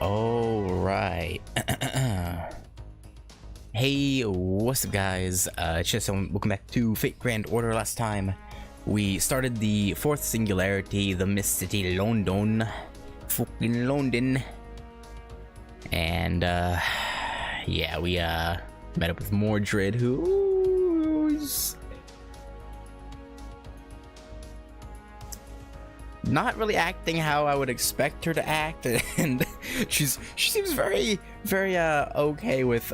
All right. Hey, what's up, guys? Welcome back to Fate Grand Order. Last time we started the fourth singularity, the Mist City London, fucking London, and yeah, we met up with Mordred, who's not really acting how I would expect her to act, and she seems very okay with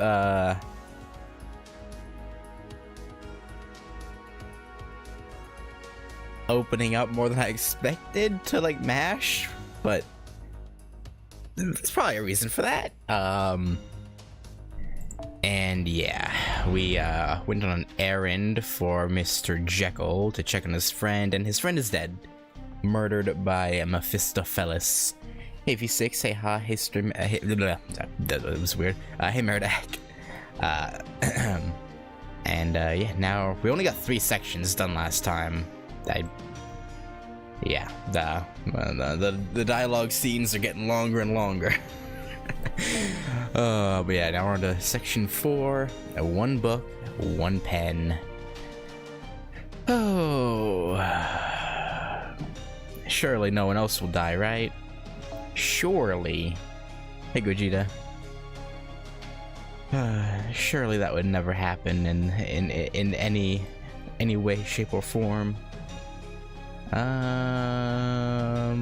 opening up more than I expected to like MASH, but there's probably a reason for that. And yeah, we went on an errand for Mr. Jekyll to check on his friend, and his friend is dead. Murdered by Mephistopheles. Hey V6, hey ha, hey stream, hey, that was weird. Hey Murdak. And yeah, now we only got 3 sections done last time. Yeah, the dialogue scenes are getting longer and longer. But yeah, now we're on to section 4. 1 book, 1 pen. Oh. Surely no one else will die, right? Surely. Hey, Gogeta. Surely that would never happen in any way, shape, or form. Yeah,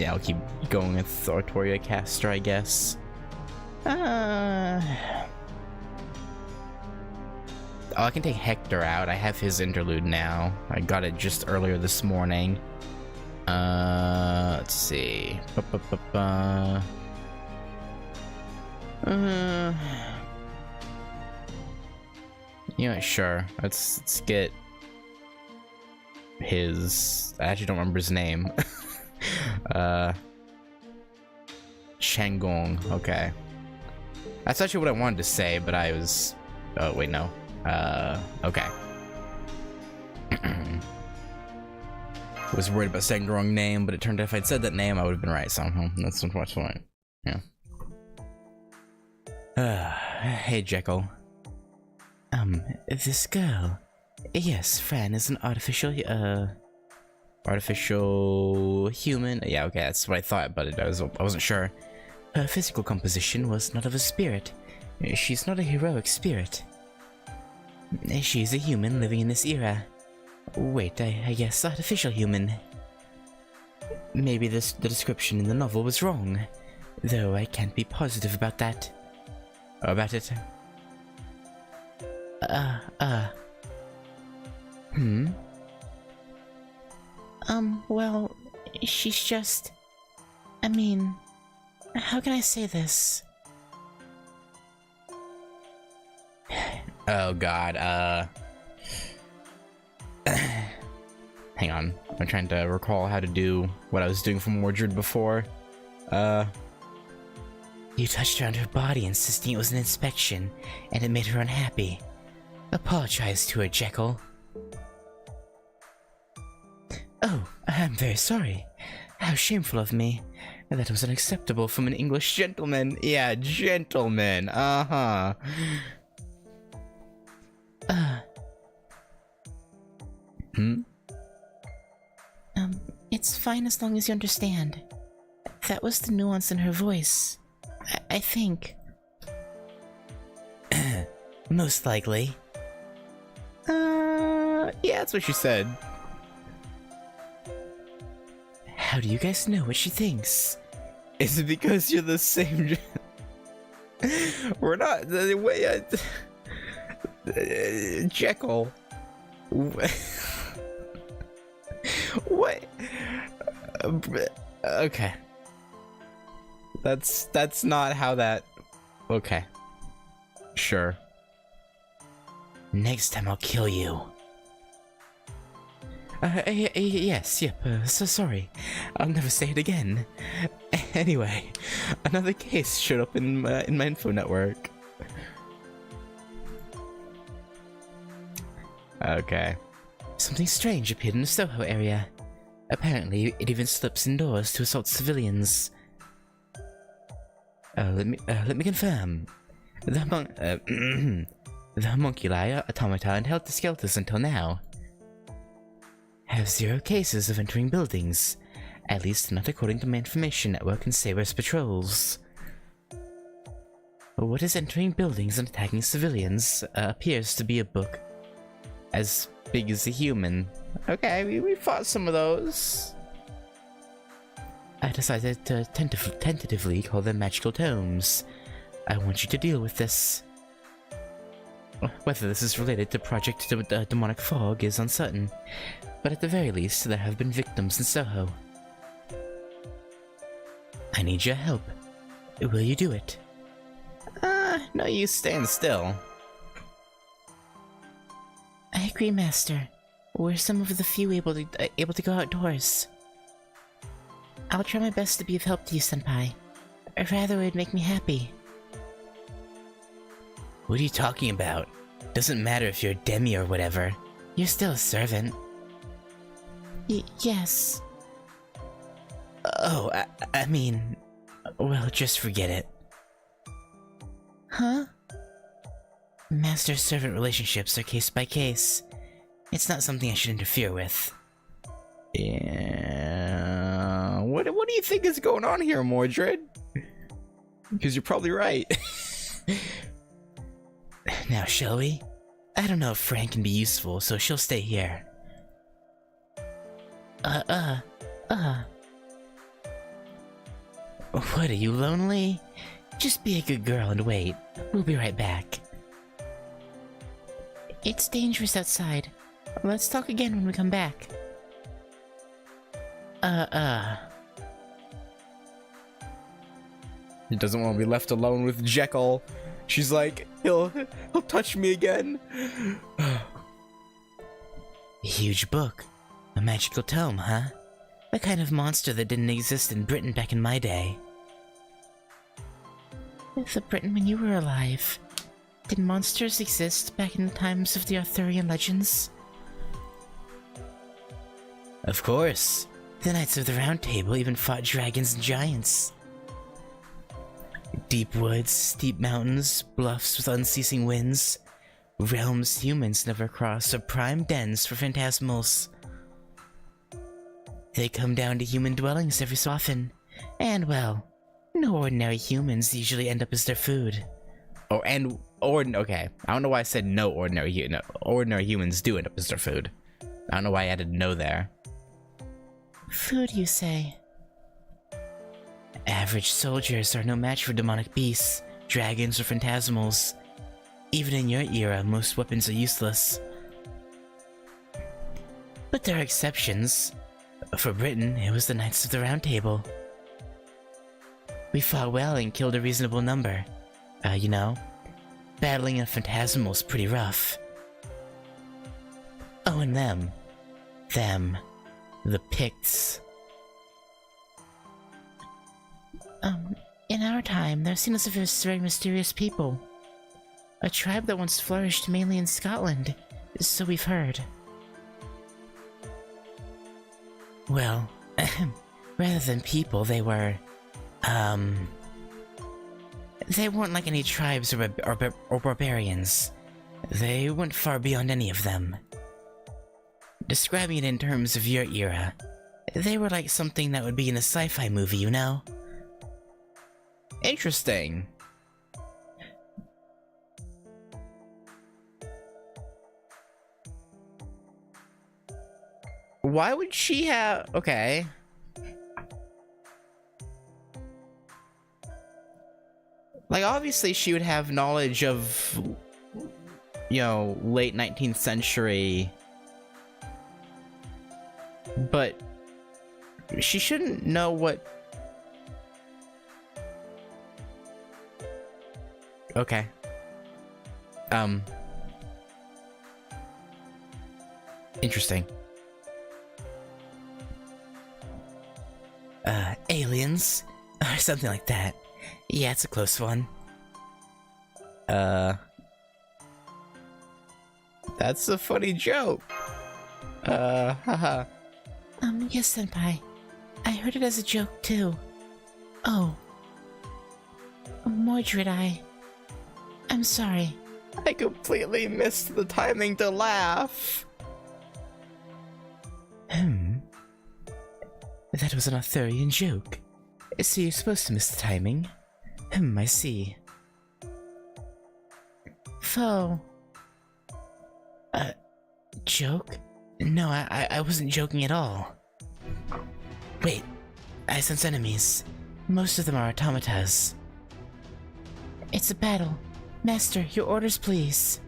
I'll keep going with Artoria Caster, I guess. Oh, I can take Hector out. I have his interlude now. I got it just earlier this morning. Let's see. Yeah, sure. Let's get his. I actually don't remember his name. Changong. Okay. That's actually what I wanted to say, but I was. Oh wait, no. Okay. Was worried about saying the wrong name, but it turned out if I'd said that name, I would have been right, so that's unfortunate. Yeah. Hey, Jekyll. This girl. Yes, Fran is an artificial human. Yeah, okay, that's what I thought, but I wasn't sure. Her physical composition was not of a spirit. She's not a heroic spirit. She's a human living in this era. Wait, I guess artificial human. Maybe the description in the novel was wrong, though I can't be positive about that. About it? Well, she's just... I mean, how can I say this? Oh god, hang on. I'm trying to recall how to do what I was doing for Mordred before. You touched around her body, insisting it was an inspection, and it made her unhappy. Apologize to her, Jekyll. Oh, I'm very sorry. How shameful of me. That was unacceptable from an English gentleman. Yeah, gentleman. Uh-huh. It's fine as long as you understand. That was the nuance in her voice. I think. Most likely. Yeah, that's what she said. How do you guys know what she thinks? Is it because you're the same? We're not the way. Jekyll. What? Okay. That's not how that. Okay. Sure. Next time I'll kill you. Yes, yep, so sorry. I'll never say it again. Anyway, another case showed up in my info network. Okay. Something strange appeared in the Soho area. Apparently, it even slips indoors to assault civilians. Let me confirm. The homunculi, automata, and helter-skelters until now have 0 cases of entering buildings, at least not according to my information network and Saber's patrols. What is entering buildings and attacking civilians appears to be a book as big as a human. Okay, we fought some of those. I decided to tentatively call them magical tomes. I want you to deal with this. Whether this is related to Project Demonic Fog is uncertain, but at the very least, there have been victims in Soho. I need your help. Will you do it? No use staying still. I agree, Master. We're some of the few able to go outdoors. I'll try my best to be of help to you, Senpai. Or rather, it would make me happy. What are you talking about? Doesn't matter if you're a demi or whatever. You're still a servant. Yes. Oh, I mean... Well, just forget it. Huh? Master-servant relationships are case by case. It's not something I should interfere with. Yeah... What do you think is going on here, Mordred? Because you're probably right. Now, shall we? I don't know if Fran can be useful, so she'll stay here. What, are you lonely? Just be a good girl and wait. We'll be right back. It's dangerous outside. Let's talk again when we come back. He doesn't want to be left alone with Jekyll. She's like, he'll touch me again. A huge book. A magical tome, huh? The kind of monster that didn't exist in Britain back in my day. The Britain when you were alive. Did monsters exist back in the times of the Arthurian legends? Of course. The Knights of the Round Table even fought dragons and giants. Deep woods, steep mountains, bluffs with unceasing winds. Realms humans never cross are prime dens for phantasmals. They come down to human dwellings every so often. And well, no ordinary humans usually end up as their food. Okay. I don't know why I said no ordinary humans do end up as their food. I don't know why I added no there. Food, you say? Average soldiers are no match for demonic beasts, dragons, or phantasmals. Even in your era, most weapons are useless. But there are exceptions. For Britain, it was the Knights of the Round Table. We fought well and killed a reasonable number. You know, battling a phantasmal's pretty rough. Oh, and them, the Picts. In our time, they're seen as a very mysterious people. A tribe that once flourished mainly in Scotland, so we've heard. Well, rather than people, they were, they weren't like any tribes or barbarians. They went far beyond any of them. Describing it in terms of your era, they were like something that would be in a sci-fi movie, you know? Interesting. Why would she have... Okay. Like, obviously she would have knowledge of, you know, late 19th century. But she shouldn't know what... Okay. Interesting. Aliens? Or something like that. Yeah, it's a close one. That's a funny joke. Haha. Yes, Senpai. I heard it as a joke, too. Oh. Mordred, I'm sorry. I completely missed the timing to laugh. That was an Arthurian joke. So you're supposed to miss the timing. I see. Foe. Joke? No, I wasn't joking at all. Wait, I sense enemies. Most of them are automatas. It's a battle. Master, your orders, please.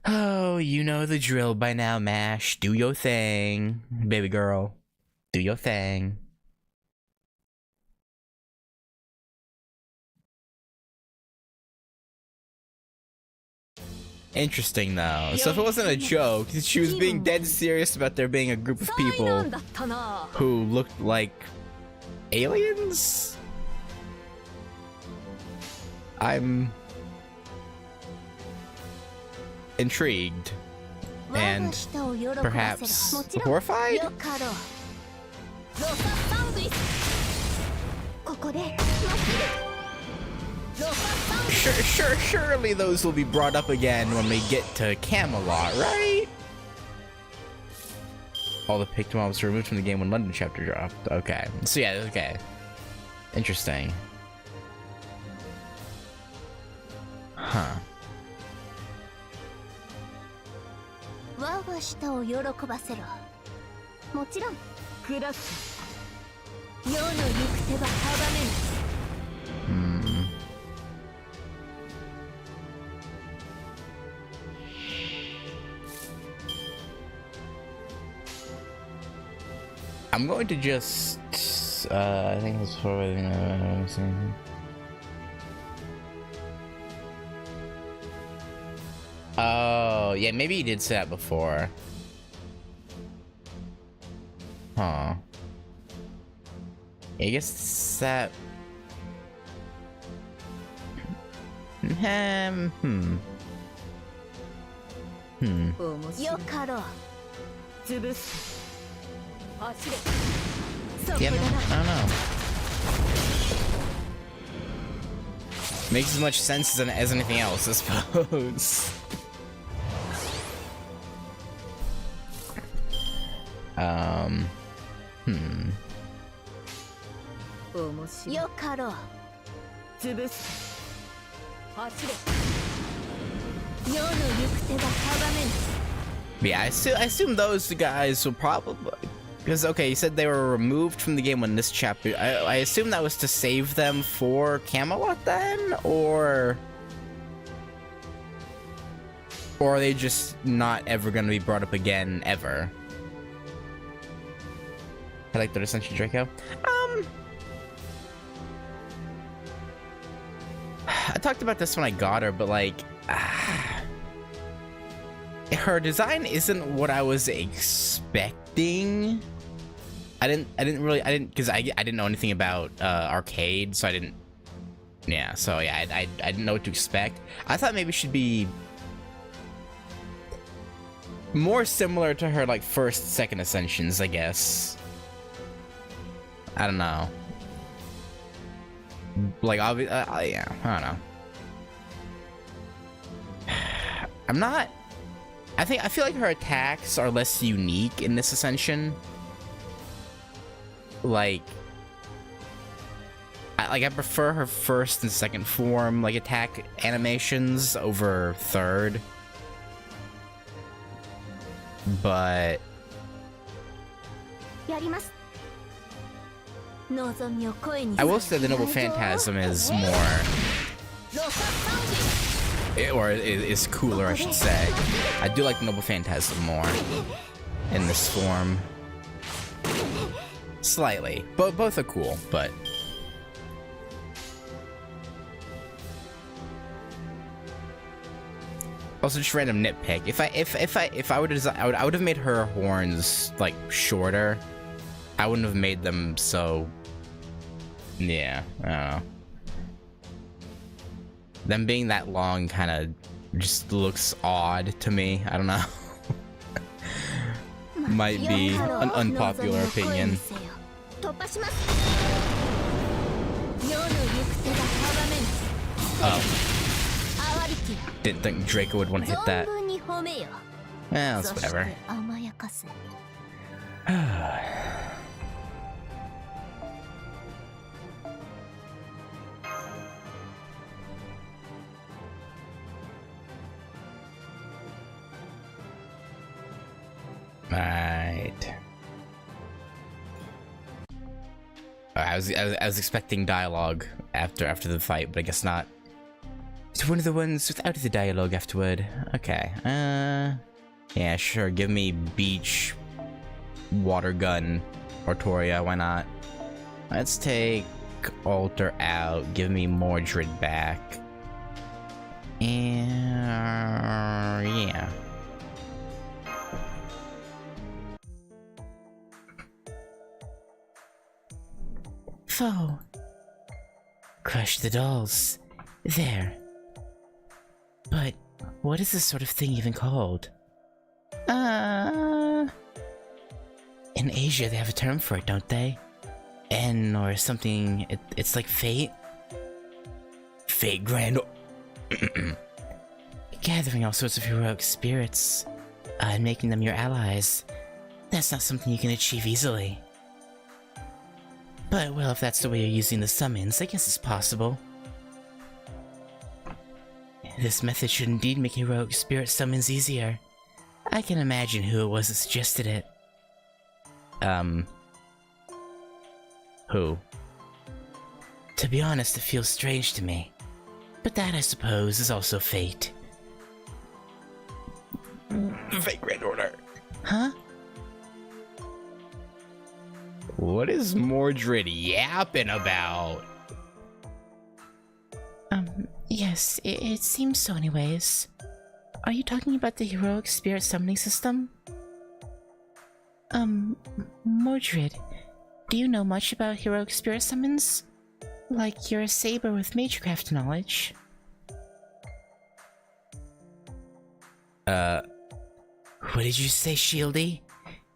Oh, you know the drill by now, Mash. Do your thing, baby girl. Do your thing. Interesting, though. So if it wasn't a joke, she was being dead serious about there being a group of people who looked like aliens? I'm intrigued and perhaps horrified? Surely those will be brought up again when we get to Camelot, right? All the picked mobs were removed from the game when London chapter dropped. Okay. So yeah, okay. Interesting. Huh. I'm going to just I think that's probably oh yeah, maybe you did say that before. Huh. I guess that Yeah, I don't know. Makes as much sense as anything else, I suppose. Yeah, I assume those guys will probably... Because, okay, you said they were removed from the game when this chapter... I assume that was to save them for Camelot then? Or are they just not ever going to be brought up again, ever? I like the Ascension Draco. I talked about this when I got her, but like... her design isn't what I was expecting. I didn't because I didn't know anything about arcade, so I didn't. Yeah, so yeah, I didn't know what to expect. I thought maybe she'd be more similar to her like first, second Ascensions, I guess. I don't know. Like yeah, I don't know. I'm not. I feel like her attacks are less unique in this Ascension. Like I prefer her first and second form like attack animations over third. But I will say the Noble Phantasm is more, or is cooler, I should say. I do like the Noble Phantasm more in this form. Slightly. Both are cool, but also just random nitpick. If I would design, I would have made her horns like shorter. I wouldn't have made them so. Yeah, I don't know. Them being that long kind of just looks odd to me. I don't know. Might be an unpopular opinion. Oh. Didn't think Draco would want to hit that. Well, it's whatever. Right. I was expecting dialogue after the fight, but I guess not. It's one of the ones without the dialogue afterward. Okay. Yeah, sure. Give me beach, water gun, Artoria. Why not? Let's take Alter out. Give me Mordred back. And yeah. Foe. Crush the dolls. There. But what is this sort of thing even called? In Asia they have a term for it, don't they? N or something. It's like fate? Fate Grand... Gathering all sorts of heroic spirits and making them your allies. That's not something you can achieve easily. But, well, if that's the way you're using the summons, I guess it's possible. This method should indeed make heroic spirit summons easier. I can imagine who it was that suggested it. Who? To be honest, it feels strange to me. But that, I suppose, is also fate. Fate Grand Order. Huh? What is Mordred yapping about? Yes, it seems so anyways. Are you talking about the heroic spirit summoning system? Mordred, do you know much about heroic spirit summons? Like you're a saber with magecraft knowledge. What did you say, Shieldy?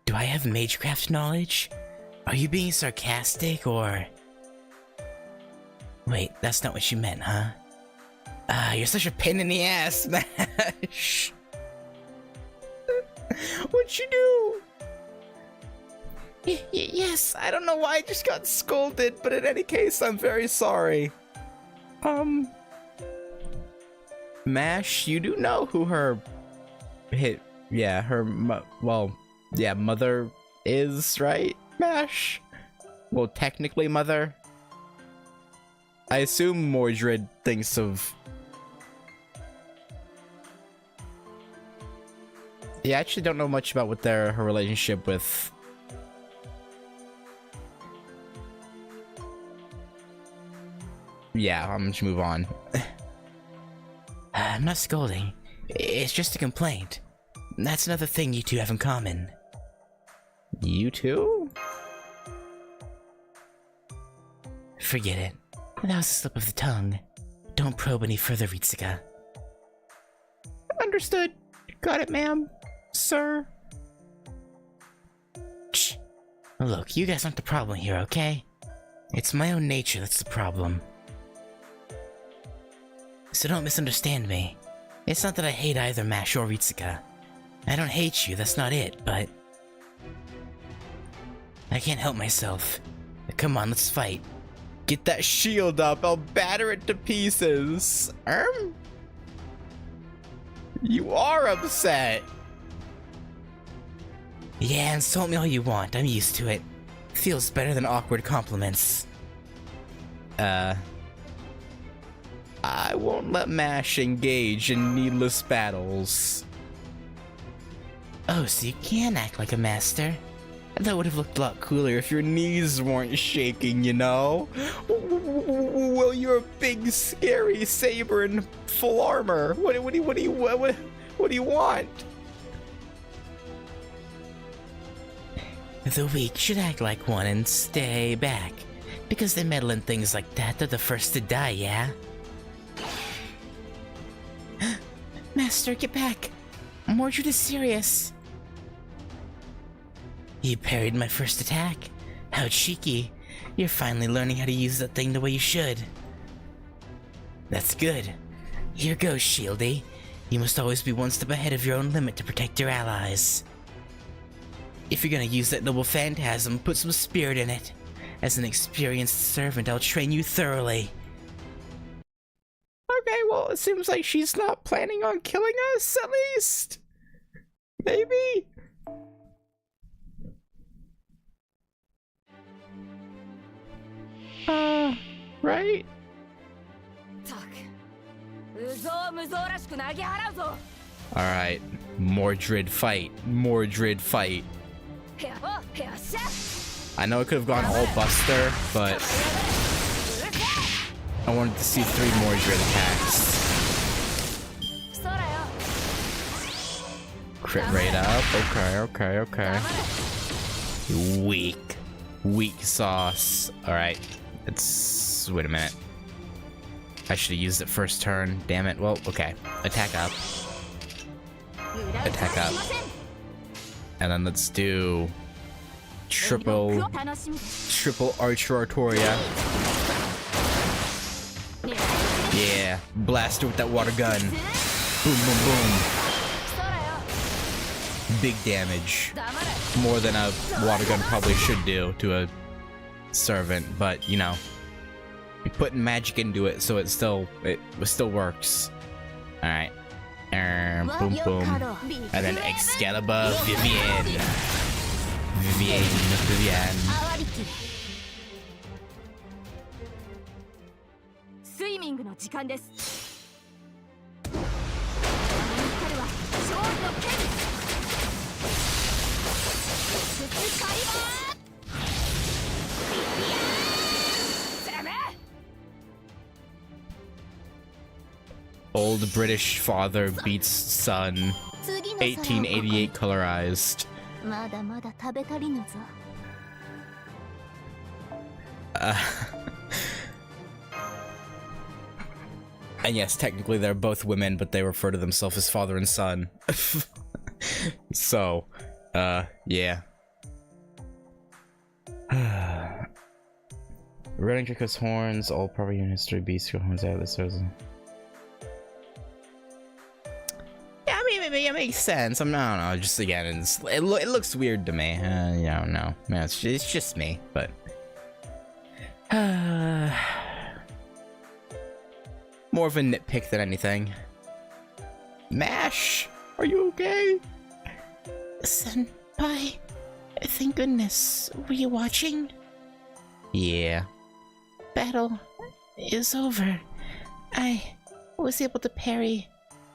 Do I have magecraft knowledge? Are you being sarcastic, or... Wait, that's not what you meant, huh? You're such a pain in the ass, Mash! What'd you do? Yes, I don't know why I just got scolded, but in any case, I'm very sorry. Mash, you do know who her... mother is, right? Mash? Well, technically mother. I assume Mordred thinks of... Yeah, I actually don't know much about what her relationship with... Yeah, I'm just move on. I'm not scolding. It's just a complaint. That's another thing you two have in common. You two? Forget it. That was a slip of the tongue. Don't probe any further, Ritsuka. Understood. Got it, ma'am. Sir. Shh. Look, you guys aren't the problem here, okay? It's my own nature that's the problem. So don't misunderstand me. It's not that I hate either Mash or Ritsuka. I don't hate you, that's not it, but... I can't help myself. Come on, let's fight. Get that shield up, I'll batter it to pieces. You are upset. Yeah, insult me all you want, I'm used to it. Feels better than awkward compliments. I won't let Mash engage in needless battles. Oh, so you can act like a master? That would have looked a lot cooler if your knees weren't shaking, you know? Well, you're a big, scary saber in full armor. What do you want? The weak should act like one and stay back. Because they meddle in things like that, they're the first to die, yeah? Master, get back! Mordred is serious. You parried my first attack. How cheeky. You're finally learning how to use that thing the way you should. That's good. Here goes, Shieldy. You must always be one step ahead of your own limit to protect your allies. If you're gonna use that noble phantasm, put some spirit in it. As an experienced servant, I'll train you thoroughly. Okay, well, it seems like she's not planning on killing us, at least. Maybe? Right? Alright, Mordred fight. Mordred fight. I know it could have gone all Buster, but I wanted to see 3 Mordred attacks. Crit rate up. Okay. Weak. Weak sauce. Alright. Wait a minute. I should have used it first turn. Damn it. Well, okay. Attack up. Attack up. And then let's do triple Archer Artoria. Yeah. Blast her with that water gun. Boom, boom, boom. Big damage. More than a water gun probably should do to a servant, but you know, you're putting magic into it, so it still works. All right, boom boom, and then Excalibur, Vivienne. スイミングの時間です。Old British father beats son. 1888 colorized. And yes, technically they're both women, but they refer to themselves as father and son. So, yeah. Running Draco's horns, all property in history, beasts, your horns out of the source. Yeah, I mean, it makes sense. I don't know, just again, it looks weird to me. I don't know. Yeah, it's just me, but. More of a nitpick than anything. Mash, are you okay? Senpai, thank goodness. Were you watching? Yeah. Battle is over. I was able to parry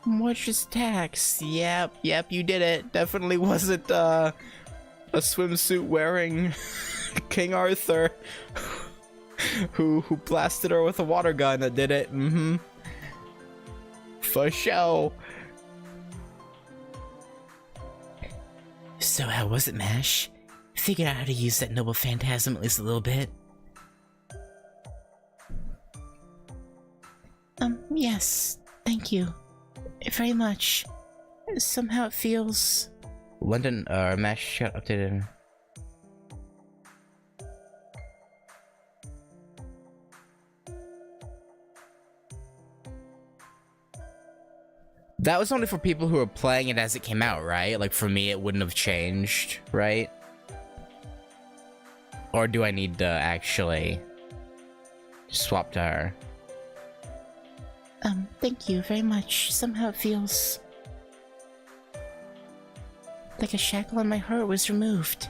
Mordred's attacks. Yep, you did it. Definitely wasn't a swimsuit wearing King Arthur who blasted her with a water gun that did it. For show. So how was it, Mash? Figured out how to use that noble phantasm at least a little bit? Yes, thank you. Very much. Somehow it feels... London, Mash got updated. That was only for people who were playing it as it came out, right? Like, for me, it wouldn't have changed, right? Or do I need to actually swap to her? Thank you very much. Somehow it feels like a shackle on my heart was removed.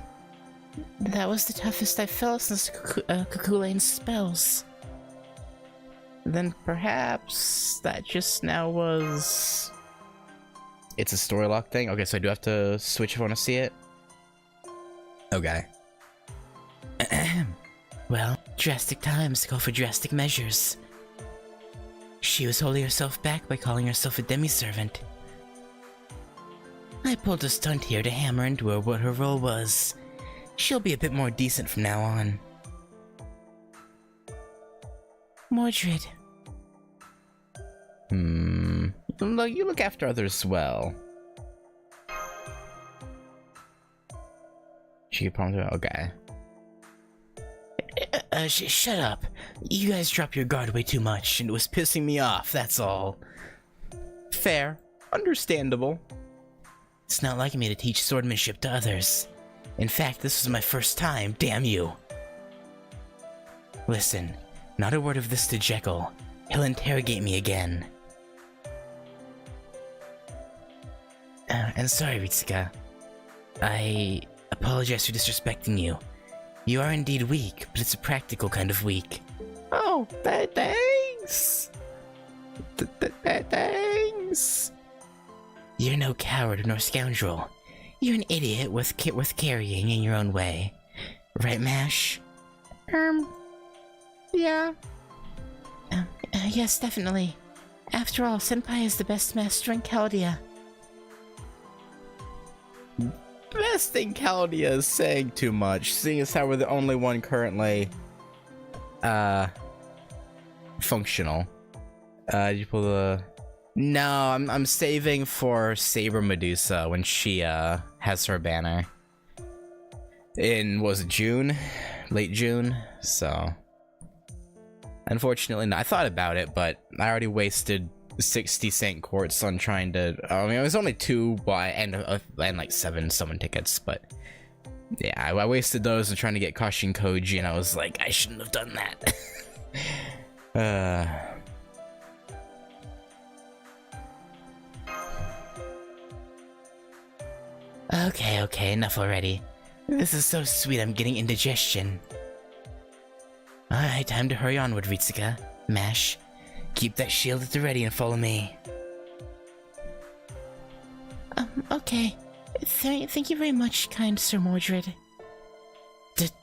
That was the toughest I've felt since Kukulane's spells. Then perhaps that just now was... It's a story lock thing? Okay, so I do have to switch if I want to see it? Okay. Well, drastic times call for drastic measures. She was holding herself back by calling herself a demi-servant. I pulled a stunt here to hammer into her what her role was. She'll be a bit more decent from now on. Mordred. You look after others well. She could probably... Okay. Shut up. You guys drop your guard way too much, and it was pissing me off, that's all. Fair. Understandable. It's not like me to teach swordmanship to others. In fact, this was my first time, damn you. Listen, not a word of this to Jekyll. He'll interrogate me again. And sorry, Ritsuka. I apologize for disrespecting you. You are indeed weak, but it's a practical kind of weak. Oh, thanks! Thanks! You're no coward nor scoundrel. You're an idiot with carrying in your own way. Right, Mash? Yeah. Yes, definitely. After all, Senpai is the best master in Chaldea. Best in Chaldea is saying too much, seeing as how we're the only one currently, functional. Did you pull the... No, I'm saving for Saber Medusa when she, has her banner. In, was it June? Late June? So... Unfortunately, no, I thought about it, but I already wasted 60 cent quartz on trying to... I mean, it was only 2, and like 7 summon tickets, but... Yeah, I wasted those on trying to get Kashin Koji, and I was like, I shouldn't have done that. Okay, enough already. This is so sweet, I'm getting indigestion. Alright, time to hurry onward, Ritsuka. Mash, keep that shield at the ready and follow me. Okay. Thank you very much, kind Sir Mordred.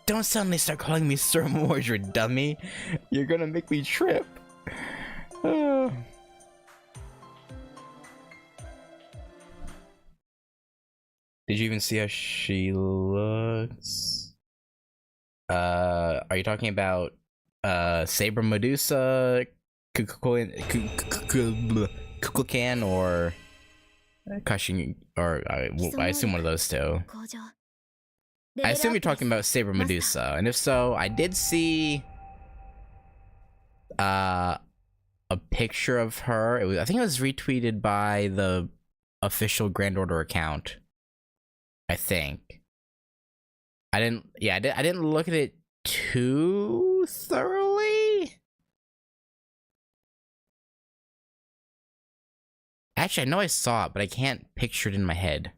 Don't suddenly start calling me Sir Mordred, dummy. You're gonna make me trip. Did you even see how she looks? Are you talking about Saber Medusa, Kukulkan, or Kashin, or I assume one of those two. I assume you're talking about Saber Medusa, and if so, I did see a picture of her. I think it was retweeted by the official Grand Order account. I think. I didn't look at it too thoroughly. Actually, I know I saw it, but I can't picture it in my head.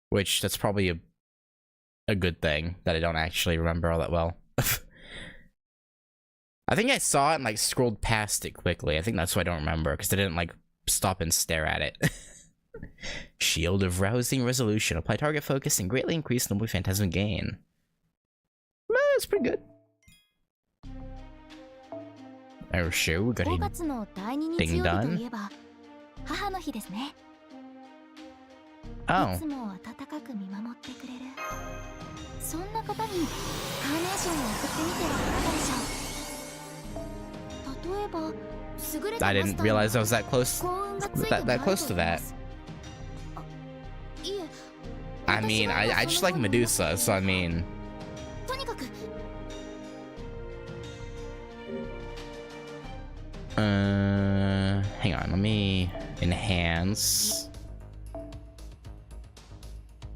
Which, that's probably a good thing, that I don't actually remember all that well. I think I saw it and, like, scrolled past it quickly. I think that's why I don't remember, because I didn't, like, stop and stare at it. Shield of Rousing Resolution. Apply target focus and greatly increase Noble Phantasm gain. Well, that's pretty good. Oh, sure, we got a ding done. Oh. I didn't realize I was that close. That close to that. I mean, I just like Medusa, so I mean... hang on, let me enhance.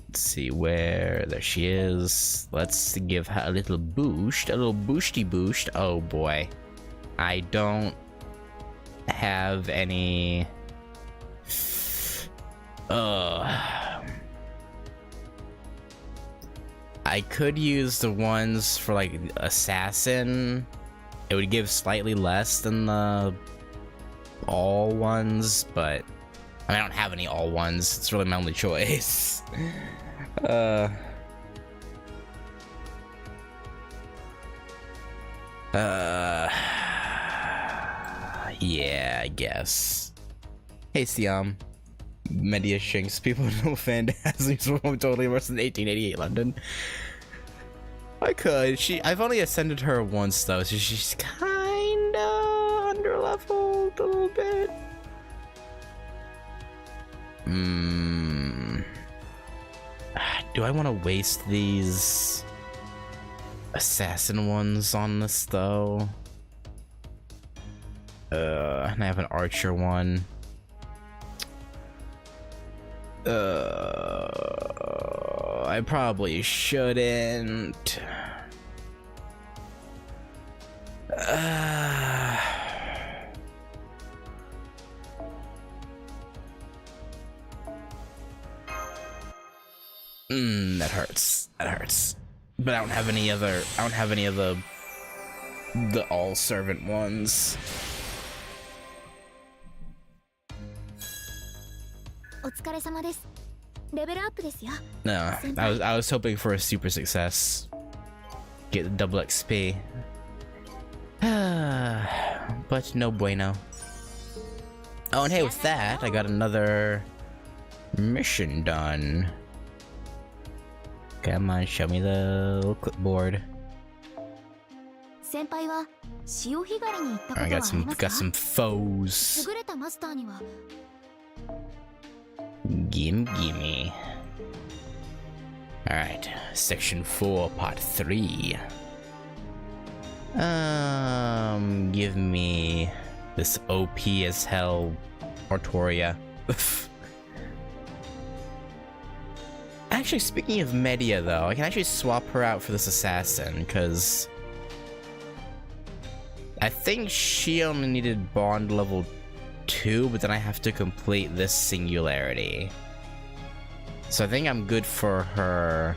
Let's see where, there she is. Let's give her a little boost, a little boosty boost. Oh boy. I don't have any... I could use the ones for like assassin. It would give slightly less than the all ones, but I mean, I don't have any all ones. It's really my only choice. Yeah, I guess. Hey, Siam. Media Shinks, people know Phantasms were totally worse than 1888 London. I could. I've only ascended her once though, so she's kinda underleveled a little bit. Do I want to waste these? assassin ones on this though. And I have an archer one. I probably shouldn't. That hurts. That hurts. But I don't have any of the all servant ones. お疲れ様です。レベルアップですよ。 No, I was hoping for a super success. Get the double XP. But no bueno. Oh, and hey, with that, I got another mission done. Come on, show me the little clipboard. 先輩は潮干狩りに行ったことは I ありますか？ got some foes. 優れたマスターには Gimme. Alright, section 4, part 3. Give me this OP as hell Artoria. Actually, speaking of Media though, I can actually swap her out for this assassin, because I think she only needed bond level 2, but then I have to complete this singularity. So I think I'm good for her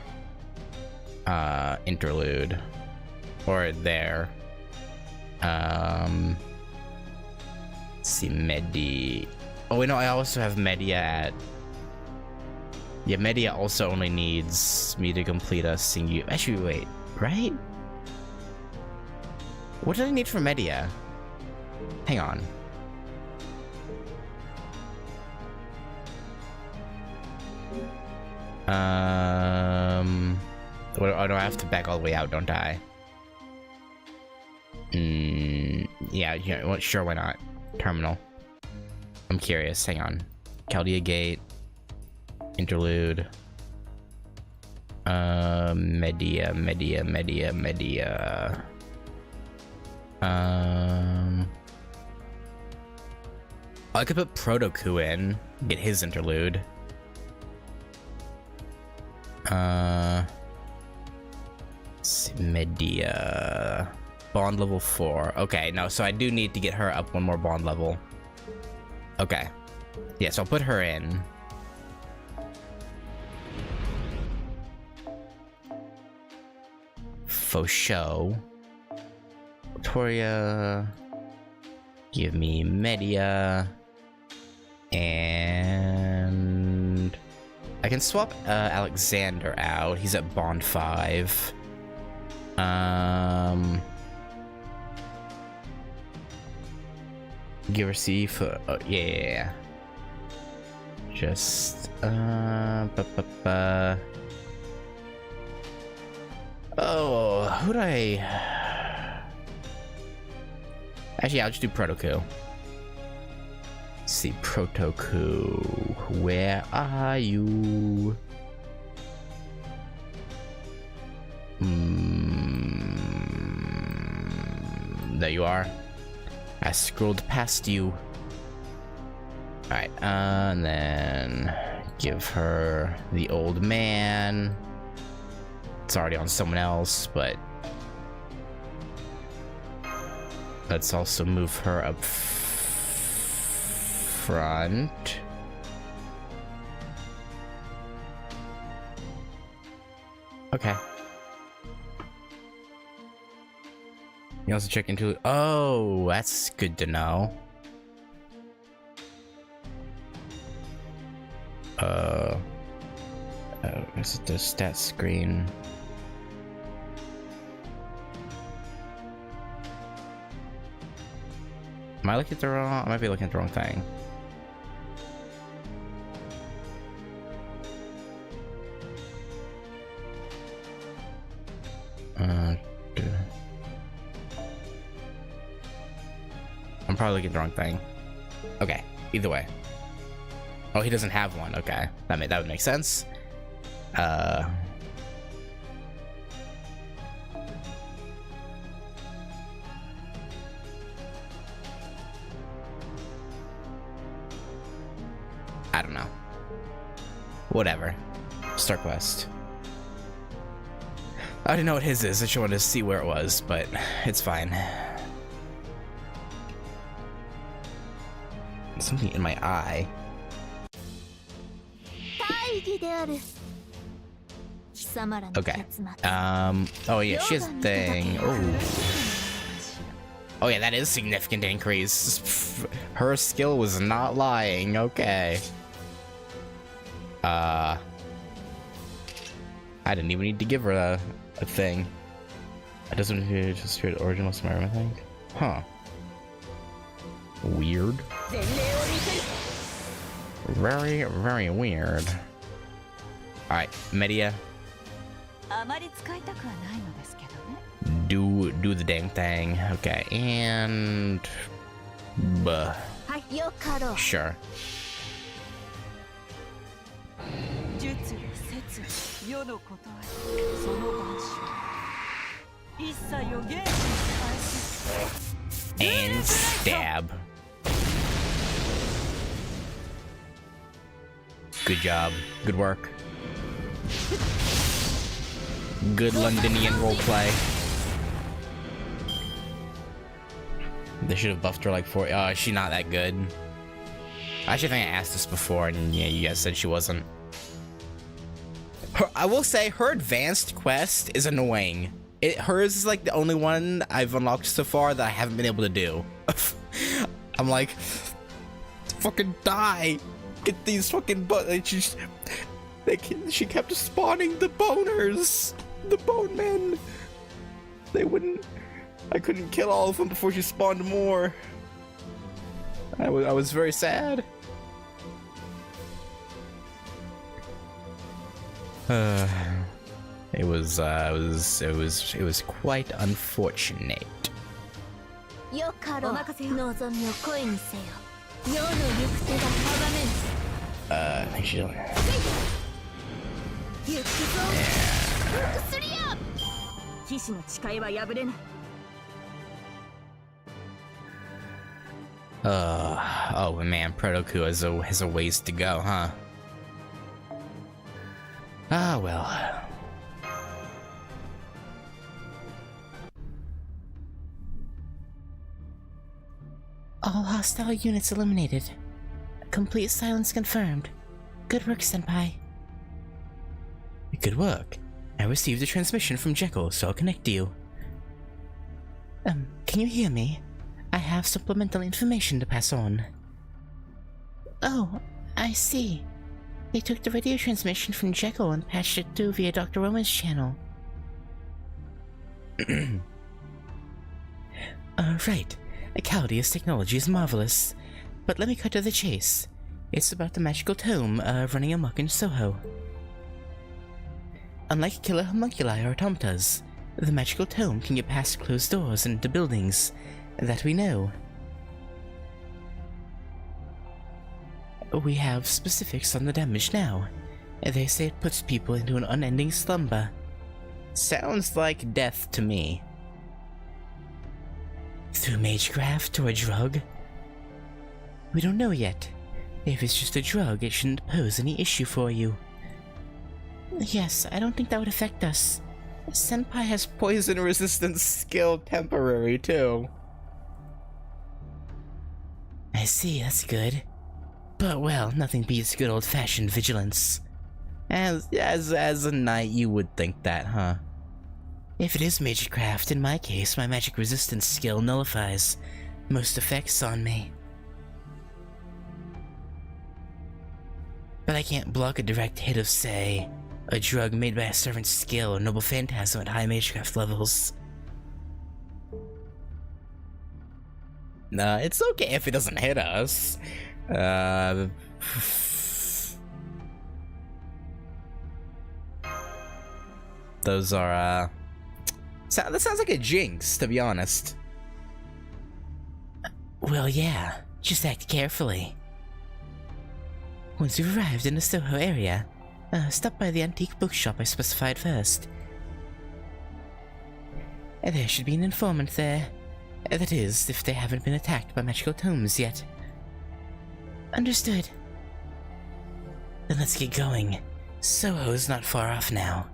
interlude. Or there. Let's see, Medi. Oh wait, no, I also have Media at... Yeah, Media also only needs me to complete a singular... Actually, wait, right? What do I need for Media? Hang on. Oh, no, I have to back all the way out, don't I? Yeah, sure, why not? Terminal. I'm curious, hang on. Chaldea Gate. Interlude. Media. I could put Protoku in, get his interlude. Let's see, Media. Bond level 4. Okay, no, so I do need to get her up one more bond level. Okay. Yeah, so I'll put her in. For show. Victoria. Give me Media. And I can swap Alexander out. He's at bond 5. Give her C for yeah. Just Oh, who'd I? Actually, I'll just do Protoku. Let's see, Protoku, where are you? There you are. I scrolled past you. Alright, and then give her the old man. It's already on someone else, but let's also move her up front. Okay. You also check into... Oh, that's good to know. Is it the stat screen? Am I looking at the wrong... I might be looking at the wrong thing. I'm probably looking at the wrong thing. Okay, either way. Oh, he doesn't have one. Okay, that would make don't know. Whatever. Start quest. I didn't know what his is. I just wanted to see where it was, but it's fine. Something in my eye. Okay. Oh yeah, she has a thing. Oh yeah, that is significant increase. Her skill was not lying. Okay. I didn't even need to give her a thing. It doesn't appear to spirit original Smarm, I think. Huh. Weird. Very, very weird. Alright, Media. Do the dang thing. Okay, and... Buh. Sure. And stab. Good job. Good work. Good Londonian roleplay. They should have buffed her like 4. Oh, is she not that good? I actually think I asked this before, and yeah, you guys said she wasn't. I will say her advanced quest is annoying. Hers is like the only one I've unlocked so far that I haven't been able to do. I'm like, fucking die. Get these fucking she kept spawning the boners. The bone men. They wouldn't. I couldn't kill all of them before she spawned more. I was very sad. It was quite unfortunate. I think she's on there. Oh man, Protoku has a ways to go, huh? Ah, well. All hostile units eliminated. Complete silence confirmed. Good work, Senpai. Good work. I received a transmission from Jekyll, so I'll connect you. Can you hear me? I have supplemental information to pass on. Oh, I see. They took the radio transmission from Jekyll and patched it through via Dr. Roman's channel. Right. Caldea's technology is marvelous. But let me cut to the chase. It's about the magical tome, running amok in Soho. Unlike killer homunculi or automatas, the magical tome can get past closed doors and into buildings. That we know. We have specifics on the damage now. They say it puts people into an unending slumber. Sounds like death to me. Through magecraft or a drug? We don't know yet. If it's just a drug, it shouldn't pose any issue for you. Yes, I don't think that would affect us. Senpai has poison resistance skill temporary too. I see, that's good. But well, nothing beats good old-fashioned vigilance. As a knight, you would think that, huh? If it is magecraft, in my case, my magic resistance skill nullifies most effects on me. But I can't block a direct hit of, say, a drug made by a servant's skill or noble phantasm at high magecraft levels. Nah, it's okay if it doesn't hit us. Those are, that sounds like a jinx, to be honest. Well, yeah, just act carefully. Once you've arrived in the Soho area, stop by the antique bookshop I specified first. There should be an informant there. That is, if they haven't been attacked by magical tomes yet. Understood. Then let's get going. Soho's not far off now.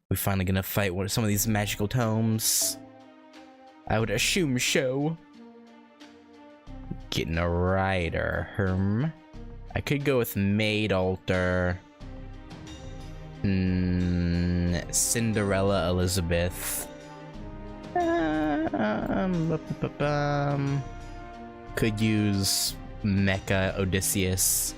We're finally gonna fight some of these magical tomes. I would assume so. Getting a rider, I could go with Maid Alter. Cinderella Elizabeth. Could use Mecha Odysseus.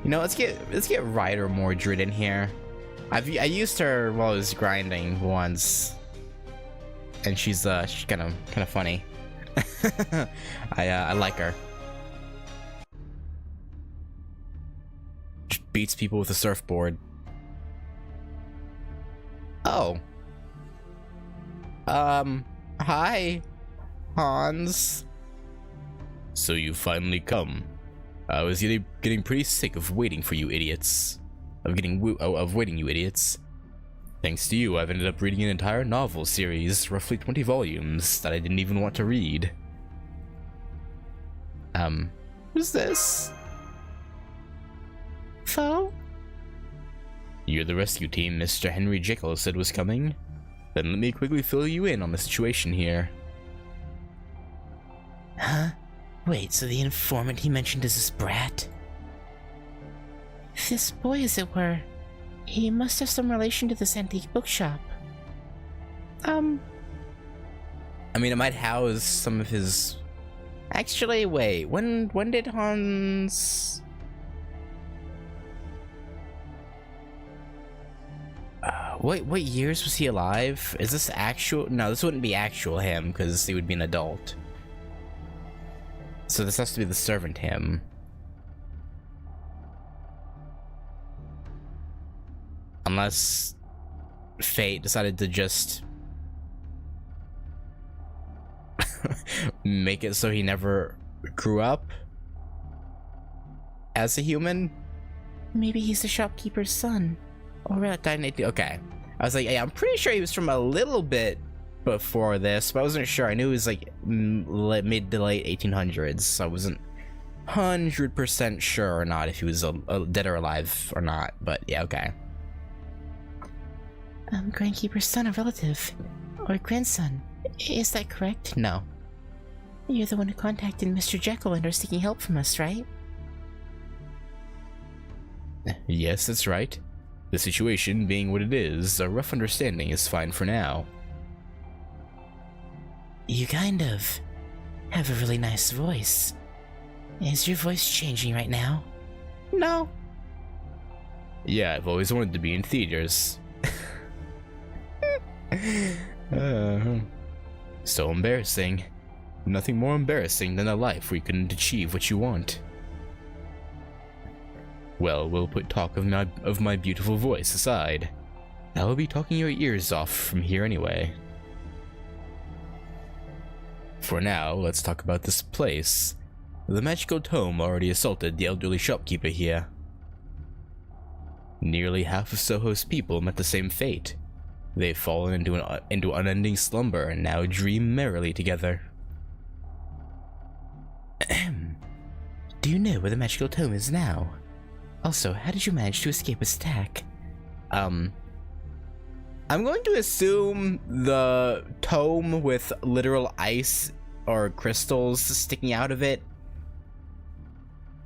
You know, let's get Rider Mordred in here. I used her while I was grinding once, and she's kind of funny. I like her. Just beats people with a surfboard. Oh. Hi, Hans. So you finally come. I was getting pretty sick of waiting for you idiots. Of waiting, you idiots. Thanks to you, I've ended up reading an entire novel series, roughly 20 volumes, that I didn't even want to read. Who's this? Foe? You're the rescue team Mr. Henry Jekyll said was coming? Then let me quickly fill you in on the situation here. Huh? Wait, so the informant he mentioned is this brat? This boy, as it were. He must have some relation to this antique bookshop. I mean, it might house some of his... Actually, wait, when did Hans... what years was he alive? Is this actual... No, this wouldn't be actual him, because he would be an adult. So this has to be the servant him. Unless fate decided to just make it so he never grew up as a human. Maybe he's the shopkeeper's son. Or okay. I was like, yeah, I'm pretty sure he was from a little bit before this, but I wasn't sure. I knew it was like mid to late 1800s, so I wasn't 100% sure or not if he was dead or alive or not, but yeah, okay. Grandkeeper's son or relative, or grandson, is that correct? No. You're the one who contacted Mr. Jekyll and are seeking help from us, right? Yes, that's right. The situation being what it is, a rough understanding is fine for now. You kind of have a really nice voice. Is your voice changing right now? No. Yeah, I've always wanted to be in theaters. So embarrassing. Nothing more embarrassing than a life where you couldn't achieve what you want. Well, we'll put talk of my beautiful voice aside. I will be talking your ears off from here anyway. For now, let's talk about this place. The magical tome already assaulted the elderly shopkeeper here. Nearly half of Soho's people met the same fate. They've fallen into unending slumber and now dream merrily together. Do you know where the magical tome is now? Also, how did you manage to escape its attack? I'm going to assume the tome with literal ice or crystals sticking out of it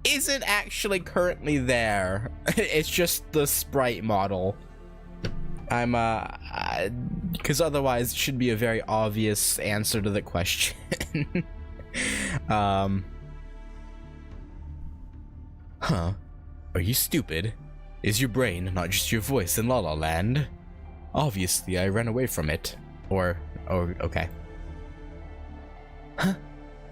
isn't actually currently there. It's just the sprite model. Because otherwise it should be a very obvious answer to the question. Huh? Are you stupid? Is your brain not just your voice in La La Land? Obviously, I ran away from it. Or okay. Huh?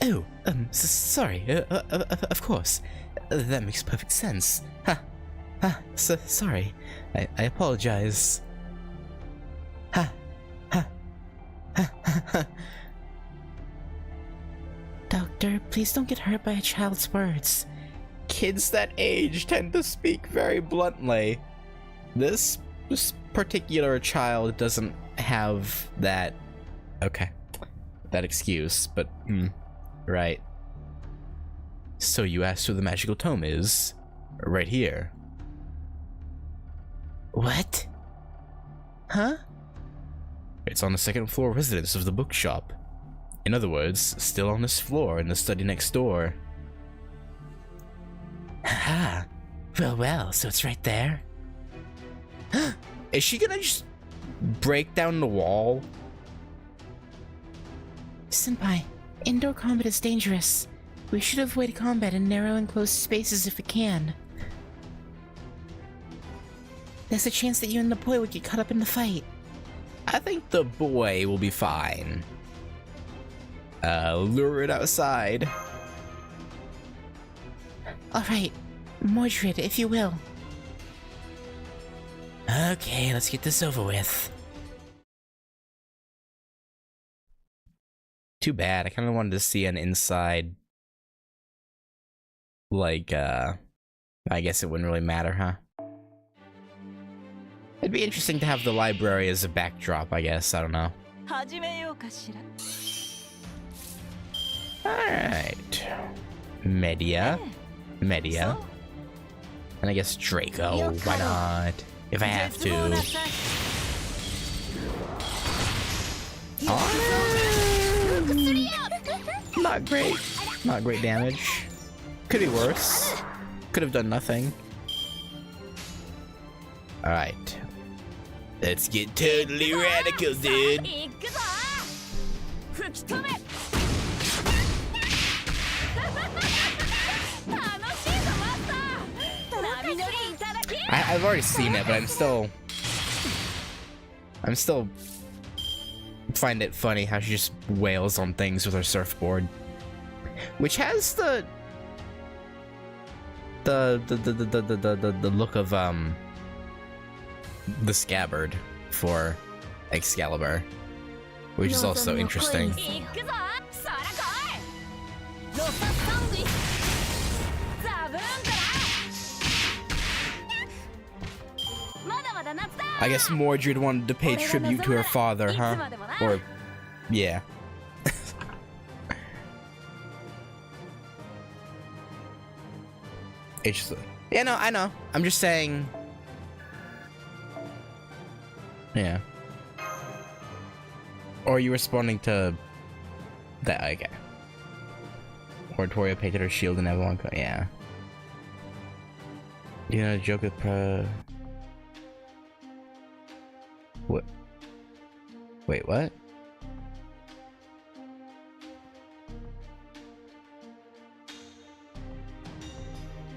Oh, sorry. Of course. That makes perfect sense. Sorry. I apologize. Doctor, please don't get hurt by a child's words. Kids that age tend to speak very bluntly. This this particular child doesn't have that. Okay, that excuse, but right. So you asked where the magical tome is? Right here. What? Huh? It's on the second floor residence of the bookshop. In other words, still on this floor in the study next door. Haha. Well, so it's right there. Is she gonna just break down the wall? Senpai, indoor combat is dangerous. We should avoid combat in narrow enclosed spaces if we can. There's a chance that you and the boy would get caught up in the fight. I think the boy will be fine. Lure it outside. Alright, Mordred, if you will. Okay, let's get this over with. Too bad, I kinda wanted to see an inside... Like, I guess it wouldn't really matter, huh? It'd be interesting to have the library as a backdrop, I guess, I don't know. Alright. Media. And I guess Draco, why not? If I have to. Oh, not great. Not great damage. Could be worse. Could have done nothing. Alright. Let's get totally radical, dude. I've already seen it, but I'm still find it funny how she just wails on things with her surfboard, which has the look of the scabbard for Excalibur, which is also interesting. I guess Mordred wanted to pay tribute to her father, huh? Or, yeah. It's just, yeah, no, I know. I'm just saying. Yeah. Or are you responding to that? Okay. Oratoria painted her shield in Avalon. Yeah. You know, joke with What? Wait, what?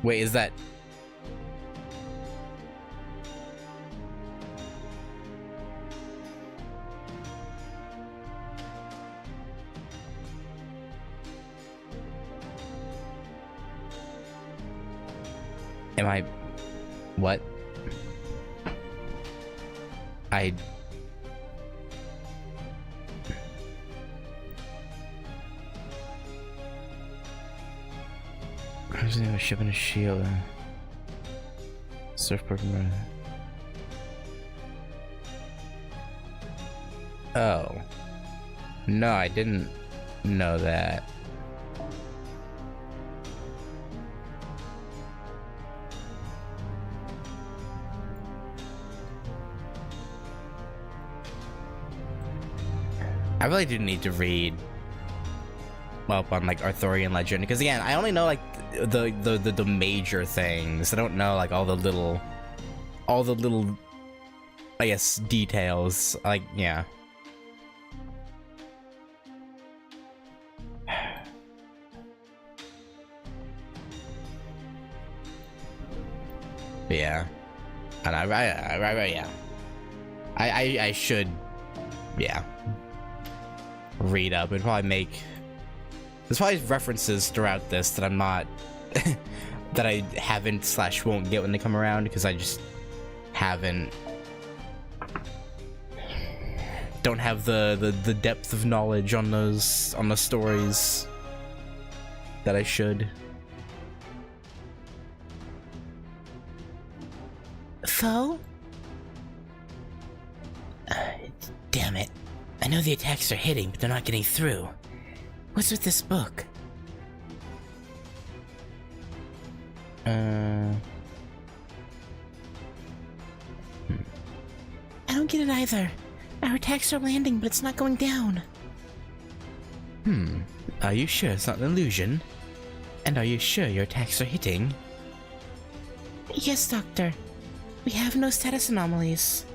Wait, is that... Am I... What? I was a ship and a shield. Surfboard. Oh. No, I didn't know that. I really do need to read up on like Arthurian legend, because again, I only know like the major things. I don't know like all the little I guess details. Like, yeah. But yeah. And yeah. I should, yeah, read up and probably make. There's probably references throughout this that I'm not, that I haven't / won't get when they come around, because I just haven't, don't have the depth of knowledge on the stories that I should. Foe? I know the attacks are hitting, but they're not getting through. What's with this book? I don't get it either. Our attacks are landing, but it's not going down. Are you sure it's not an illusion? And are you sure your attacks are hitting? Yes, Doctor. We have no status anomalies.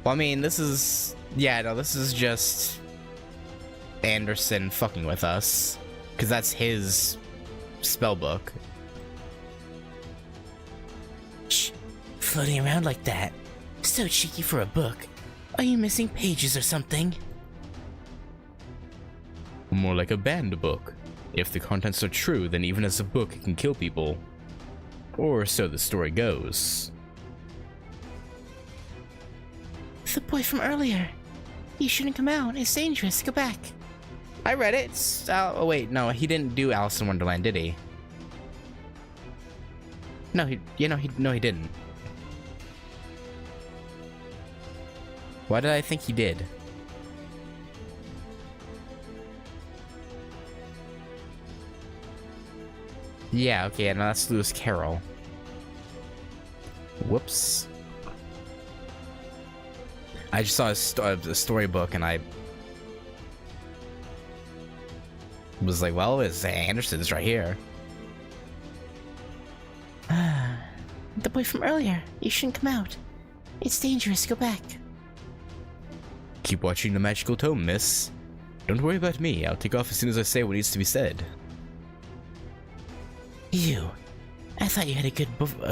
Well, I mean, this is... Yeah, no, this is just... Anderson fucking with us. Because that's his... spellbook. Shh. Floating around like that. So cheeky for a book. Are you missing pages or something? More like a banned book. If the contents are true, then even as a book it can kill people. Or so the story goes. The boy from earlier. You shouldn't come out. It's dangerous. Go back. I read it. It's, oh wait, no, he didn't do Alice in Wonderland, did he? No, he didn't. Why did I think he did? Yeah, okay, no, that's Lewis Carroll. Whoops. I just saw a storybook and I was like, well, it's Anderson's right here. The boy from earlier. You shouldn't come out. It's dangerous. Go back. Keep watching the magical tome, miss. Don't worry about me. I'll take off as soon as I say what needs to be said. You. I thought you had a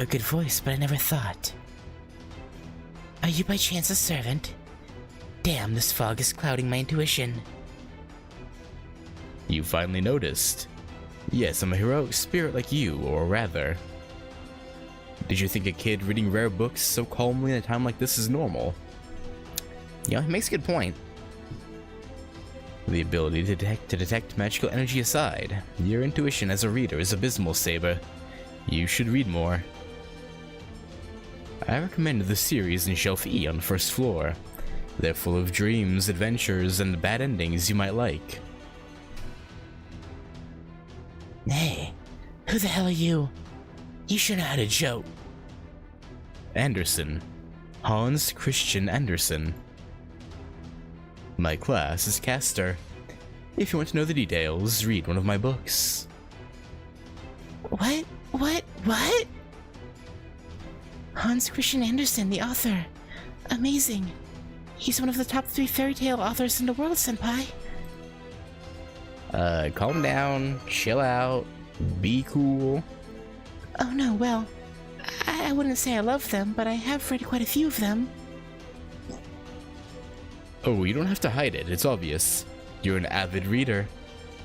good voice, but I never thought. Are you by chance a servant? Damn, this fog is clouding my intuition. You finally noticed. Yes, I'm a heroic spirit like you, or rather. Did you think a kid reading rare books so calmly in a time like this is normal? Yeah, he makes a good point. The ability to detect magical energy aside, your intuition as a reader is abysmal, Saber. You should read more. I recommend the series in Shelf E on the first floor. They're full of dreams, adventures, and bad endings you might like. Hey, who the hell are you? You should know how to joke. Anderson. Hans Christian Andersen. My class is Caster. If you want to know the details, read one of my books. What? Hans Christian Andersen, the author. Amazing. He's one of the top 3 fairy tale authors in the world, senpai. Calm down, chill out, be cool. Oh no, well, I wouldn't say I love them, but I have read quite a few of them. Oh, you don't have to hide it, it's obvious. You're an avid reader.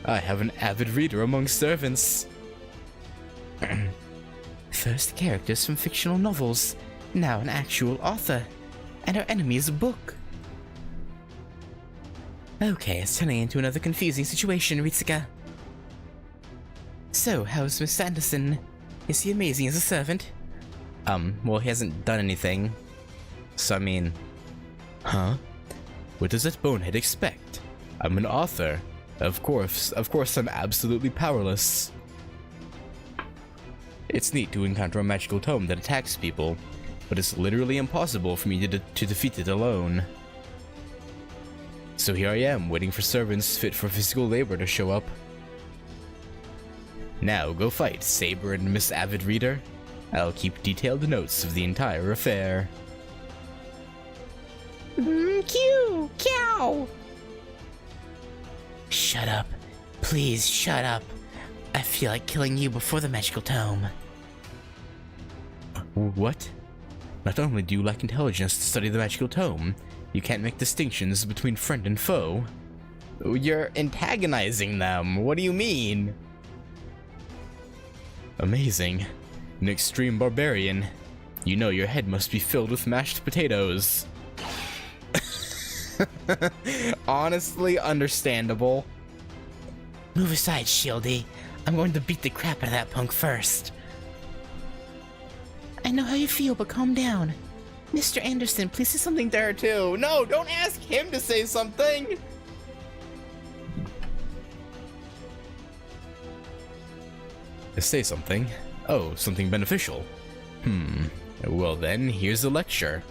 I have an avid reader among servants. First characters from fictional novels, now an actual author. And our enemy is a book. Okay, it's turning into another confusing situation, Ritsuka. So, how's Mr. Anderson? Is he amazing as a servant? Well, he hasn't done anything. So, I mean... Huh? What does that bonehead expect? I'm an author. Of course I'm absolutely powerless. It's neat to encounter a magical tome that attacks people, but it's literally impossible for me to defeat it alone. So here I am, waiting for servants fit for physical labor to show up. Now, go fight, Saber and Miss Avid Reader. I'll keep detailed notes of the entire affair. Q! Cow! Shut up. Please, shut up. I feel like killing you before the magical tome. What? Not only do you lack intelligence to study the magical tome, you can't make distinctions between friend and foe. You're antagonizing them. What do you mean? Amazing. An extreme barbarian. You know your head must be filled with mashed potatoes. Honestly, understandable. Move aside, Shieldy. I'm going to beat the crap out of that punk first. I know how you feel, but calm down. Mr. Anderson, please say something to her too. No, don't ask him to say something. Say something? Oh, something beneficial. Well then, here's a lecture.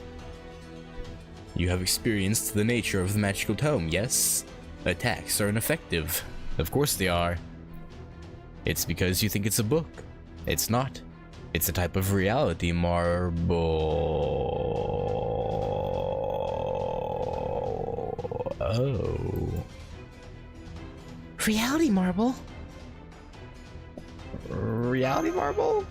You have experienced the nature of the magical tome, yes? Attacks are ineffective. Of course they are. It's because you think it's a book. It's not. It's a type of reality marble. Oh. Reality marble? Reality marble?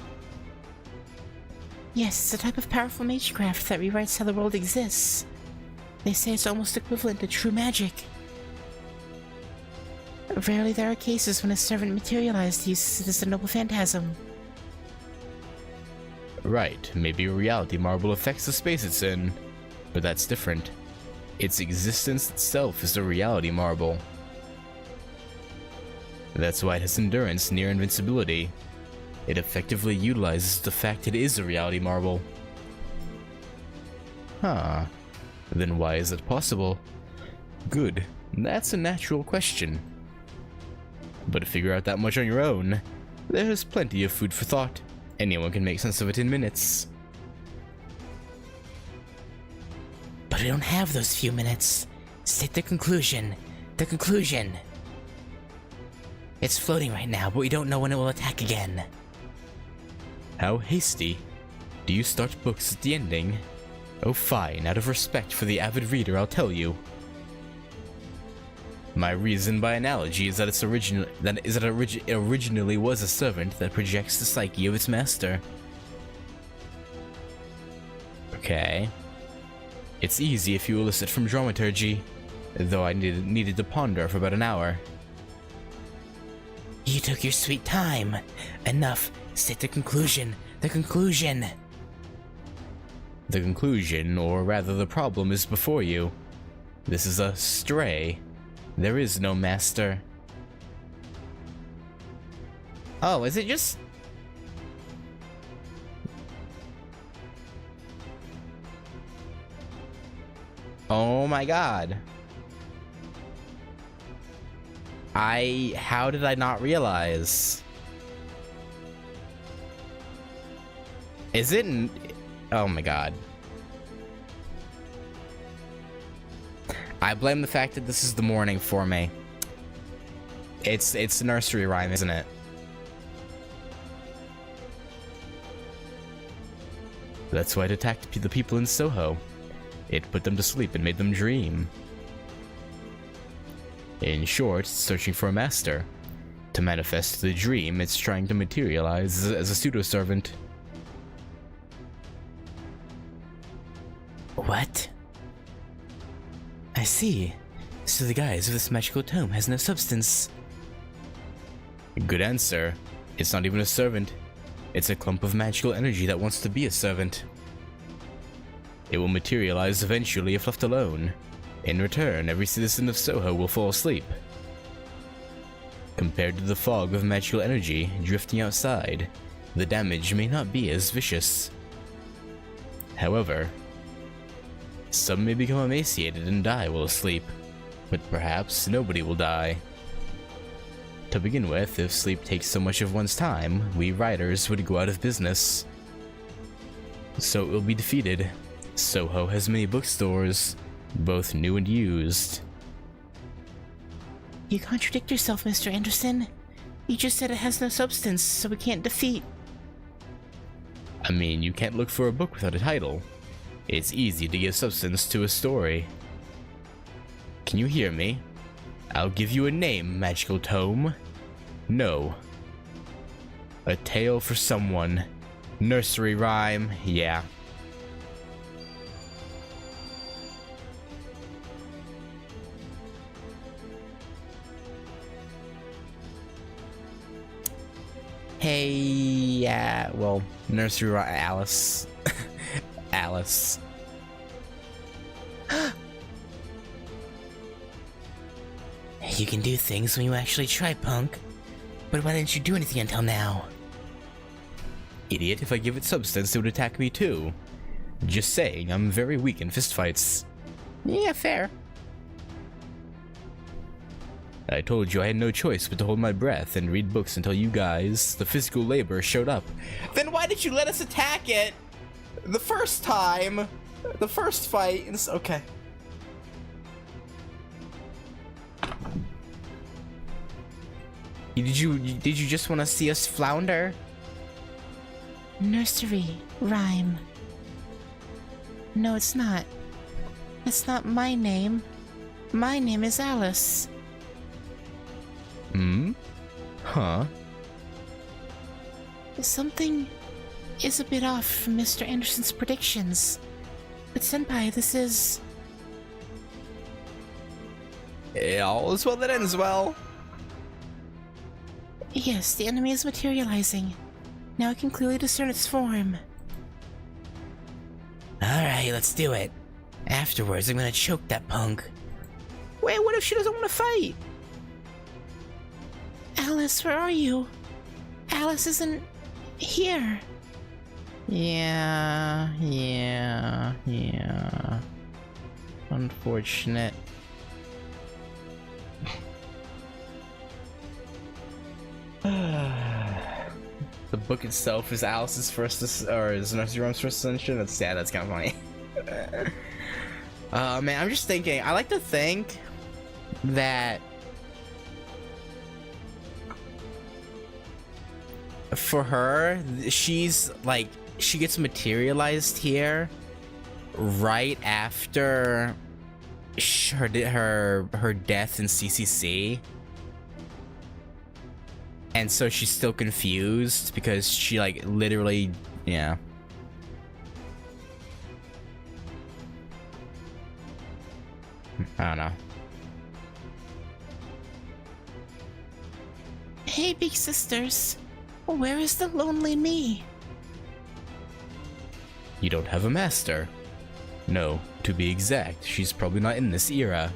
Yes, it's a type of powerful magecraft that rewrites how the world exists. They say it's almost equivalent to true magic. Rarely there are cases when a servant materialized uses it as a noble phantasm. Right, maybe a reality marble affects the space it's in, but that's different. Its existence itself is a reality marble. That's why it has endurance near invincibility. It effectively utilizes the fact it is a reality marble. Huh. Then why is it possible? Good. That's a natural question. But to figure out that much on your own, there's plenty of food for thought. Anyone can make sense of it in minutes. But I don't have those few minutes. State the conclusion. The conclusion. It's floating right now, but we don't know when it will attack again. How hasty. Do you start books at the ending? Oh fine, out of respect for the avid reader, I'll tell you. My reason by analogy is that it originally was a servant that projects the psyche of its master. Okay. It's easy if you elicit from dramaturgy, though I needed to ponder for about an hour. You took your sweet time. Enough. State the conclusion. The conclusion. The conclusion, or rather the problem, is before you. This is a stray. There is no master. Oh, is it just... Oh my god. How did I not realize? Is it... Oh my god. I blame the fact that this is the morning for me. It's a nursery rhyme, isn't it? That's why it attacked the people in Soho. It put them to sleep and made them dream. In short, searching for a master. To manifest the dream, it's trying to materialize as a pseudo-servant. What? I see. So the guise of this magical tome has no substance. Good answer. It's not even a servant. It's a clump of magical energy that wants to be a servant. It will materialize eventually if left alone. In return, every citizen of Soho will fall asleep. Compared to the fog of magical energy drifting outside, the damage may not be as vicious. However, some may become emaciated and die while asleep, but perhaps nobody will die. To begin with, if sleep takes so much of one's time, we writers would go out of business. So it will be defeated. Soho has many bookstores, both new and used. You contradict yourself, Mr. Anderson. You just said it has no substance, so we can't defeat. I mean, you can't look for a book without a title. It's easy to give substance to a story. Can you hear me? I'll give you a name, magical tome. No. A tale for someone. Nursery rhyme, yeah. Hey, yeah, well, nursery rhyme, Alice. Alice. You can do things when you actually try, punk. But why didn't you do anything until now? Idiot, if I give it substance, it would attack me too. Just saying, I'm very weak in fistfights. Yeah, fair. I told you I had no choice but to hold my breath and read books until you guys, the physical labor, showed up. Then why did you let us attack it the first time? The first fight? Okay. Did you just want to see us flounder? Nursery rhyme. No, it's not. That's not my name. My name is Alice. Hmm? Huh? Something is a bit off from Mr. Anderson's predictions. But Senpai, this is... All is well that ends well. Yes, the enemy is materializing. Now I can clearly discern its form. Alright, let's do it. Afterwards, I'm gonna choke that punk. Wait, what if she doesn't want to fight? Alice, where are you? Alice isn't here. Yeah. Unfortunate. The book itself is Alice's first, or is Nursery Rhyme's first ascension? That's sad, that's kind of funny. Man, I'm just thinking, I like to think that for her, she's like, she gets materialized here right after her death in CCC. And so she's still confused because she like literally, yeah. I don't know. Hey, big sisters. Where is the lonely me? You don't have a master. No, to be exact, she's probably not in this era.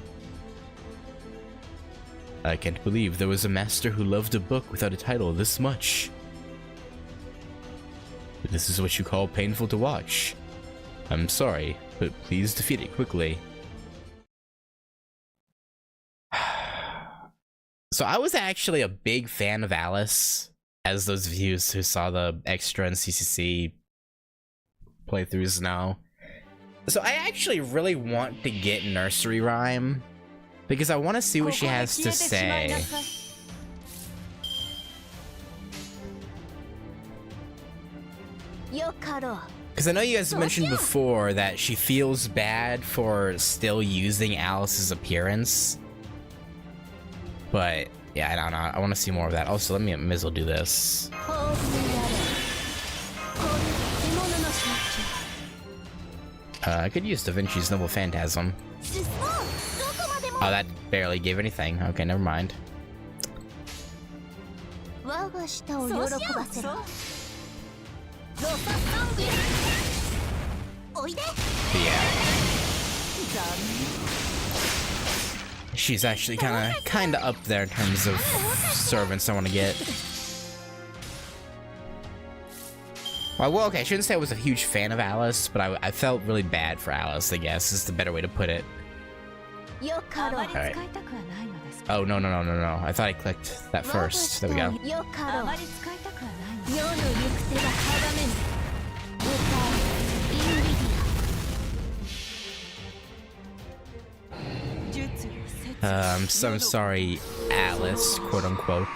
I can't believe there was a master who loved a book without a title this much. This is what you call painful to watch. I'm sorry, but please defeat it quickly. So I was actually a big fan of Alice, as those of you who saw the extra and CCC playthroughs know. So I actually really want to get Nursery Rhyme, because I want to see what she has to say. Because I know you guys mentioned before that she feels bad for still using Alice's appearance. But, yeah, I don't know. I want to see more of that. Also, let me may as well do this. I could use Da Vinci's Noble Phantasm. Oh, that barely gave anything. Okay, never mind. Yeah. She's actually kinda up there in terms of servants I want to get. Well, okay, I shouldn't say I was a huge fan of Alice, but I felt really bad for Alice, I guess, is the better way to put it. Alright. Oh, no. I thought I clicked that first. There we go. I'm sorry, Alice, quote unquote.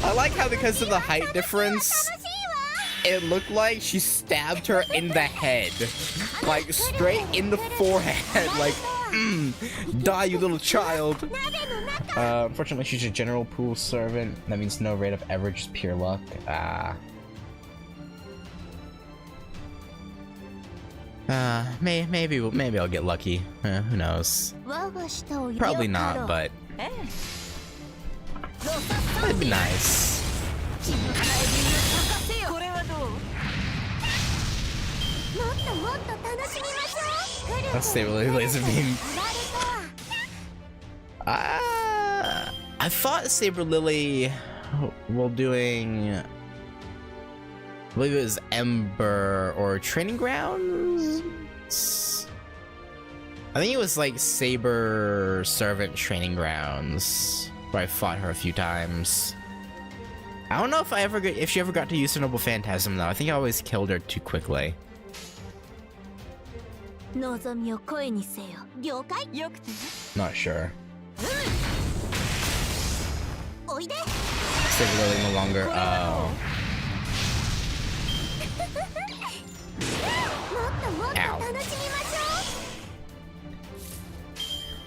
I like how because of the height difference, it looked like she stabbed her in the head. Like, straight in the forehead. Like, die, you little child. Unfortunately, she's a general pool servant. That means no rate of ever, just pure luck. Maybe I'll get lucky. Who knows? Probably not, but that'd be nice. Let's say really laser beam. I thought Saber Lily while doing, I believe it was Ember or Training Grounds? I think it was like Saber Servant Training Grounds, where I fought her a few times. I don't know if she ever got to use her Noble Phantasm though. I think I always killed her too quickly. 望みを声にせよ。了解。よくてね。 Not sure. おいで。 Saber really no longer. Oh. もっともっと Ow. 楽しみましょ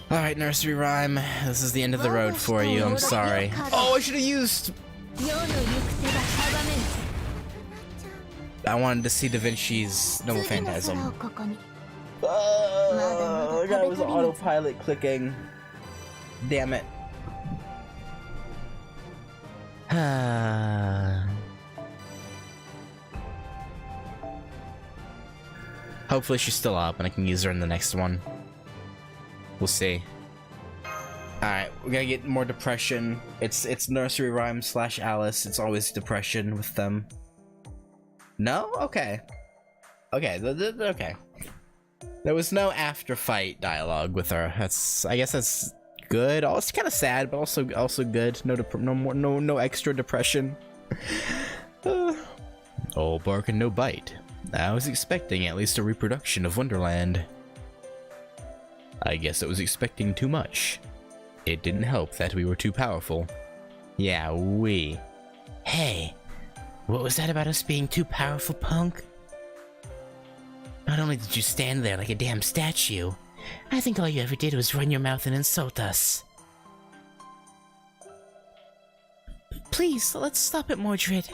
う。 Alright, Nursery Rhyme. This is the end of the road for you. I'm sorry. Oh, I should have used. 世の行く手が阻める。 I wanted to see Da Vinci's Noble 次の Phantasm. 空をここに。 That was autopilot clicking. Damn it. Hopefully she's still up and I can use her in the next one. We'll see. Alright, we're gonna get more depression. It's Nursery Rhyme / Alice. It's always depression with them. No? Okay. Okay, okay. There was no after fight dialogue with her. I guess that's good. Oh, it's kind of sad, but also good. No extra depression. All bark and no bite. I was expecting at least a reproduction of Wonderland. I guess I was expecting too much. It didn't help that we were too powerful. Yeah, we. Hey, what was that about us being too powerful, punk? Not only did you stand there like a damn statue, I think all you ever did was run your mouth and insult us. Please, let's stop it, Mordred.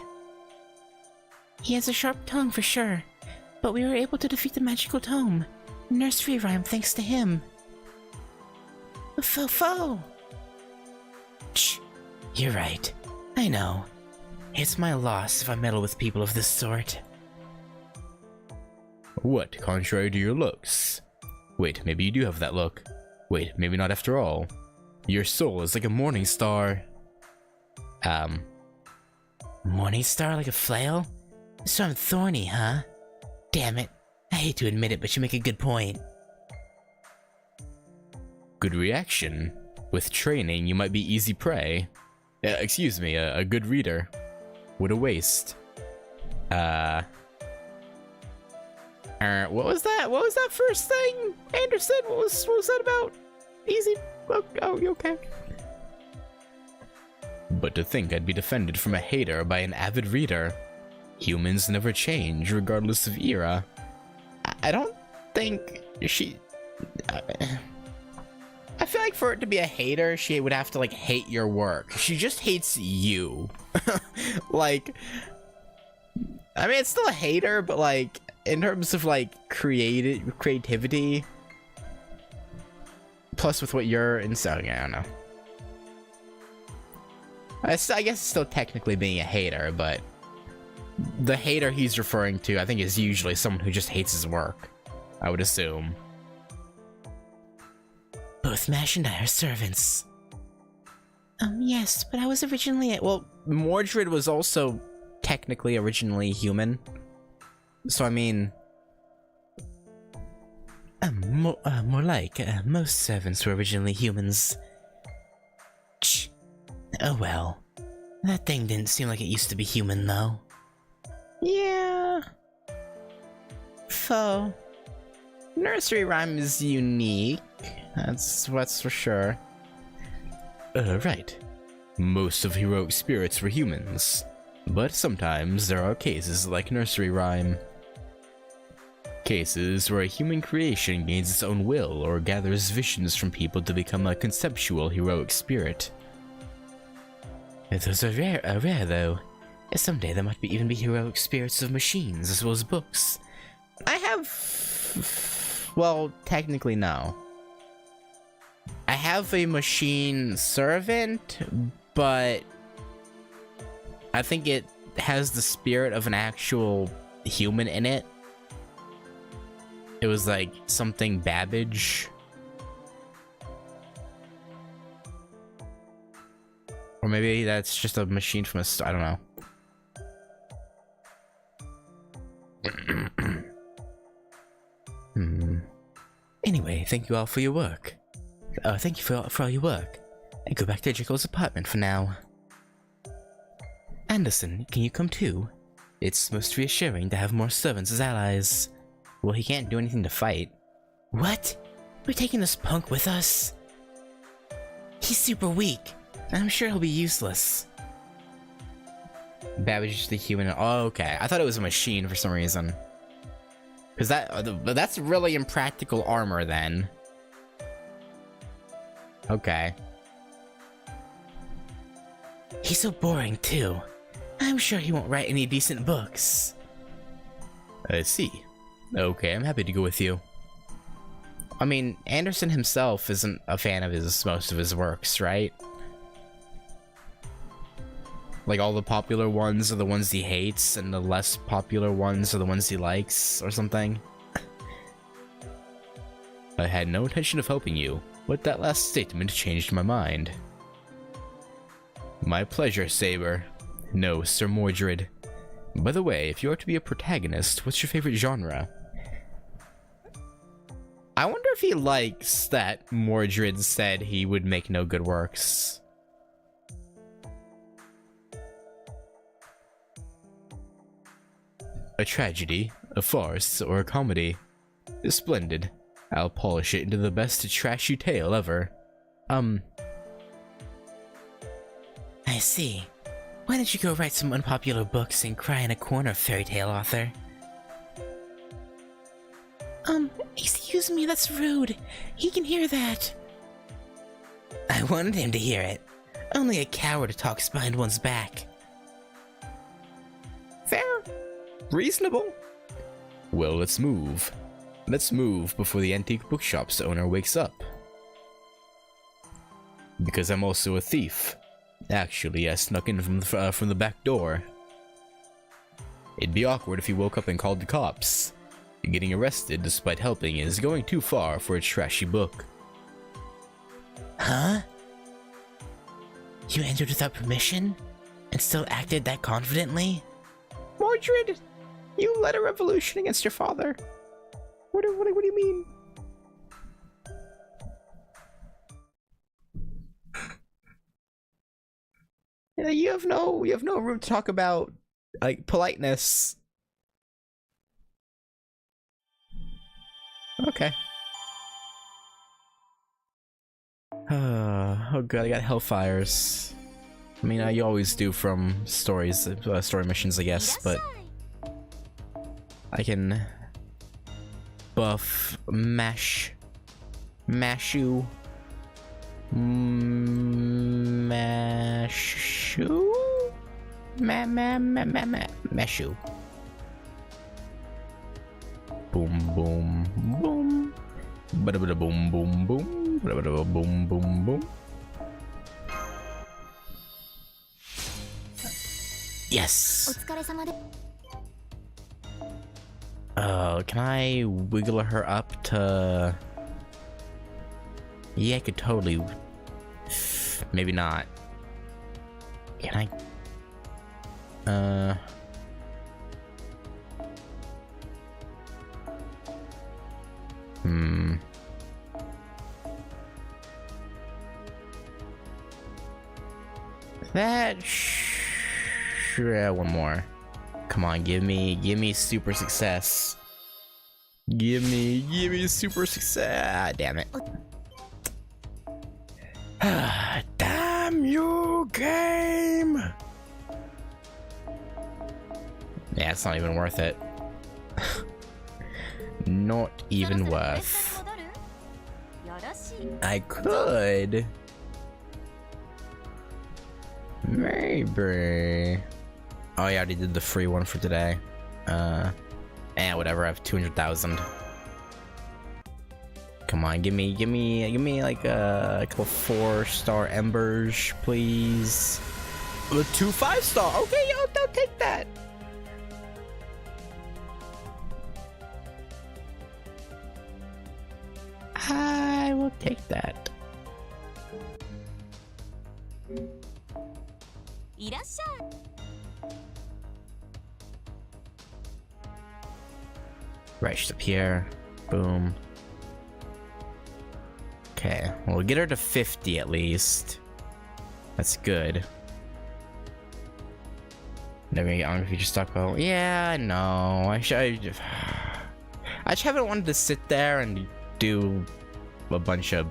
He has a sharp tongue for sure, but we were able to defeat the magical tome. Nursery Rhyme thanks to him. Fo. Shh, you're right. I know. It's my loss if I meddle with people of this sort. What, contrary to your looks? Wait, maybe you do have that look. Wait, maybe not after all. Your soul is like a morning star. Morning star like a flail? So I'm thorny, huh? Damn it. I hate to admit it, but you make a good point. Good reaction. With training, you might be easy prey. Excuse me, a good reader. What a waste. What was that? What was that first thing? Anderson, what was that about? Easy. Oh, you okay? But to think I'd be defended from a hater by an avid reader. Humans never change, regardless of era. I don't think she... I feel like for it to be a hater, she would have to, like, hate your work. She just hates you. Like... I mean, it's still a hater, but, like, in terms of, like, creativity... Plus with what you're... And so, yeah, I don't know. I guess it's still technically being a hater, but... The hater he's referring to, I think, is usually someone who just hates his work. I would assume. Both Mash and I are servants. Yes, but I was originally... Well, Mordred was also technically originally human. So, I mean... more like, most servants were originally humans. Shh. Oh well. That thing didn't seem like it used to be human, though. Yeah. So, Nursery Rhyme is unique. That's for sure. Right. Most of heroic spirits were humans, but sometimes there are cases like Nursery Rhyme. Cases where a human creation gains its own will or gathers visions from people to become a conceptual heroic spirit. Those are rare though. Someday there might even be heroic spirits of machines as well as books. I have... Well, technically no. I have a machine servant, but I think it has the spirit of an actual human in it. It was like something Babbage. Or maybe that's just a machine from a I don't know. Anyway, thank you all for your work. Thank you for all your work. And go back to Jekyll's apartment for now. Anderson, can you come too? It's most reassuring to have more servants as allies. Well, he can't do anything to fight. What? We're taking this punk with us? He's super weak. I'm sure he'll be useless. Babbage is the human. Oh, okay. I thought it was a machine for some reason. Because that's really impractical armor then. Okay. He's so boring too. I'm sure he won't write any decent books. I see. Okay, I'm happy to go with you. I mean, Anderson himself isn't a fan of most of his works, right? Like, all the popular ones are the ones he hates, and the less popular ones are the ones he likes, or something. I had no intention of helping you, but that last statement changed my mind. My pleasure, Saber. No, Sir Mordred. By the way, if you are to be a protagonist, what's your favorite genre? I wonder if he likes that Mordred said he would make no good works. A tragedy, a farce, or a comedy? Splendid. I'll polish it into the best trashy tale ever. I see. Why don't you go write some unpopular books and cry in a corner, fairy tale author? Excuse me, that's rude. He can hear that. I wanted him to hear it. Only a coward talks behind one's back. Fair. Reasonable. Well, let's move. Let's move before the antique bookshop's owner wakes up. Because I'm also a thief. Actually, I snuck in from the back door. It'd be awkward if he woke up and called the cops. Getting arrested despite helping is going too far for a trashy book. Huh? You entered without permission? And still acted that confidently? Mordred! You led a revolution against your father. What do you mean? You have no room to talk about, like, politeness. Okay. Oh god, I got hellfires. I mean, you always do from story missions, I guess, but I can buff Mashu. Mashu? Mashu. Boom, boom, boom. Bada bada boom, boom, boom. Bada bada boom, boom, boom. Yes. Can I wiggle her up to? Yeah, I could totally. Maybe not. Can I? That yeah, one more. Come on, give me super success. Give me super success. Damn it. Damn you, game. Yeah, it's not even worth it. Not even worth. I could. Maybe. Oh, yeah, I already did the free one for today. Whatever. I have 200,000. Come on, give me like a couple 4-star embers, please. 2 5-star. Okay, yo, don't take that. I will take that. いらっしゃい。 Right, she's up here. Boom. Okay, we'll get her to 50 at least. That's good. Never gonna get on future stock though. Yeah, I know. I just haven't wanted to sit there and do a bunch of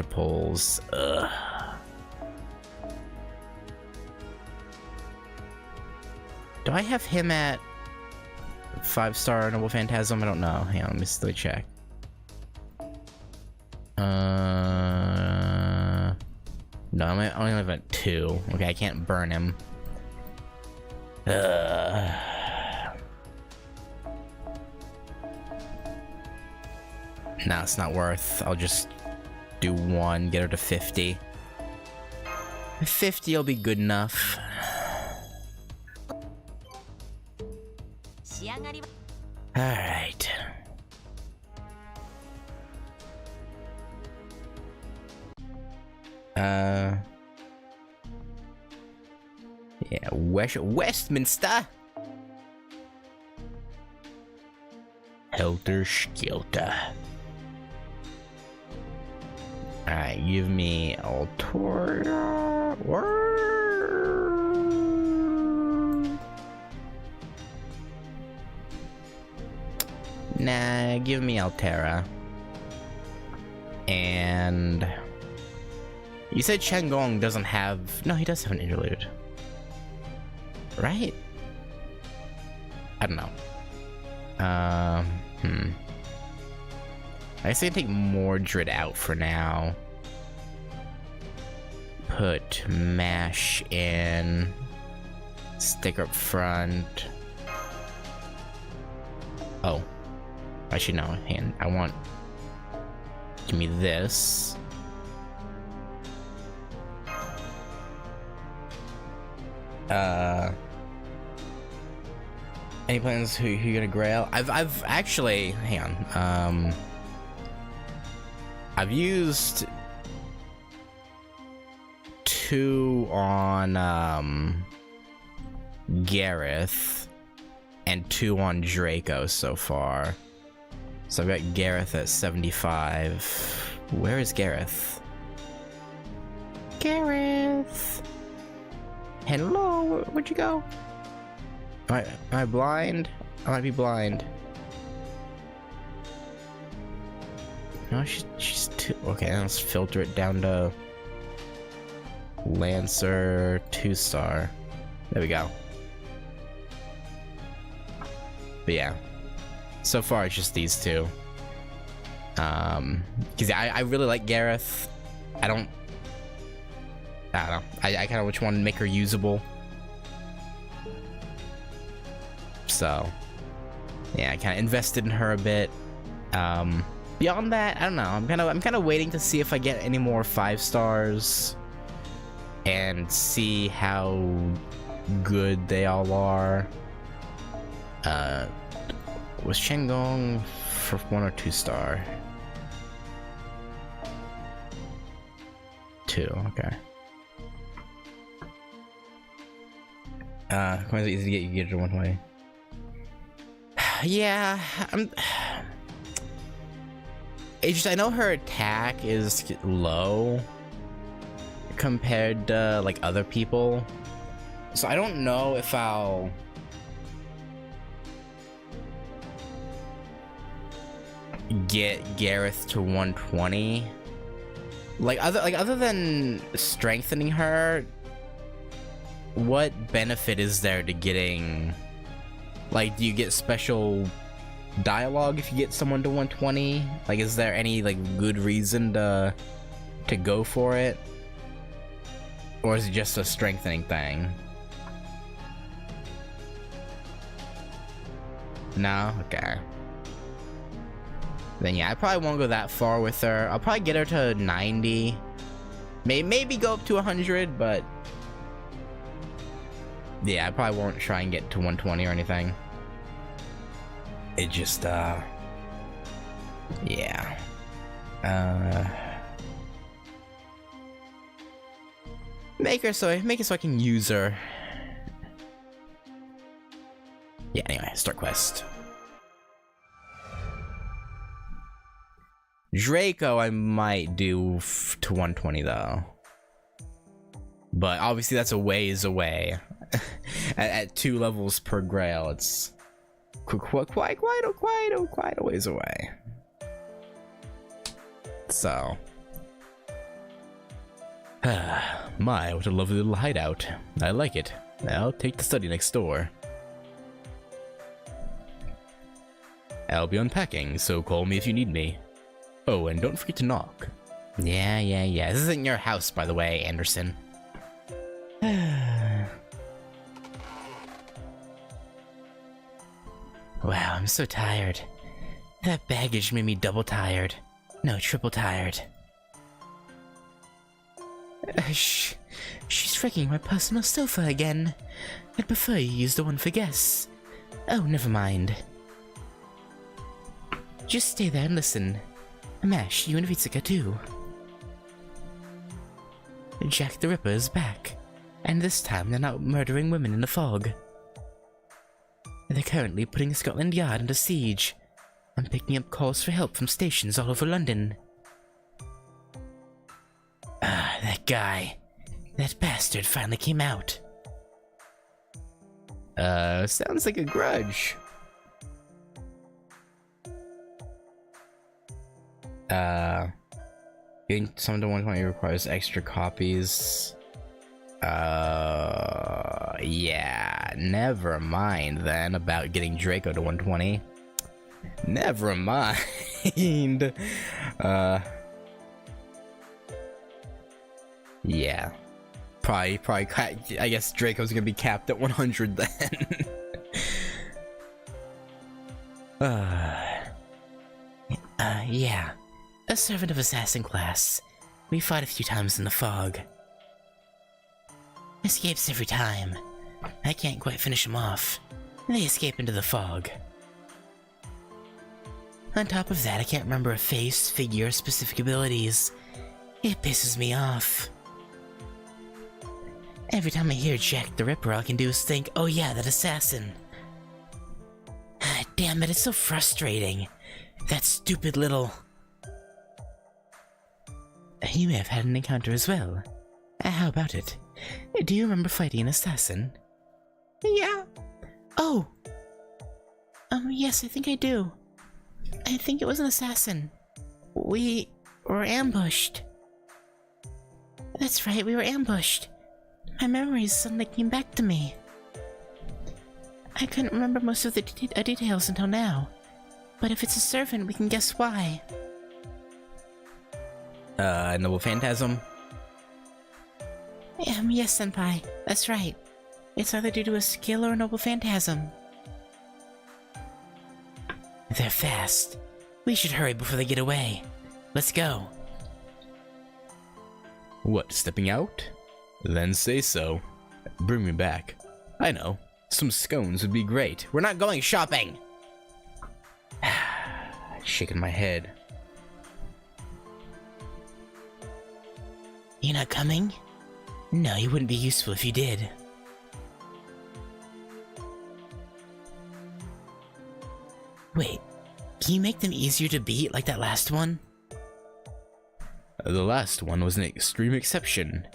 polls. Ugh. Do I have him at 5-star Noble Phantasm? I don't know. Hang on, let me still check. No, I only live at 2. Okay, I can't burn him. No, it's not worth. I'll just do 1, get her to 50. 50 will be good enough. Alright. Yeah, Westminster. Helter Skelter. Alright, give me Altoria. Nah, give me Altera. And you said Changong doesn't have. No, he does have an interlude. Right? I don't know. I guess I can take Mordred out for now. Put Mash in. Stick up front. Oh. Actually, no. I want. Give me this. Any plans who you gonna grail? I've actually, hang on. I've used 2 on Gareth and 2 on Draco so far. So I've got Gareth at 75. Where is Gareth? Gareth! Hello, where'd you go? Am I blind? I might be blind. No, she's too. Okay, let's filter it down to Lancer 2-star. There we go. But yeah, so far it's just these 2. Cause I really like Gareth. I don't know. I kind of which one make her usable. So yeah, I kind of invested in her a bit. Beyond that, I don't know. I'm kind of waiting to see if I get any more 5-stars and see how good they all are. Was Changong for 1 or 2-star? 2, okay. Coins are easy to get, you get it one way. Yeah, it's just, I know her attack is low compared to like other people, so I don't know if I'll get Gareth to 120. Other than strengthening her, what benefit is there to getting? Like, do you get special dialogue if you get someone to 120? Like, is there any like good reason to go for it, or is it just a strengthening thing? No, okay. Then yeah, I probably won't go that far with her. I'll probably get her to 90. Maybe go up to 100, but yeah, I probably won't try and get to 120 or anything. It just, yeah. Make it so I can use her. Yeah, anyway, start quest. Draco I might do to 120 though. But obviously that's a ways away. at 2 levels per grail, it's quite a ways away. So. My, what a lovely little hideout. I like it. I'll take the study next door. I'll be unpacking, so call me if you need me. Oh, and don't forget to knock. Yeah. This isn't your house, by the way, Anderson. Wow, I'm so tired. That baggage made me double tired. No, triple tired. She's wrecking my personal sofa again. I'd prefer you use the one for guests. Oh, never mind. Just stay there and listen. Mash, you and Vitsuka too. Jack the Ripper is back, and this time they're not murdering women in the fog. They're currently putting Scotland Yard under siege and picking up calls for help from stations all over London. That guy. That bastard finally came out. Sounds like a grudge. Getting someone to 120 requires extra copies. Yeah, never mind then about getting Draco to 120. Never mind. Yeah. Probably, I guess Draco's gonna be capped at 100 then. Yeah. A servant of assassin class. We fought a few times in the fog. Escapes every time. I can't quite finish them off. They escape into the fog. On top of that, I can't remember a face, figure, or specific abilities. It pisses me off. Every time I hear Jack the Ripper, all I can do is think, oh yeah, that assassin. Damn it, it's so frustrating. That stupid little... You may have had an encounter as well. How about it? Do you remember fighting an assassin? Yeah. Oh. Yes, I think I do. I think it was an assassin. We were ambushed. That's right, we were ambushed. My memories suddenly came back to me. I couldn't remember most of the details until now. But if it's a servant, we can guess why. Noble Phantasm? Yes, Senpai. That's right. It's either due to a skill or a Noble Phantasm. They're fast. We should hurry before they get away. Let's go. What, stepping out? Then say so. Bring me back. I know. Some scones would be great. We're not going shopping! Shaking my head. You're not coming? No, you wouldn't be useful if you did. Wait, can you make them easier to beat like that last one? The last one was an extreme exception.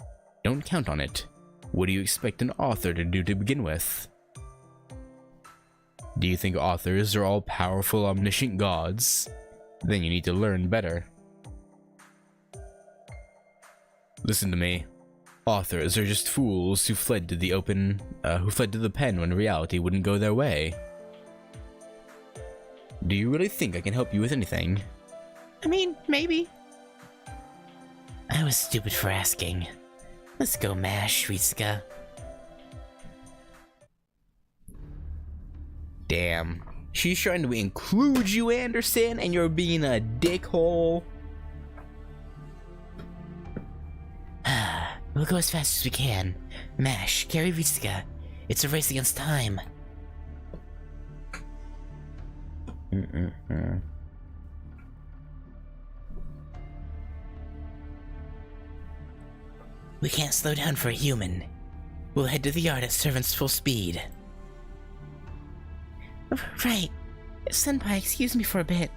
Don't count on it. What do you expect an author to do to begin with? Do you think authors are all powerful, omniscient gods? Then you need to learn better. Listen to me. Authors are just fools who fled to the pen when reality wouldn't go their way. Do you really think I can help you with anything? I mean, maybe. I was stupid for asking. Let's go, Mash, Ritsuka. Damn. She's trying to include you, Anderson, and you're being a dickhole. We'll go as fast as we can. Mash, carry Ritsuka. It's a race against time. We can't slow down for a human. We'll head to the yard at servant's full speed. Right. Senpai, excuse me for a bit.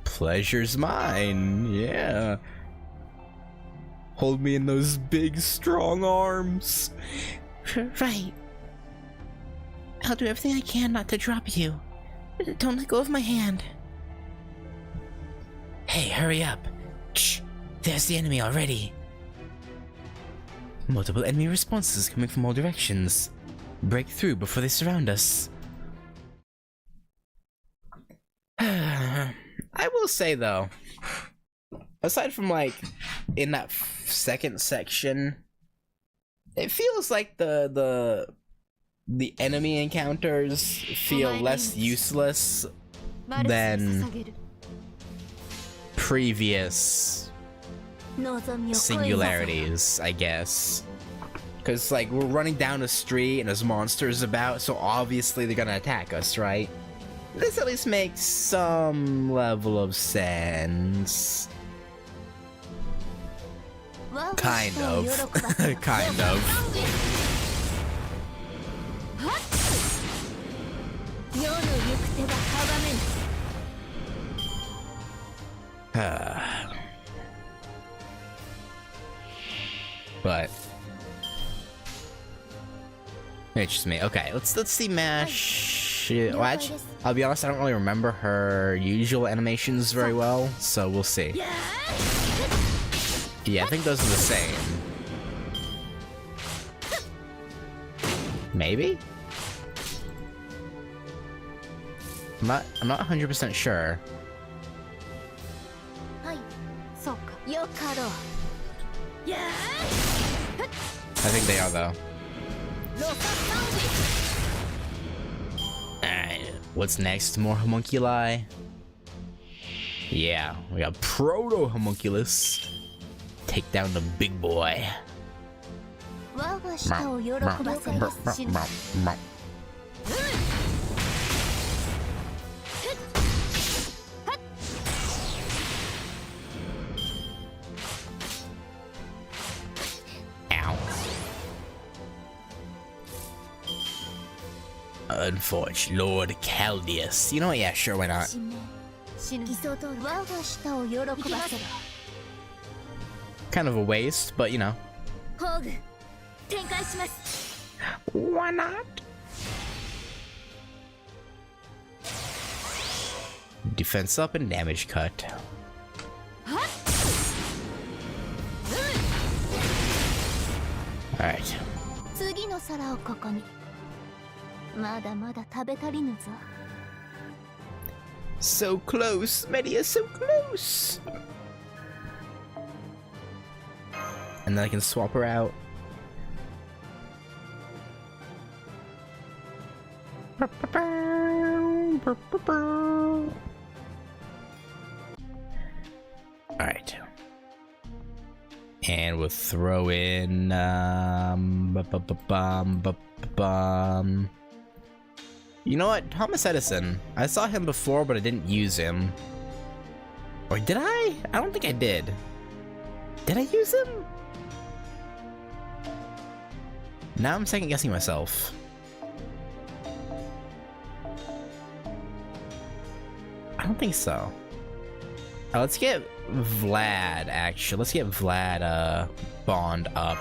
Pleasure's mine, yeah. Hold me in those big, strong arms. Right. I'll do everything I can not to drop you. Don't let go of my hand. Hey, hurry up. Shh, there's the enemy already. Multiple enemy responses coming from all directions. Break through before they surround us. I will say though, aside from like in that second section, it feels like the enemy encounters feel less useless than previous singularities, I guess. Because like we're running down a street and there's monsters about, so obviously they're gonna attack us, right? This at least makes some level of sense. Kind of. Kind of. But it's just me. Okay, let's see Mash. Well, actually, I'll be honest, I don't really remember her usual animations very well, so we'll see. Yeah, I think those are the same. Maybe? I'm not 100% sure. I think they are though. Alright, what's next? More homunculi? Yeah, we got Proto Homunculus. Take down the big boy. Ow. Unfortunate Lord Caldeus. You know what? Yeah, sure, why not? Kind of a waste, but you know. Why not? Defense up and damage cut. Alright. So close, Media, so close. And then I can swap her out. Alright. And we'll throw in you know what? Thomas Edison. I saw him before, but I didn't use him. Or did I? I don't think I did. Did I use him? Now I'm second guessing myself. I don't think so. Let's get Vlad, actually. Let's get Vlad, Bond up.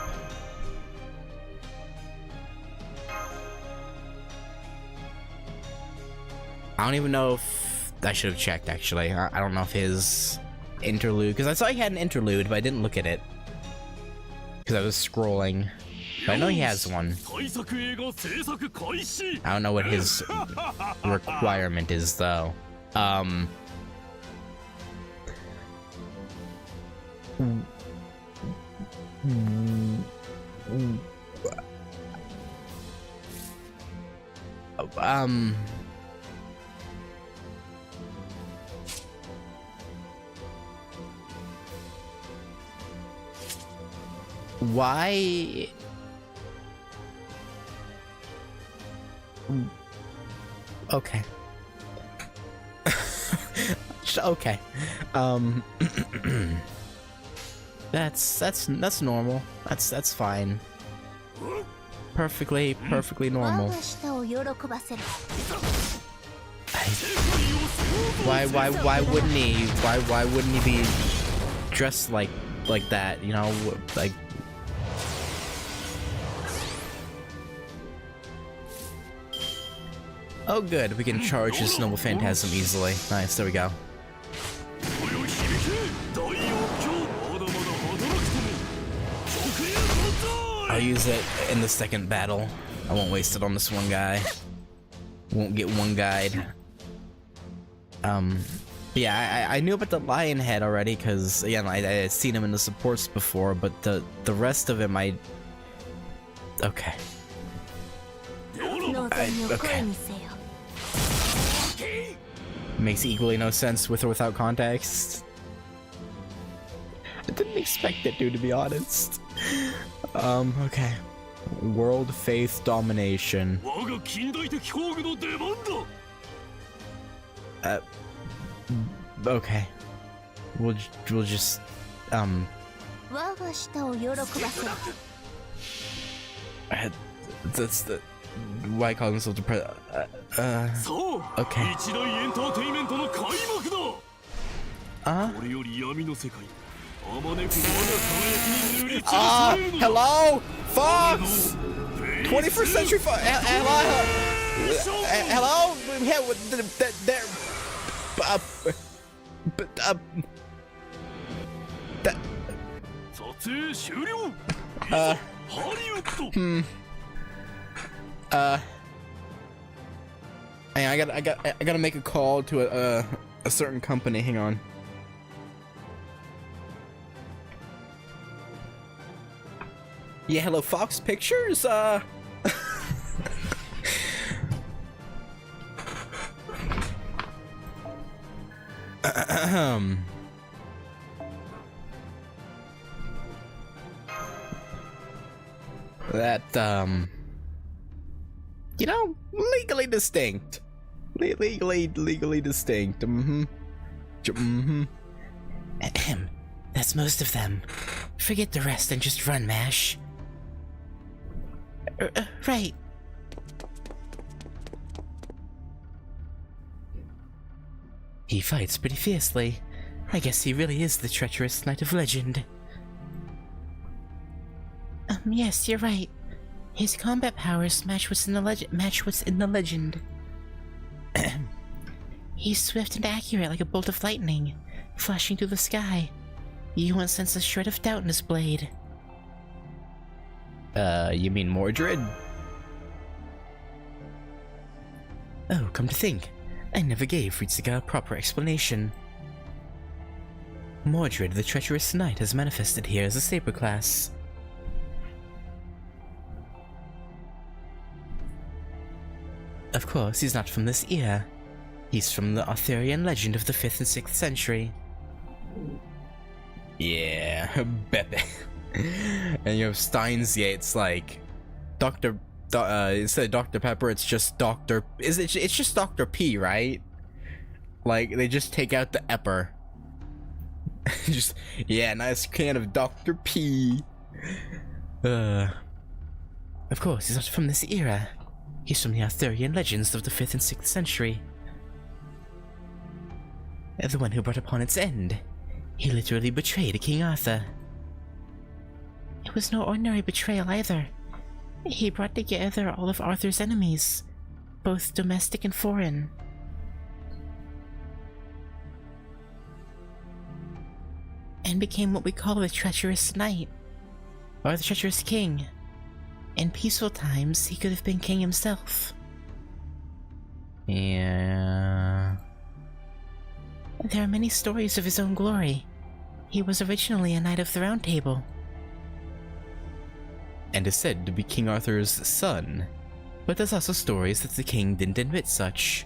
I don't even know if I should have checked, actually. I don't know if his interlude, because I saw he had an interlude, but I didn't look at it because I was scrolling. But I know he has one. I don't know what his requirement is, though. Why? Okay. That's normal. That's fine. Perfectly normal. 我が舌を喜ばせる Why wouldn't he? Why wouldn't he be dressed like that? You know, like. Oh, good. We can charge his noble phantasm easily. Nice. There we go. I'll use it in the second battle. I won't waste it on this one guy. Won't get one guide. Yeah, I knew about the lion head already because again I had seen him in the supports before, but the rest of him okay. Okay. Makes equally no sense with or without context. I didn't expect it, dude, to be honest. Okay. World faith domination. Okay. We'll just 我が舌を喜ばせる that's the why call himself depressed? Okay. Hello, Fox. 21st century Fox. Hello. Hang on, I gotta make a call to a certain company. Hang on. Yeah, hello, Fox Pictures. That you know, legally distinct. Legally distinct. Ahem. That's most of them. Forget the rest and just run, Mash. Right. He fights pretty fiercely. I guess he really is the treacherous knight of legend. Yes, you're right. His combat powers match what's in the legend. He's swift and accurate like a bolt of lightning, flashing through the sky. You won't sense a shred of doubt in his blade. You mean Mordred? Oh, come to think, I never gave Ritsuka a proper explanation. Mordred, the treacherous knight, has manifested here as a saber class. Of course, he's not from this era. He's from the Arthurian legend of the 5th and 6th century. Yeah, Beppe. And you have Steins Yates like instead of Dr. Pepper, it's just it's just Dr. P, right? Like they just take out the epper. Just yeah, nice can of Dr. P. Of course, he's not from this era. He's from the Arthurian legends of the 5th and 6th century. The one who brought upon its end. He literally betrayed King Arthur. It was no ordinary betrayal either. He brought together all of Arthur's enemies, both domestic and foreign. And became what we call the treacherous knight, or the treacherous king. In peaceful times, he could have been king himself. Yeah. There are many stories of his own glory. He was originally a knight of the Round Table. And is said to be King Arthur's son. But there's also stories that the king didn't admit such.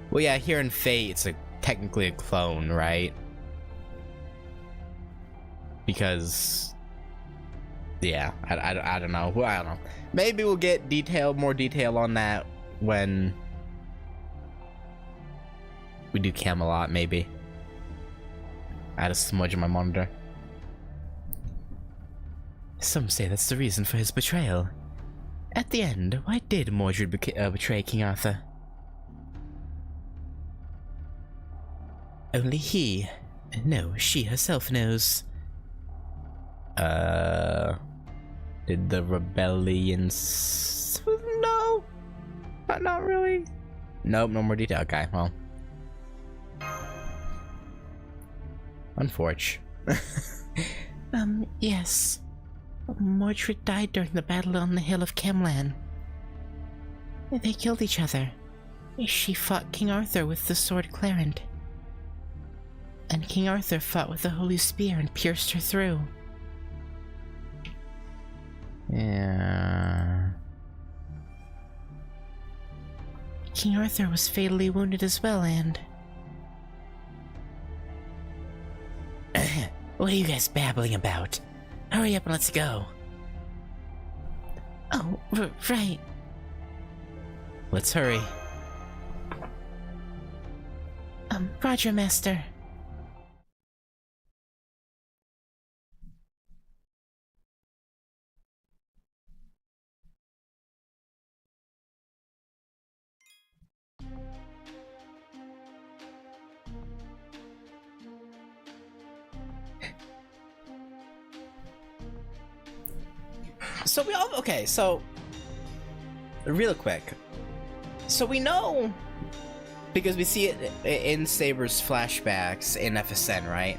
Well, yeah, here in Fate, it's technically a clone, right? Because... yeah, I don't know. Well, I don't know. Maybe we'll get more detail on that when we do Camelot, maybe. Add a smudge on my monitor. Some say that's the reason for his betrayal. At the end, why did Mordred betray King Arthur? Only he, no, she herself knows. Did the rebellion no, not really. Nope, no more detail. Okay, well, unfortunate. Yes. Mordred died during the battle on the hill of Camlan. They killed each other. She fought King Arthur with the sword Clarent. And King Arthur fought with the holy spear and pierced her through. Yeah. King Arthur was fatally wounded as well, and... What are you guys babbling about? Hurry up and let's go. Oh, right. Let's hurry. Roger, Master. So we all okay. So real quick. So we know because we see it in Saber's flashbacks in FSN, right?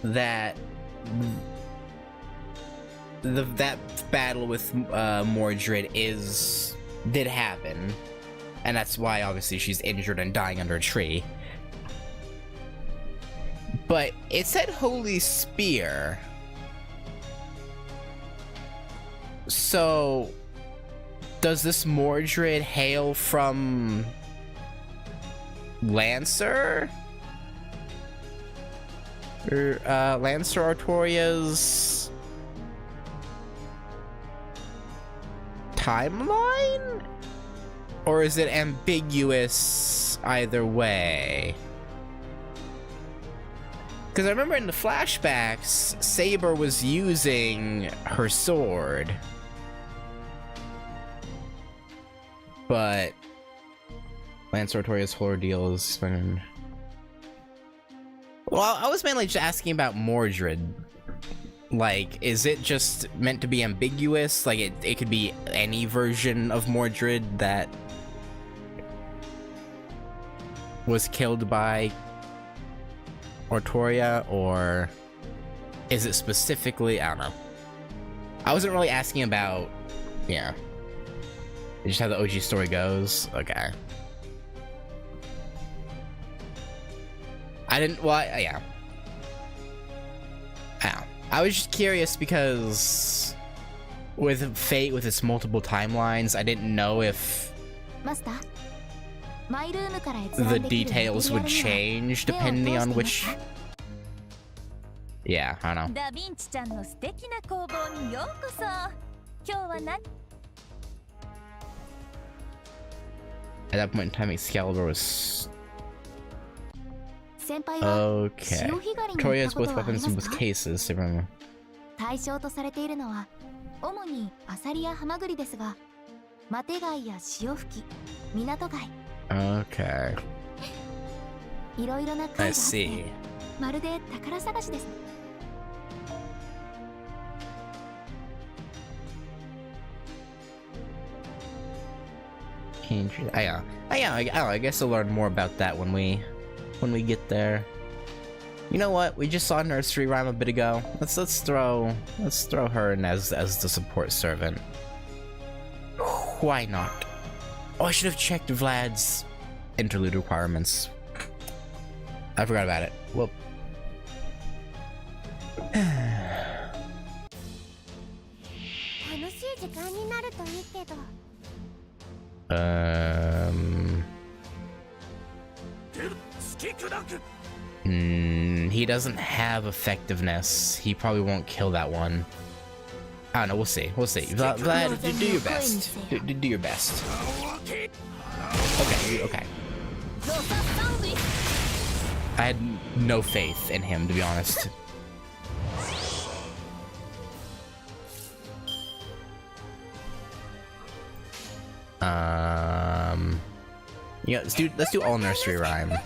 That that battle with Mordred did happen, and that's why obviously she's injured and dying under a tree. But it said Holy Spear. So, does this Mordred hail from Lancer? Or, Lancer Artoria's timeline? Or is it ambiguous either way? Because I remember in the flashbacks, Saber was using her sword. But Lancer Artoria's ordeal is been... Well, I was mainly just asking about Mordred. Like, is it just meant to be ambiguous? Like, it could be any version of Mordred that was killed by Artoria, or is it specifically... I don't know. I wasn't really asking about... Yeah. Just how the OG story goes? Okay. I didn't... Well, yeah. I was just curious because with Fate, with its multiple timelines, I didn't know if the details would change depending on which... Yeah, I don't know. At that point in time, Excalibur was... Okay. Artoria has both weapons in both cases, so remember. 対象とされているのは主にアサリやハマグリですが、マテ貝や潮吹き、港貝。Okay. いろいろな貝があって、まるで宝探しです。I guess I'll learn more about that when we get there. You know what? We just saw Nursery Rhyme a bit ago. Let's throw her in as the support servant. Why not? Oh, I should have checked Vlad's interlude requirements. I forgot about it. Well. He doesn't have effectiveness. He probably won't kill that one. I don't know. We'll see. We'll see. Vlad, do your best. Do your best. Okay, okay. I had no faith in him, to be honest. Yeah, let's do all nursery rhyme. どう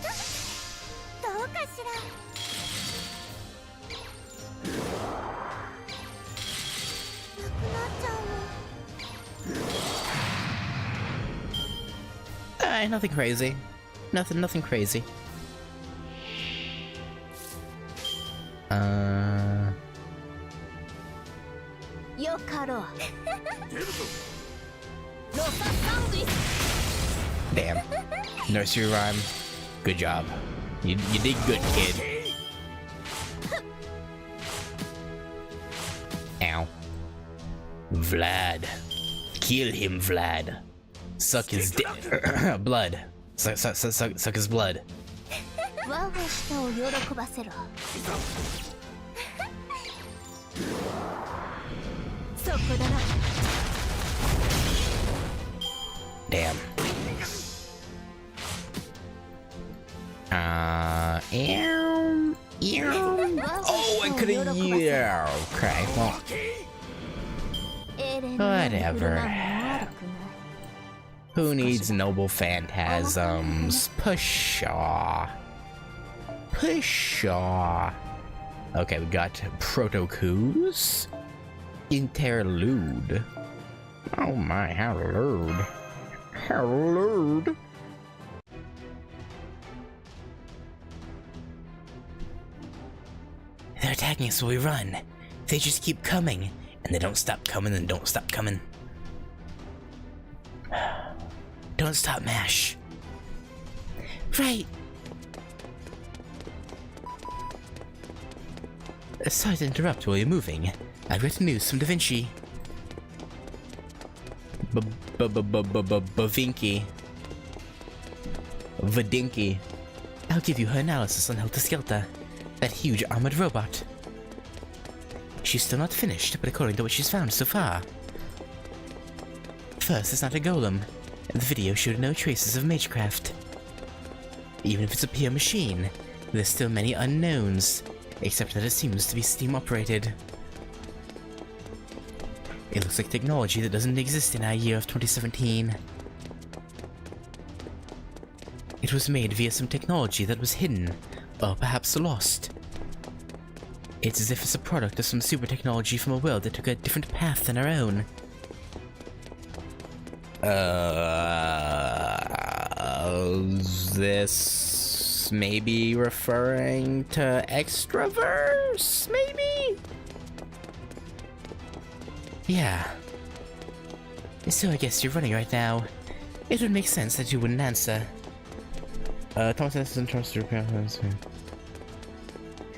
かしら。 Nothing crazy. Nothing crazy.よかろう。 Damn. Nursery rhyme. Good job. You did good, kid. Ow. Vlad. Kill him, Vlad. Suck his blood. Suck his blood. 我が舌を喜ばせろ。そこだな。 Damn. Oh, I could've. Yeah. Okay. Well. Whatever. Who needs noble phantasms? Pshaw. Pshaw. Okay, we got Protocoos. Interlude. Oh my, how lewd. How lewd. They're attacking us while we run. They just keep coming, and they don't stop coming and don't stop coming. Don't stop, Mash. Right. Sorry to interrupt while you're moving. I've got news from Da Vinci. Bavinky. Vadinky. I'll give you her analysis on Helter Skelter, that huge armored robot. She's still not finished, but according to what she's found so far. First, it's not a golem. The video showed no traces of magecraft. Even if it's a pure machine, there's still many unknowns, except that it seems to be steam-operated. It looks like technology that doesn't exist in our year of 2017. It was made via some technology that was hidden, or perhaps lost. It's as if it's a product of some super technology from a world that took a different path than our own. This maybe referring to Extraverse, maybe? Yeah. So I guess you're running right now. It would make sense that you wouldn't answer. Thomas doesn't trust your parents.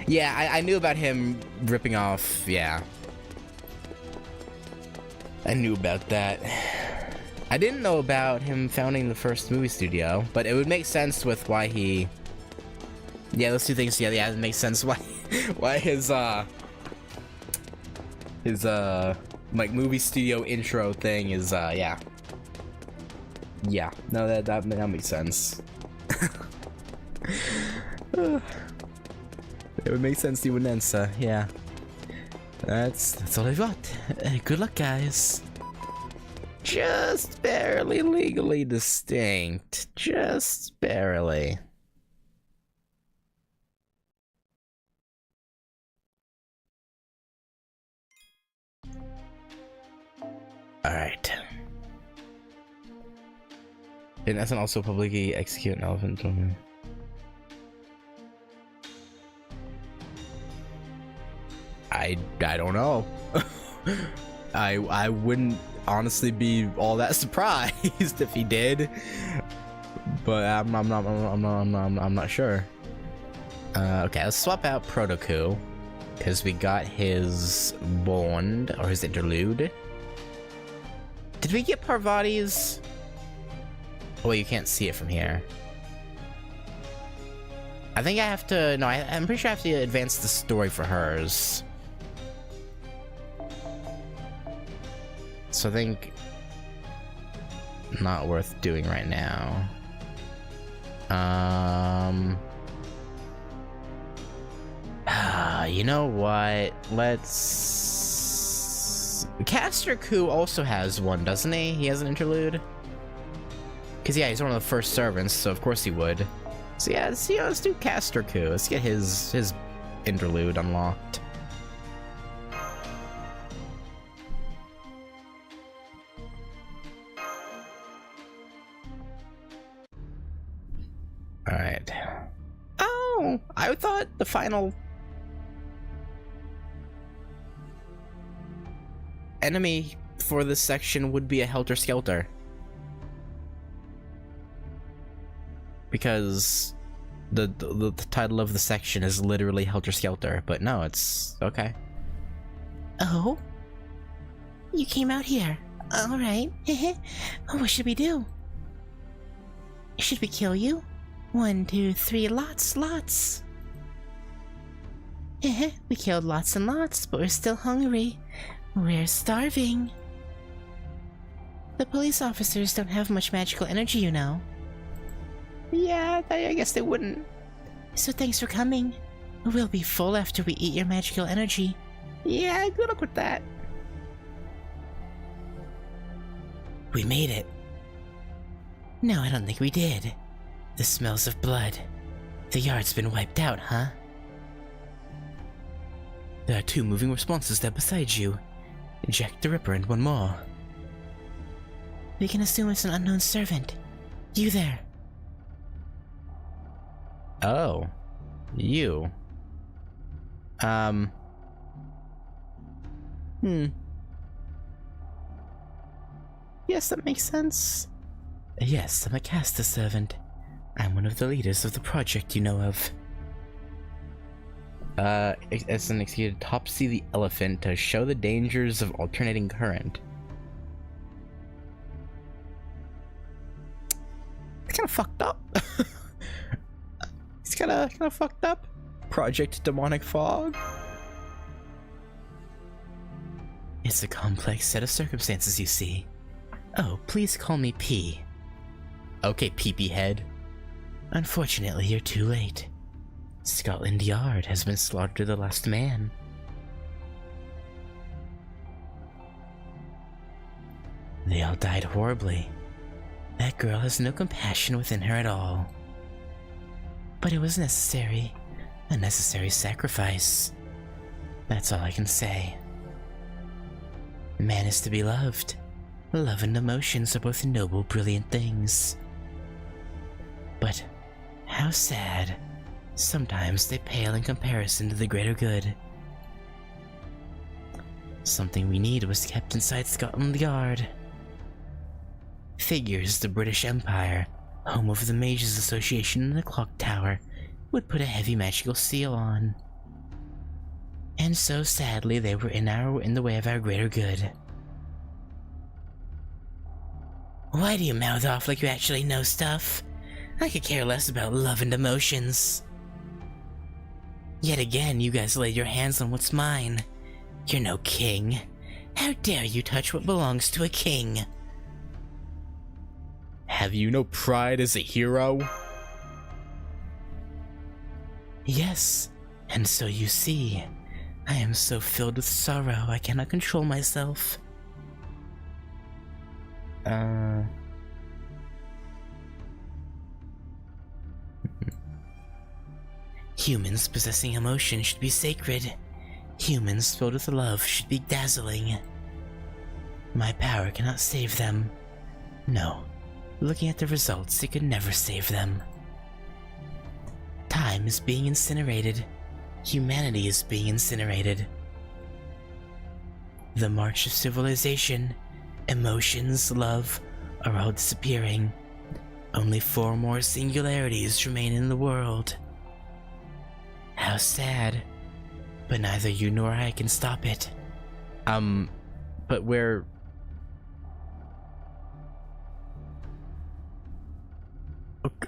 Yeah, I knew about him ripping off, yeah. I knew about that. I didn't know about him founding the first movie studio, but it would make sense with why he... Yeah, those two things together, yeah, it makes sense why his like movie studio intro thing is yeah. Yeah, no, that makes sense. It would make sense you wouldn't answer, yeah. That's all I've got. Good luck, guys. Just barely legally distinct. Just barely. Alright. It doesn't also publicly execute an elephant. I don't know. I wouldn't honestly be all that surprised if he did, but I'm not sure. Okay, let's swap out Protoku because we got his bond or his interlude. Did we get Parvati's? Oh, you can't see it from here. I think I have to. No, I'm pretty sure I have to advance the story for hers. So I think not worth doing right now. You know what? Let's... Caster Ku also has one, doesn't he? He has an interlude? Because, yeah, he's one of the first servants, so of course he would. So, yeah, let's do Caster Ku. Let's get his interlude unlocked. Alright. Oh! I thought the final enemy for this section would be a Helter Skelter. Because the title of the section is literally Helter Skelter, but no, it's okay. Oh? You came out here. Alright. What should we do? Should we kill you? 1, 2, 3, lots. We killed lots and lots, but we're still hungry. We're starving. The police officers don't have much magical energy, you know. Yeah, I guess they wouldn't. So thanks for coming. We'll be full after we eat your magical energy. Yeah, good luck with that. We made it. No, I don't think we did. The smells of blood. The yard's been wiped out, huh? There are 2 moving responses there beside you. Jack the Ripper and one more. We can assume it's an unknown servant. You there. Oh. You. Yes, that makes sense. Yes, I'm a caster servant. I'm one of the leaders of the project you know of. As an executed Topsy the Elephant to show the dangers of alternating current. It's kind of fucked up. It's kind of fucked up. Project Demonic Fog. It's a complex set of circumstances, you see. Oh, please call me P. Okay, Peepee Head. Unfortunately, you're too late. Scotland Yard has been slaughtered to the last man. They all died horribly. That girl has no compassion within her at all. But it was necessary. A necessary sacrifice. That's all I can say. Man is to be loved. Love and emotions are both noble, brilliant things. But how sad. Sometimes they pale in comparison to the greater good. Something we need was kept inside Scotland Yard. Figures the British Empire, home of the Mages Association and the Clock Tower, would put a heavy magical seal on. And so sadly they were in the way of our greater good. Why do you mouth off like you actually know stuff? I could care less about love and emotions. Yet again, you guys laid your hands on what's mine. You're no king. How dare you touch what belongs to a king? Have you no pride as a hero? Yes, and so you see, I am so filled with sorrow I cannot control myself. Humans possessing emotion should be sacred. Humans filled with love should be dazzling. My power cannot save them. No, looking at the results, it could never save them. Time is being incinerated. Humanity is being incinerated. The march of civilization, emotions, love, are all disappearing. Only 4 more singularities remain in the world. How sad. But neither you nor I can stop it. But we're...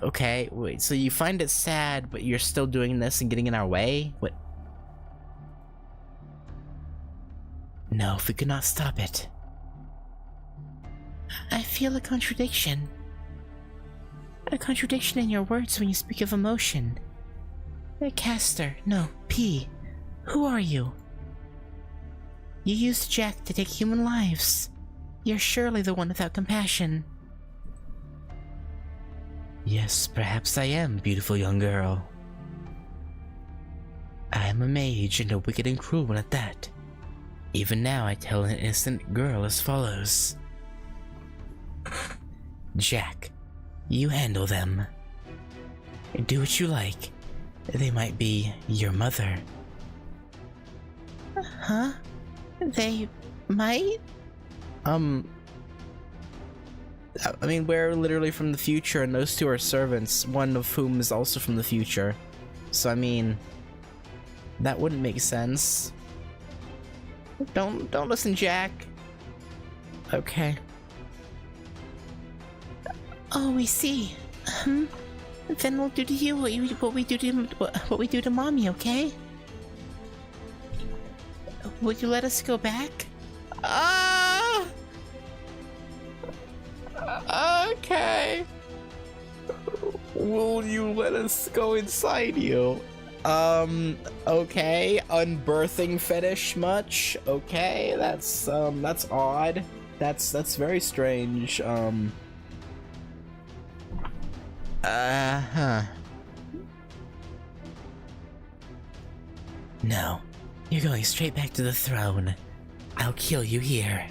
Okay, wait, so you find it sad, but you're still doing this and getting in our way? What? No, if we could not stop it. I feel a contradiction. A contradiction in your words when you speak of emotion. Caster, no, P. Who are you? You used Jack to take human lives. You're surely the one without compassion. Yes, perhaps I am, beautiful young girl. I am a mage, and a wicked and cruel one at that. Even now I tell an innocent girl as follows. Jack, you handle them. Do what you like. They might be your mother. Huh? They might? I mean, we're literally from the future, and those two are servants, one of whom is also from the future. So, I mean, that wouldn't make sense. Don't listen, Jack. Okay. Oh, we see. Then we'll do to you what we do to Mommy, okay? Would you let us go back? Ah! Okay. Will you let us go inside you? Okay. Unbirthing fetish much? Okay, that's odd. That's very strange. No. You're going straight back to the throne. I'll kill you here.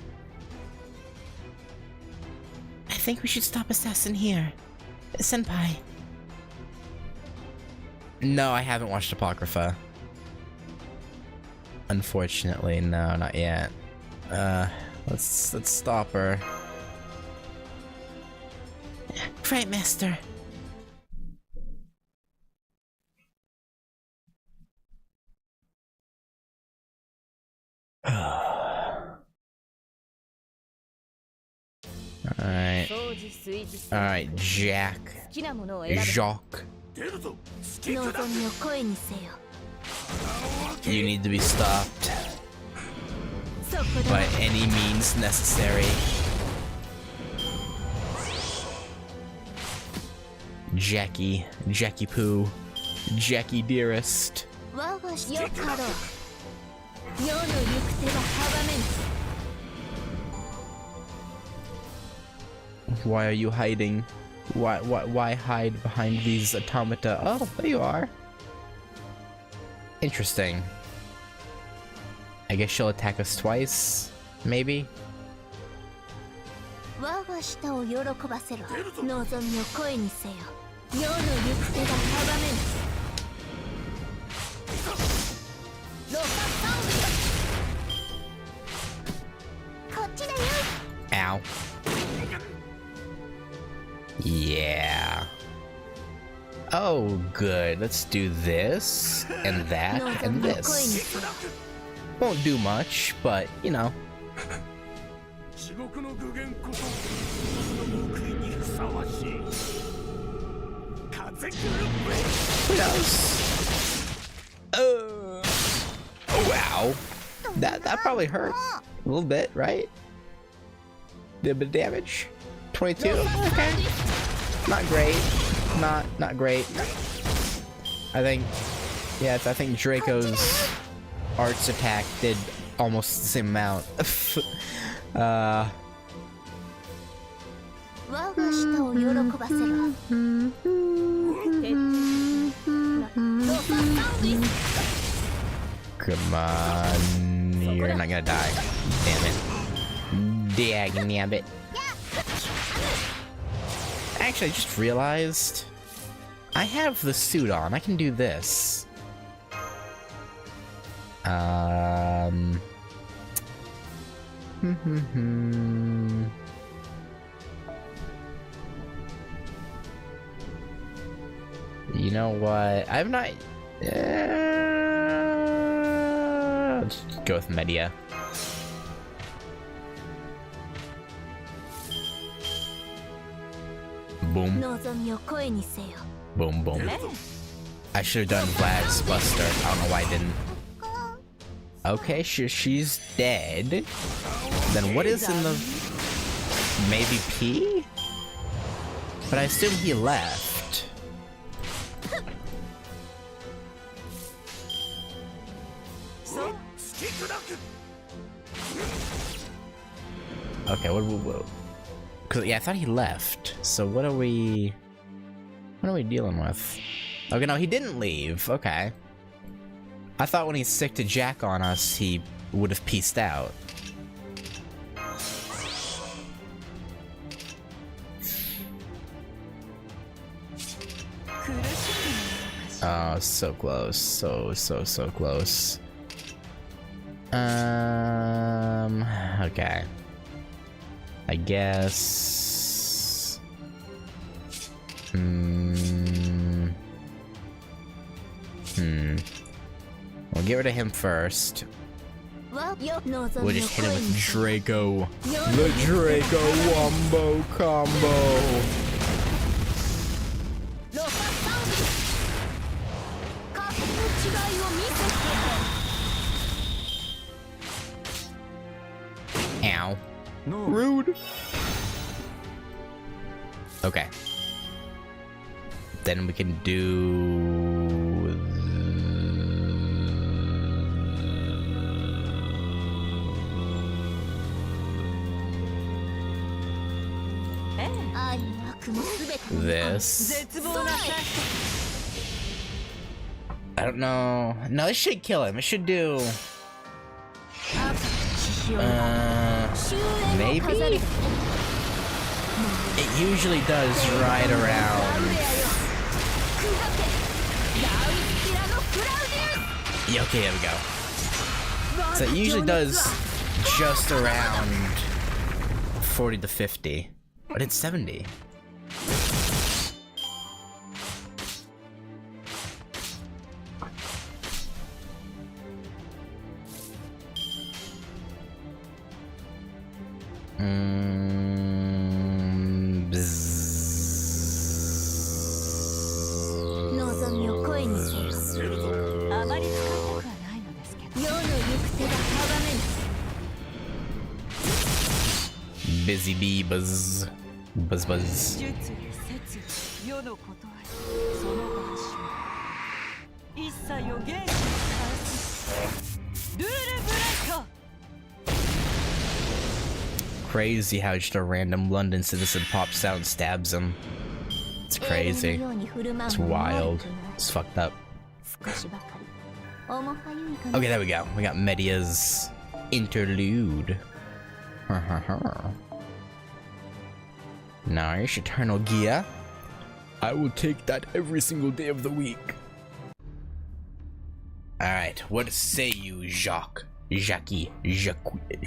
I think we should stop Assassin here. Senpai. No, I haven't watched Apocrypha. Unfortunately, no, not yet. Let's stop her. Right, Master. Alright, Jack. Jacques. You need to be stopped. By any means necessary. Jackie Poo. Jackie dearest. Why are you hiding? Why hide behind these automata? Oh, there you are. Interesting. I guess she'll attack us twice, maybe? Ow. Yeah. Oh, good. Let's do this, and that, and this. Won't do much, but, you know. Who knows? Oh, wow. That probably hurt. A little bit, right? Did a bit of damage. 22? Okay. Not great. Not great. I think Draco's arts attack did almost the same amount. Come on. You're not gonna die. Damn it. Dagnabbit. Actually, I just realized I have the suit on. I can do this. You know what? I'm not. Let's go with Media. Boom. Boom, boom. I should have done Vlad's Buster. I don't know why I didn't. Okay, she's dead. Then what is in the... maybe P? But I assume he left. Okay, what? Cause yeah, I thought he left. So what are we dealing with? Okay, no, he didn't leave. Okay. I thought when he sicked a jack on us, he would have peaced out. Oh, so close. So close. Okay. I guess... We'll get rid of him first. We'll just hit him with Draco. The Draco Wombo combo. Ow. No. Rude. Okay. Then we can do... this. I don't know. No, this should kill him. It should do... maybe? It usually does right around... Yeah, okay, there we go. So it usually does just around 40 to 50. But it's 70. Busy bee buzz. Buzz buzz. Crazy how just a random London citizen pops out and stabs him. It's crazy. It's wild. It's fucked up. Okay, there we go. We got Media's interlude. Nice, eternal gear. I will take that every single day of the week. Alright, what say you, Jackie,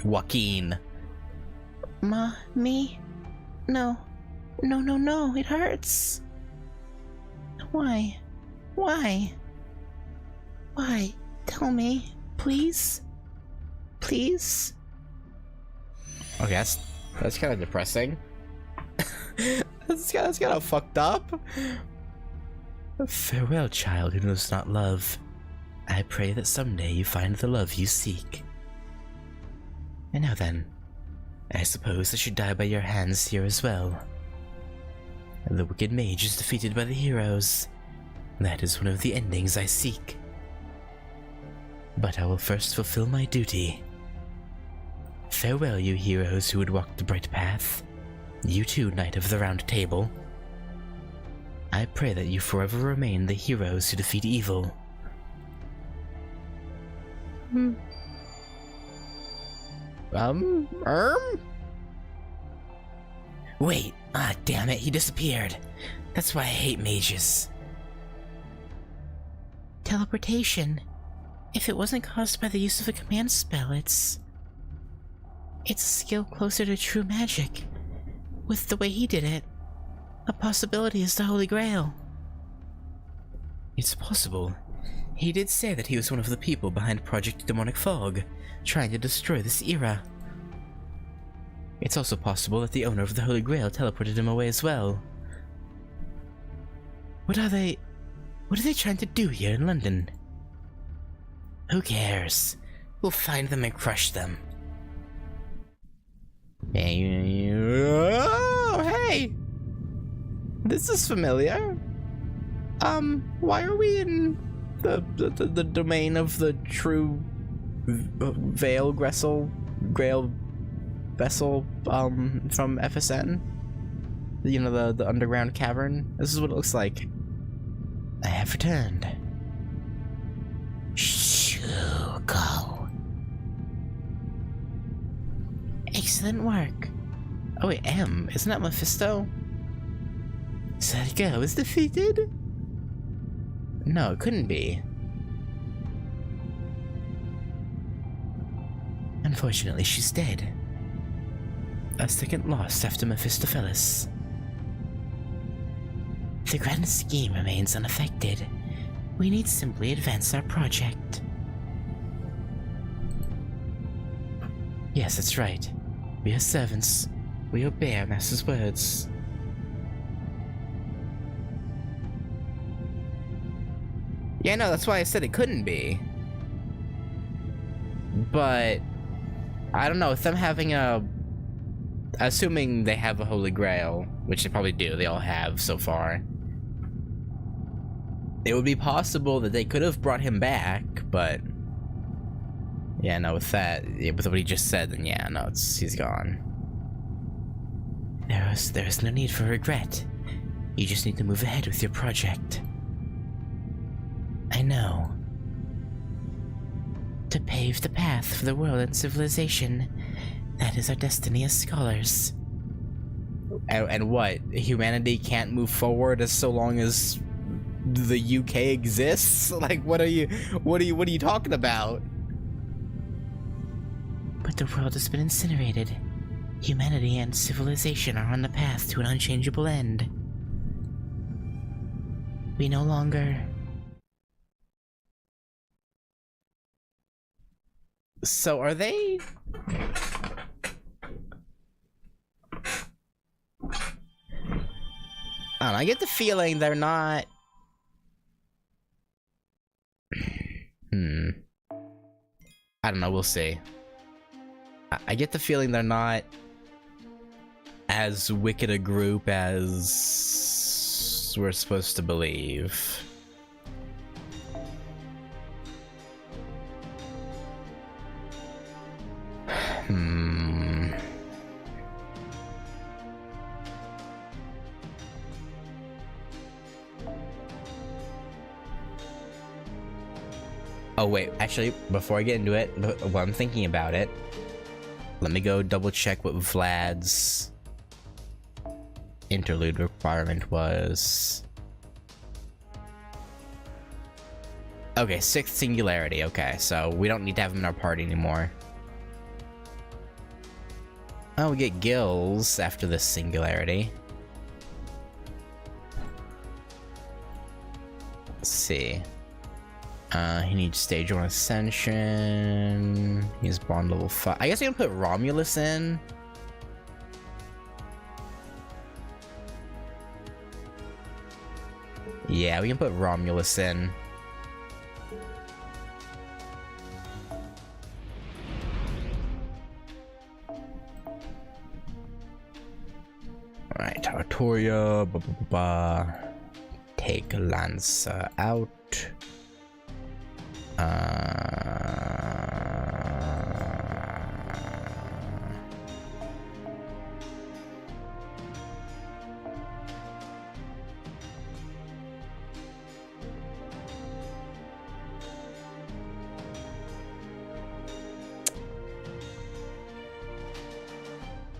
Joaquin? Me? No, it hurts. Why? Tell me, please? Please? Okay, that's kind of depressing. that's kind of fucked up. Farewell, child who knows not love. I pray that someday you find the love you seek. And now then, I suppose I should die by your hands here as well. The wicked mage is defeated by the heroes. That is one of the endings I seek. But I will first fulfill my duty. Farewell, you heroes who would walk the bright path. You too, Knight of the Round Table. I pray that you forever remain the heroes who defeat evil. Wait, damn it, he disappeared. That's why I hate mages. Teleportation. If it wasn't caused by the use of a command spell, it's a skill closer to true magic. With the way he did it, a possibility is the Holy Grail. It's possible. He did say that he was one of the people behind Project Demonic Fog, trying to destroy this era. It's also possible that the owner of the Holy Grail teleported him away as well. What are they trying to do here in London? Who cares? We'll find them and crush them. This is familiar. Why are we in the domain of the true Grail vessel from FSN? You know, the underground cavern? This is what it looks like. I have returned. Go. Excellent work. Oh wait, M. Isn't that Mephisto? Sadako is defeated? No, it couldn't be. Unfortunately, she's dead. A second lost after Mephistopheles. The grand scheme remains unaffected. We need simply advance our project. Yes, that's right. We are servants. We obey our master's words. Yeah, no, that's why I said it couldn't be. But I don't know, with them having a... Assuming they have a Holy Grail, which they probably do, they all have so far. It would be possible that they could have brought him back, but... Yeah, no, with that, yeah, with what he just said, then yeah, no, he's gone. There is no need for regret. You just need to move ahead with your project. I know. To pave the path for the world and civilization. That is our destiny as scholars. And what? Humanity can't move forward as so long as the UK exists? Like, what are you talking about? But the world has been incinerated. Humanity and civilization are on the path to an unchangeable end. We no longer... So are they... I don't know, I get the feeling they're not... I don't know, we'll see. I get the feeling they're not as wicked a group as we're supposed to believe. Oh wait, actually, before I get into it, while I'm thinking about it, let me go double check what Vlad's interlude requirement was. Okay, 6th singularity, okay, so we don't need to have him in our party anymore. Oh, we get gills after this singularity. Let's see. He needs stage 1 ascension. He's bond level 5. I guess we can put Romulus in. Yeah, we can put Romulus in. Alright, Artoria, take Lancer out.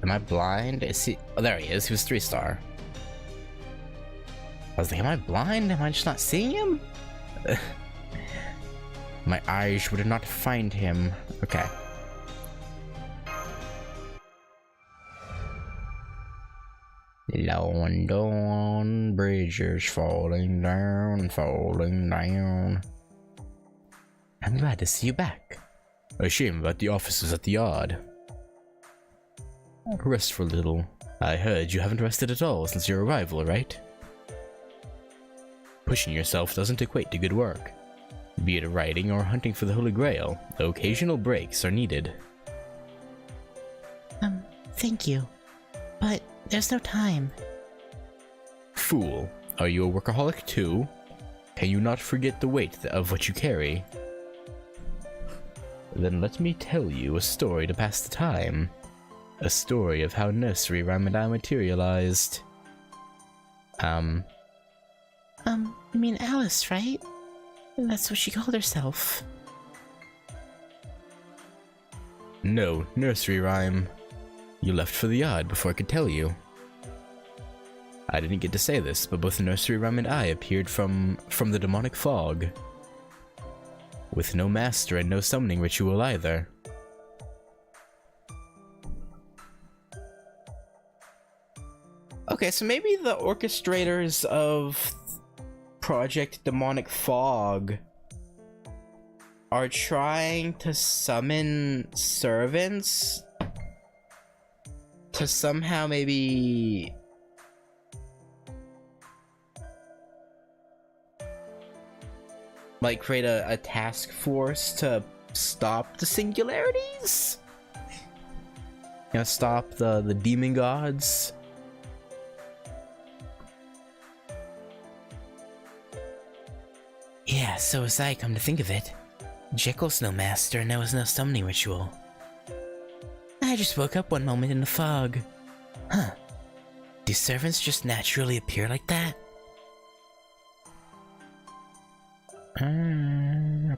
Am I blind? Is he? Oh, there he is. He was 3-star. I was like, am I blind? Am I just not seeing him? My eyes would not find him. Okay. London Bridge is falling down, falling down. I'm glad to see you back. A shame about the officers at the yard. Rest for a little. I heard you haven't rested at all since your arrival, right? Pushing yourself doesn't equate to good work. Be it writing or hunting for the Holy Grail, occasional breaks are needed. Thank you. But there's no time. fool. Are you a workaholic too? Can you not forget the weight of what you carry? Then let me tell you a story to pass the time. A story of how nursery rhyme and I materialized. You mean Alice, right? That's what she called herself. No, nursery rhyme. You left for the yard before I could tell you. I didn't get to say this, but both nursery rhyme and I appeared from the demonic fog. With no master and no summoning ritual either. Okay, so maybe the orchestrators of Project Demonic Fog are trying to summon servants to somehow maybe like create a task force to stop the singularities? You know, stop the demon gods? Yeah, so as I come to think of it, Jekyll's no master and there was no summoning ritual. I just woke up one moment in the fog. Huh. Do servants just naturally appear like that?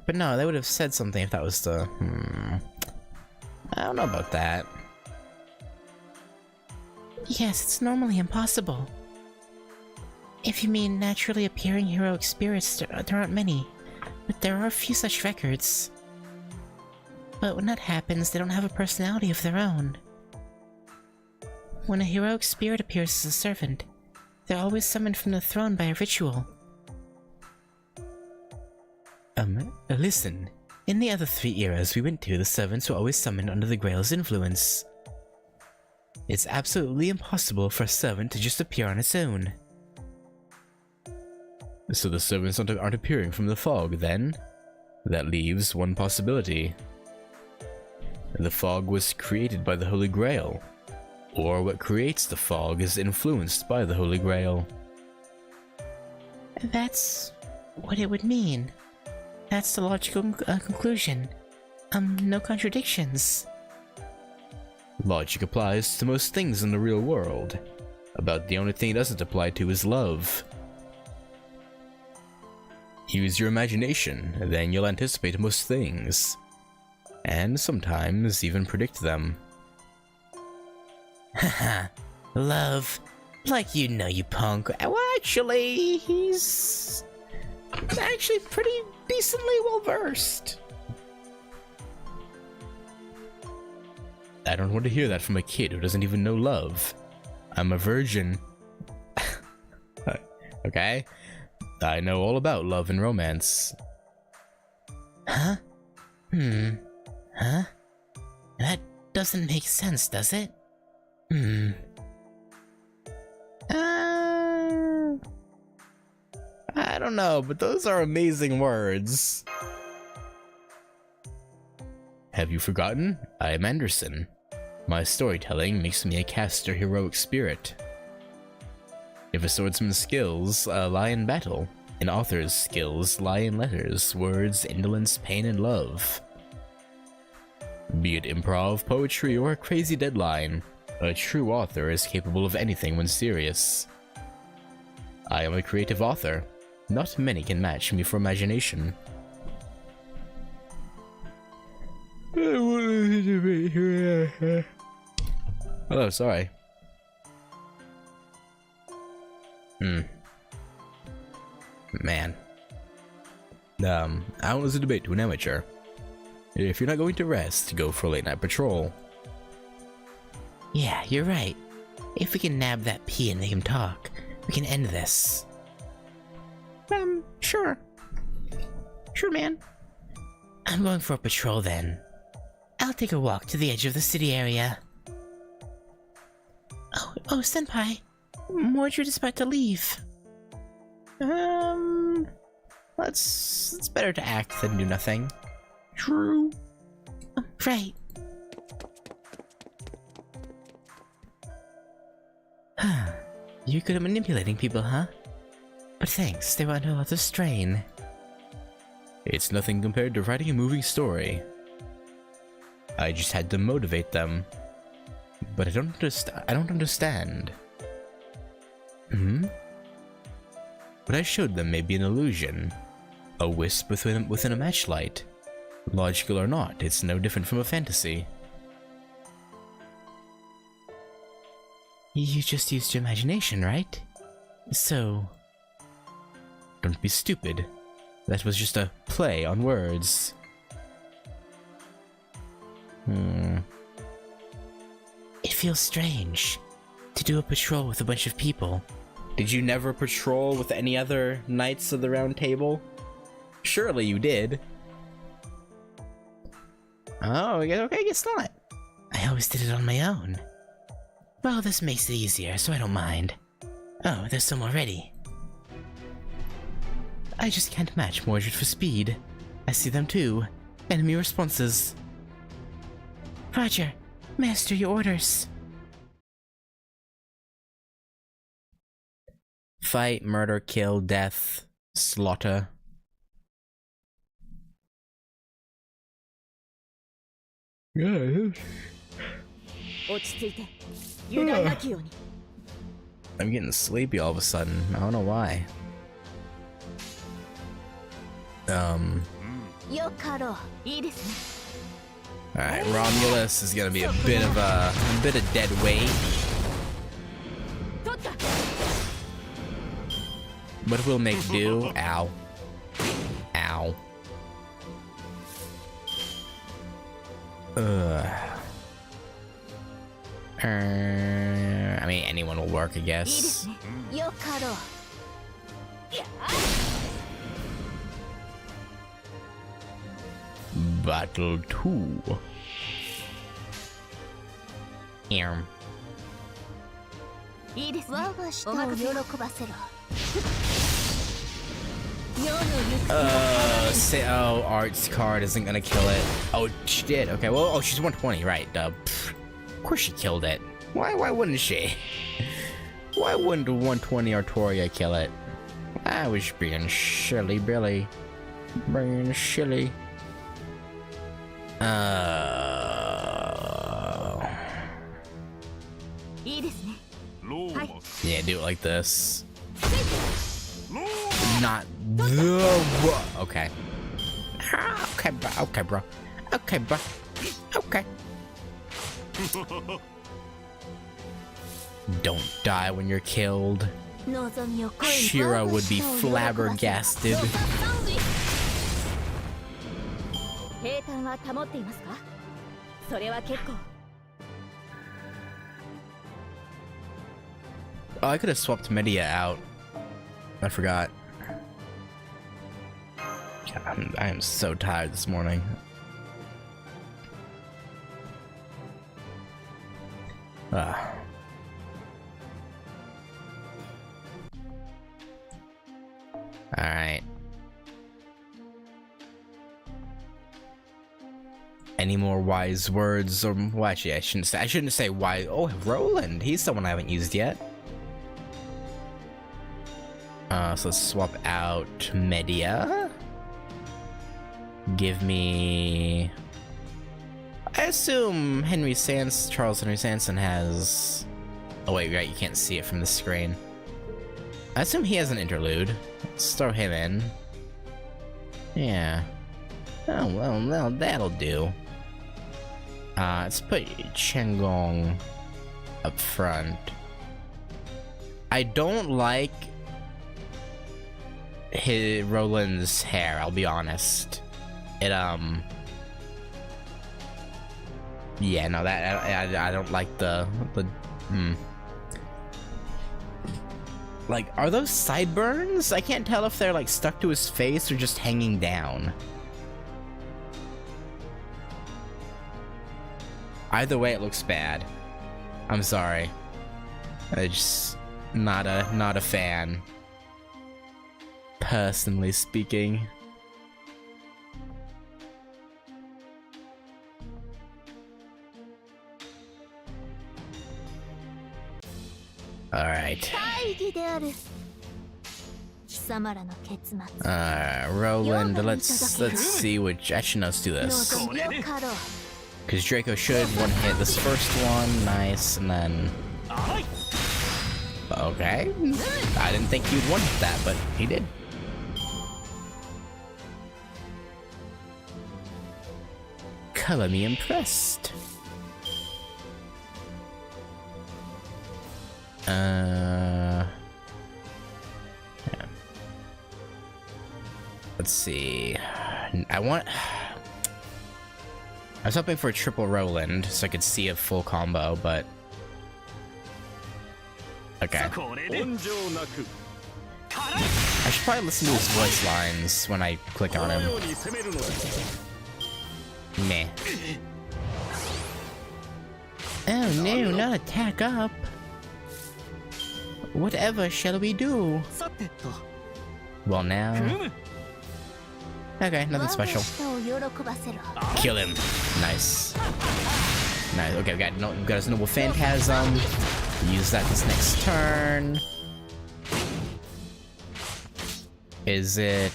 But no, they would have said something if that was the... I don't know about that. Yes, it's normally impossible. If you mean naturally appearing heroic spirits, there aren't many, but there are a few such records. But when that happens, they don't have a personality of their own. When a heroic spirit appears as a servant, they're always summoned from the throne by a ritual. Listen. In the other 3 eras we went to, the servants were always summoned under the Grail's influence. It's absolutely impossible for a servant to just appear on its own. So the servants aren't appearing from the fog, then? That leaves one possibility. The fog was created by the Holy Grail. Or what creates the fog is influenced by the Holy Grail. That's what it would mean. That's the logical conclusion. No contradictions. Logic applies to most things in the real world. About the only thing it doesn't apply to is love. Use your imagination, then you'll anticipate most things. And sometimes even predict them. Haha, love. Like you know, you punk. Well, actually, he's actually pretty decently well versed. I don't want to hear that from a kid who doesn't even know love. I'm a virgin. Okay? I know all about love and romance. Huh? Huh? That doesn't make sense, does it? I don't know, but those are amazing words. Have you forgotten? I am Anderson. My storytelling makes me a caster heroic spirit. If a swordsman's skills lie in battle, an author's skills lie in letters, words, indolence, pain, and love. Be it improv, poetry, or a crazy deadline, a true author is capable of anything when serious. I am a creative author. Not many can match me for imagination. Oh, sorry. Man. I was a debate to an amateur. If you're not going to rest, go for a late night patrol. Yeah, you're right. If we can nab that P and make him talk, we can end this. Sure. Sure, man. I'm going for a patrol then. I'll take a walk to the edge of the city area. Oh, Senpai. Mordred is about to leave. It's better to act than do nothing. True. Right. You're good at manipulating people, huh? But thanks, they were under a lot of strain. It's nothing compared to writing a moving story. I just had to motivate them. But I don't understand. Hmm? What I showed them may be an illusion. A wisp within a matchlight. Logical or not, it's no different from a fantasy. You just used your imagination, right? So... Don't be stupid. That was just a play on words. It feels strange to do a patrol with a bunch of people. Did you never patrol with any other Knights of the Round Table? Surely you did. Oh, okay, I guess not. I always did it on my own. Well, this makes it easier, so I don't mind. Oh, there's some already. I just can't match Mordred for speed. I see them too. Enemy responses. Roger. Master, your orders. Fight, murder, kill, death, slaughter. Yeah. I'm getting sleepy all of a sudden. I don't know why. Alright, Romulus is gonna be a bit of dead weight. But we'll make do. Ow. Ow. I mean, anyone will work, I guess. Battle 2. Here. Oh, Art's card isn't gonna kill it. Oh, she did. Okay, well, oh, she's 120, right? Of course she killed it. Why wouldn't she? Why wouldn't 120 Artoria kill it? I was being silly, Billy. Being silly. Yeah, do it like this. Not the. Okay. Okay, bro. Okay, bro. Okay, bro. Okay. Don't die when you're killed. Shira would be flabbergasted. Oh, I could have swapped Media out. I forgot. God, I am so tired this morning. Alright. Any more wise words? Or well, actually, I shouldn't say wise. Oh, Roland, he's someone I haven't used yet. So let's swap out Media. Give me. I assume Charles Henry Sanson has. Oh wait, right, you can't see it from the screen. I assume he has an interlude. Let's throw him in. Yeah. Oh well, that'll do. Let's put Chengong up front. I don't like Roland's hair, I'll be honest. It yeah, no, that I don't like the Like, are those sideburns? I can't tell if they're like stuck to his face or just hanging down. Either way, it looks bad. I'm sorry. I just not a fan. Personally speaking. Alright. 大義である。貴様らの結末。 Roland, let's see which. Actually, no, let's do どう this. ぞよかろう。 Because Draco should one hit this first one. Nice, and then. Okay. I didn't think you'd one hit that, but he did. Color me impressed. Yeah. Let's see. I was hoping for a triple Roland so I could see a full combo, but okay. I should probably listen to his voice lines when I click on him. Meh. Oh no, not attack up. Whatever shall we do? Well now. Okay, nothing special. Kill him. Nice. Nice. Okay, we got his Noble Phantasm. Use that this next turn. Is it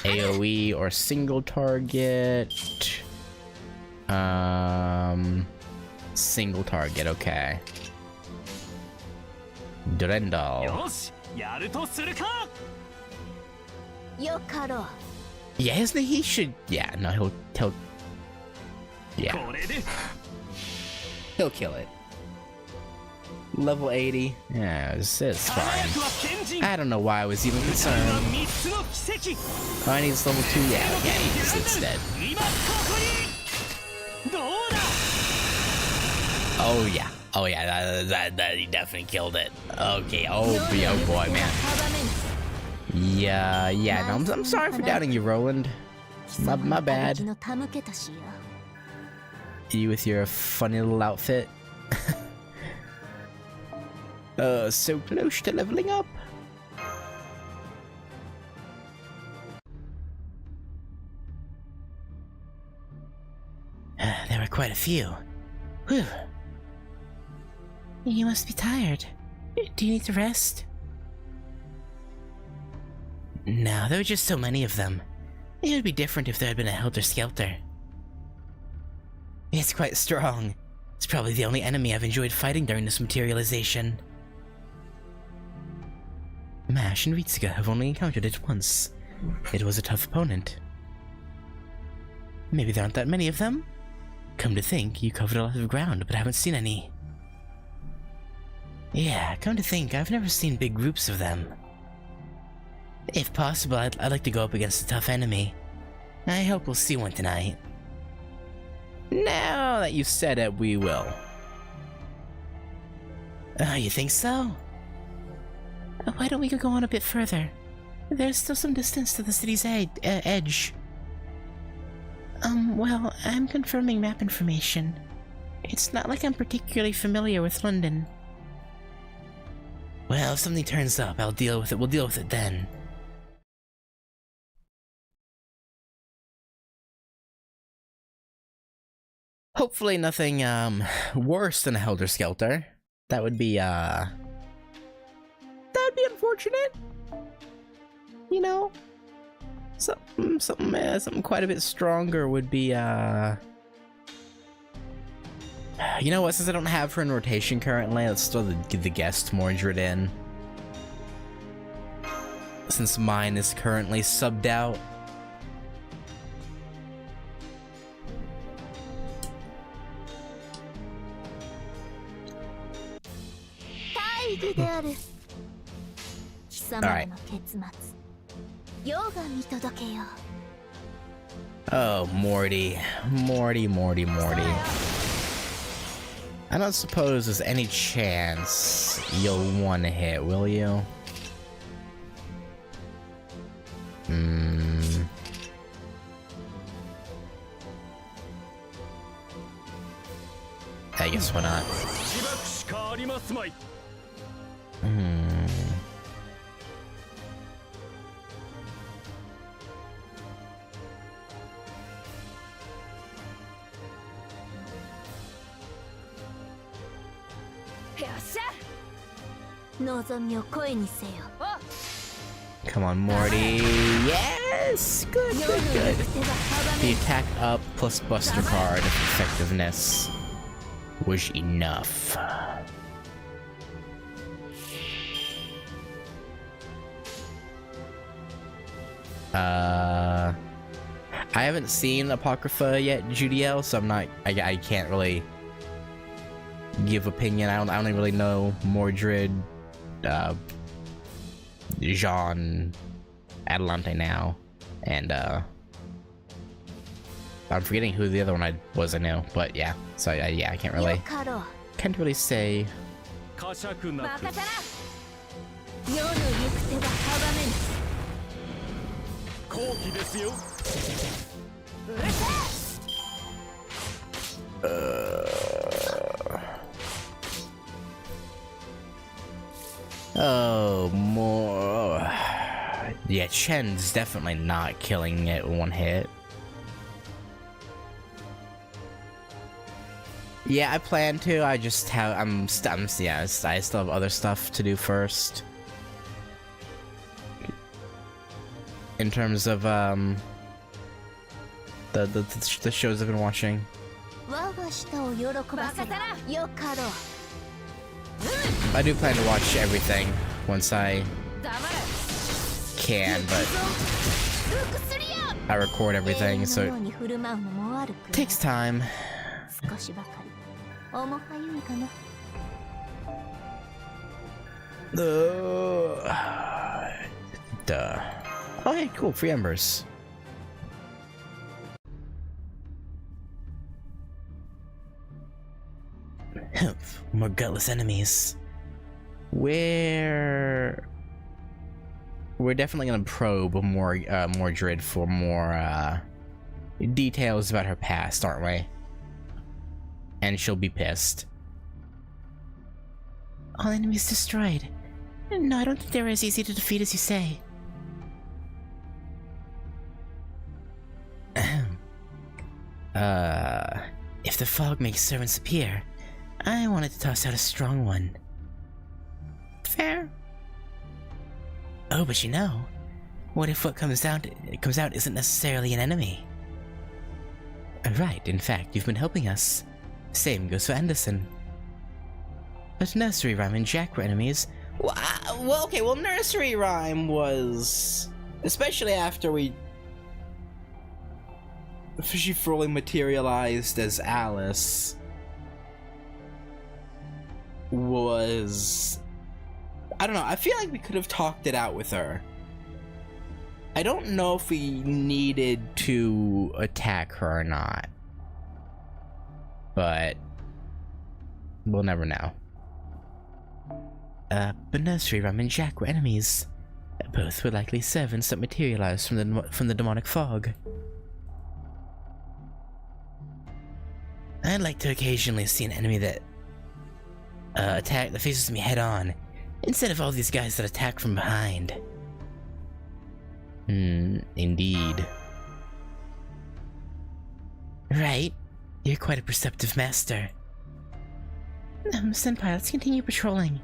AoE or single target? Single target, okay. Durendal. やるとするか。よかろう。 Yeah, isn't he should. Yeah, no, he'll. Yeah, これで he'll kill it. Level 80. Yeah, it's fine. 輝くは賢人。 I don't know why I was even は concerned. 3つの奇跡。 Oh, I need this level 2. Yeah, it's dead. 今ここに。どうだ。 Oh yeah. Oh yeah, that he definitely killed it. Okay. Oh boy, man. Yeah. No, I'm sorry for doubting you, Roland. My bad. You with your funny little outfit. So close to leveling up. There were quite a few. Whew. You must be tired. Do you need to rest? No, there were just so many of them. It would be different if there had been a helter-skelter. It's quite strong. It's probably the only enemy I've enjoyed fighting during this materialization. Mash and Ritsuga have only encountered it once. It was a tough opponent. Maybe there aren't that many of them? Come to think, you covered a lot of ground, but haven't seen any. Yeah, come to think, I've never seen big groups of them. If possible, I'd like to go up against a tough enemy. I hope we'll see one tonight. Now that you've said it, we will. You think so? Why don't we go on a bit further? There's still some distance to the city's edge. Well, I'm confirming map information. It's not like I'm particularly familiar with London. Well, if something turns up, I'll deal with it. We'll deal with it then. Hopefully nothing, worse than a Helter Skelter. That would be unfortunate. You know? Something quite a bit stronger would be, You know what, since I don't have her in rotation currently, let's throw the guest Mordred in. Since mine is currently subbed out. Alright. Oh, Morty. Morty. I don't suppose there's any chance you'll one hit, will you? I guess why not? 望みを声にせよ。 Come on, Morty. Yes! Good, 世の good, 行 good. く手が阻 The め attack up plus Buster card effectiveness was enough. I haven't seen Apocrypha yet, Judiel, so I can't really give opinion. I don't really know Mordred, Jean, Adelante now, and I'm forgetting who the other one I knew, but yeah. So yeah, I can't よ really かろう。 say. 呵責なく任せな。世の行く手が阻めぬ。好機ですよ。うるせえ。 Oh, more. Yeah, Chen's definitely not killing it one hit. Yeah, I plan to. I just have. Yeah, I still have other stuff to do first. In terms of the shows I've been watching. 我が舌を喜ばせよ。よかろう。 I do plan to watch everything once I 黙れ。 can, but ルクスリア。 I record everything, 永 so 遠のように振る舞うのも悪く it takes time. 少しばかり。重はゆいかな。 Duh. Oh, hey, cool. Free embers. Humph, more gutless enemies. We're definitely gonna probe more Mordred for more details about her past, aren't we? And she'll be pissed. All enemies destroyed. No, I don't think they're as easy to defeat as you say. If the fog makes servants appear, I wanted to toss out a strong one. Fair. Oh, but you know, what if what comes out isn't necessarily an enemy? Right, in fact, you've been helping us. Same goes for Anderson. But Nursery Rhyme and Jack were enemies. Well, okay, well, Nursery Rhyme was... Especially after she fully materialized as Alice. Was... I don't know, I feel like we could have talked it out with her. I don't know if we needed to attack her or not. But... we'll never know. But Nursery Rhyme and Jack were enemies. Both were likely servants that materialized from the demonic fog. I'd like to occasionally see an enemy that faces me head on, instead of all these guys that attack from behind. Indeed. Right. You're quite a perceptive master. Senpai, let's continue patrolling.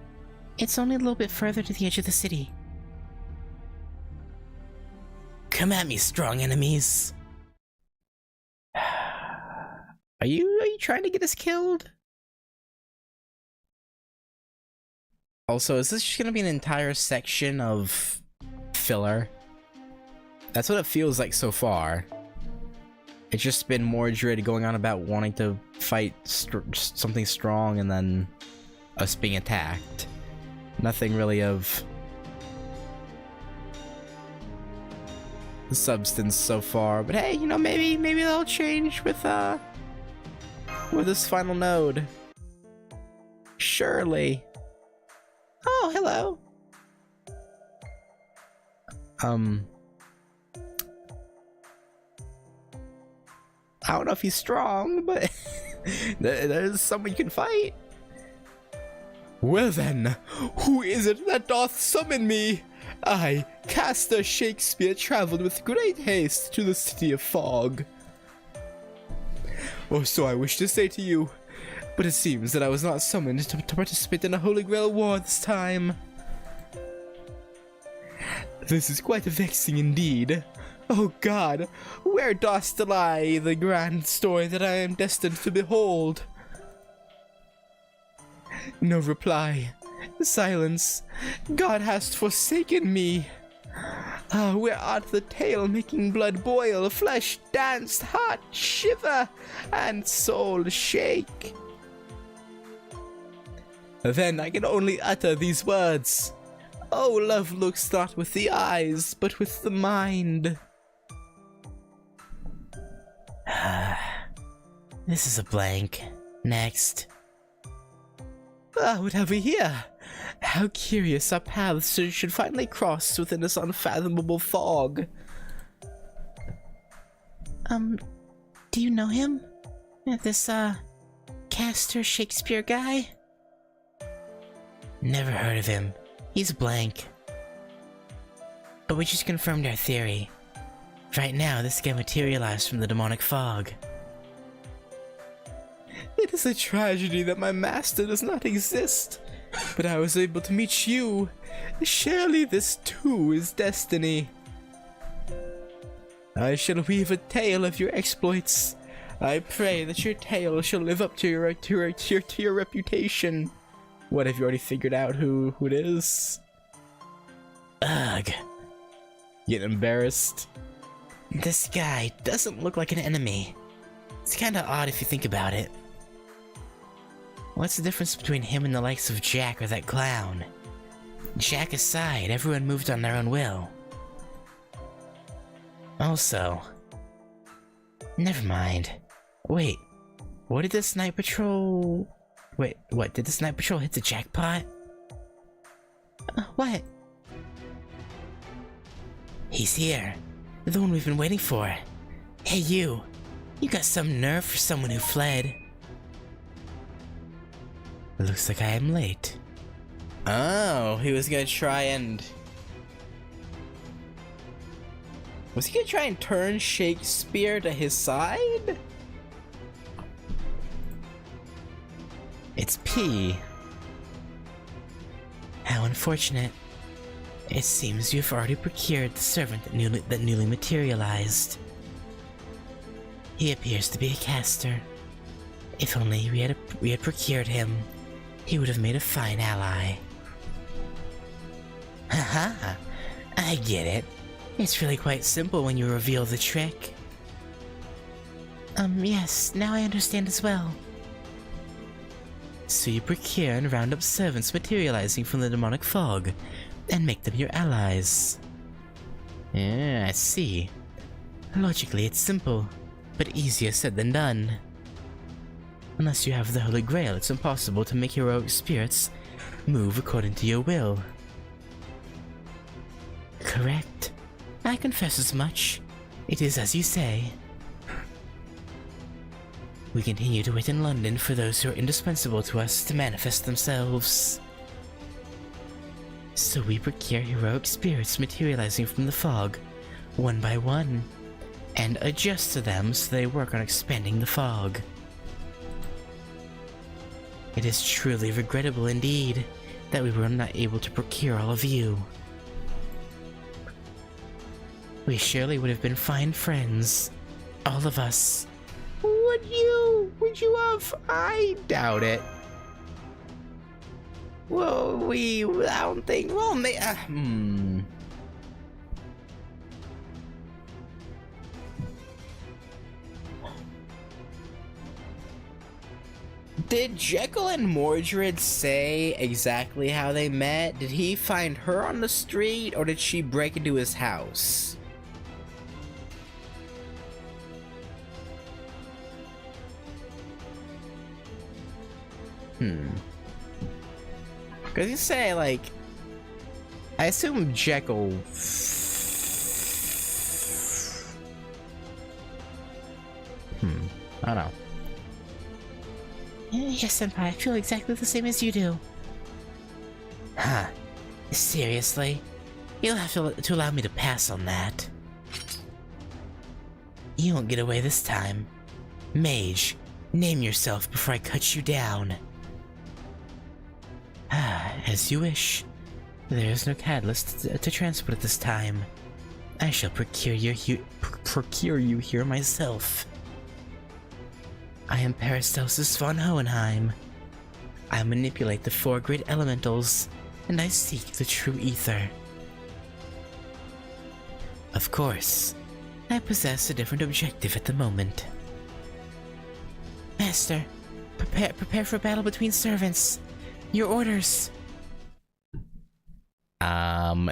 It's only a little bit further to the edge of the city. Come at me, strong enemies. Are you trying to get us killed? Also, is this just gonna be an entire section of filler? That's what it feels like so far. It's just been Mordred going on about wanting to fight something strong and then us being attacked. Nothing really of substance so far, but hey, you know, maybe that'll change with this final node. Surely. Oh, hello. I don't know if he's strong, but there's someone you can fight. Well then, who is it that doth summon me? I, Caster Shakespeare, travelled with great haste to the city of fog. Or so I wish to say to you. but it seems that I was not summoned to participate in a Holy Grail war this time. This is quite vexing indeed. Oh God, where dost lie the grand story that I am destined to behold? No reply. Silence. God hast forsaken me. Ah, where art the tale making blood boil, flesh dance, heart shiver, and soul shake? Then I can only utter these words. Oh, love looks not with the eyes, but with the mind. This is a blank. Next. Ah, what have we here? How curious our paths should finally cross within this unfathomable fog. Do you know him? This, Castor Shakespeare guy? Never heard of him. He's blank. But we just confirmed our theory. Right now, this guy materialized from the demonic fog. It is a tragedy that my master does not exist, but I was able to meet you. Surely this too is destiny. I shall weave a tale of your exploits. I pray that your tale shall live up to your reputation. What, have you already figured out who it is? Ugh. Getting embarrassed? This guy doesn't look like an enemy. It's kinda odd if you think about it. What's the difference between him and the likes of Jack or that clown? Jack aside, everyone moved on their own will. Also... Never mind. Wait, what did this night patrol... Wait, what, did this night patrol hit the jackpot? What? He's here. The one we've been waiting for. Hey you, you got some nerve for someone who fled. Looks like I am late. Oh, he was gonna try and... Was he gonna try and turn Shakespeare to his side? It's P. How unfortunate. It seems you've already procured the servant that newly materialized. He appears to be a caster. If only we had procured him, he would have made a fine ally. Haha, I get it. It's really quite simple when you reveal the trick. Yes, now I understand as well. So you procure and round up servants materializing from the demonic fog, and make them your allies. Yeah, I see. Logically, it's simple, but easier said than done. Unless you have the Holy Grail, it's impossible to make heroic spirits move according to your will. Correct. I confess as much. It is as you say. We continue to wait in London for those who are indispensable to us to manifest themselves. So we procure heroic spirits materializing from the fog, one by one, and adjust to them so they work on expanding the fog. It is truly regrettable indeed that we were not able to procure all of you. We surely would have been fine friends, all of us. Would you have? I doubt it. Well, I don't think, well, Did Jekyll and Mordred say exactly how they met? Did he find her on the street, or did she break into his house? Because you say, like, I assume Jekyll... I don't know. Yes, Senpai, I feel exactly the same as you do. Huh. Seriously? You'll have to allow me to pass on that. You won't get away this time. Mage, Name yourself before I cut you down. As you wish. There is no catalyst to transport at this time. I shall procure you here myself. I am Paracelsus von Hohenheim. I manipulate the 4 great elementals, and I seek the true ether. Of course, I possess a different objective at the moment. Master, prepare for battle between servants. Your orders.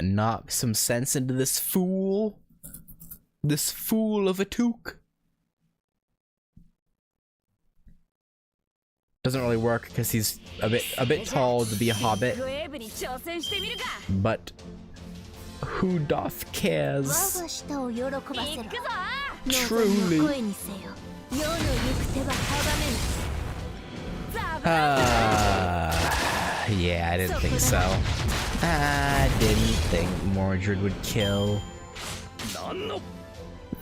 Knock some sense into this fool. This fool of a toque. Doesn't really work because he's a bit tall to be a hobbit. But who doth cares? Truly. Yeah, I didn't think so. I didn't think Mordred would kill.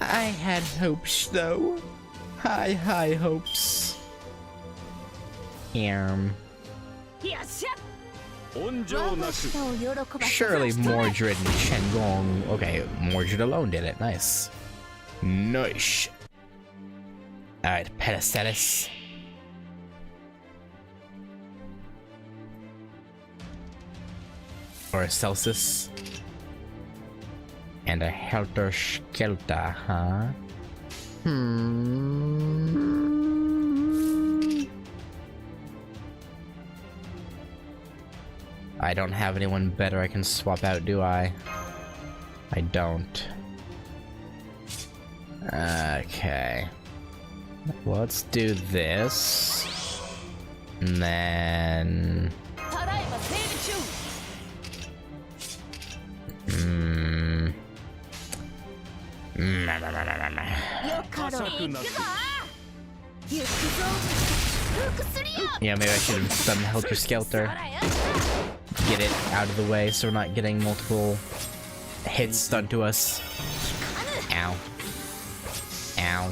I had hopes, though. High hopes. Surely Mordred and Shenggong. Okay, Mordred alone did it. Nice. Nice. Alright, Paracelsus. Or a Celsius. And a Helter Skelter, huh? I don't have anyone better I can swap out, do I? I don't. Okay. Let's do this. And then... Yeah, maybe I should have done Helter Skelter. Get it out of the way so we're not getting multiple hits done to us. Ow. Ow.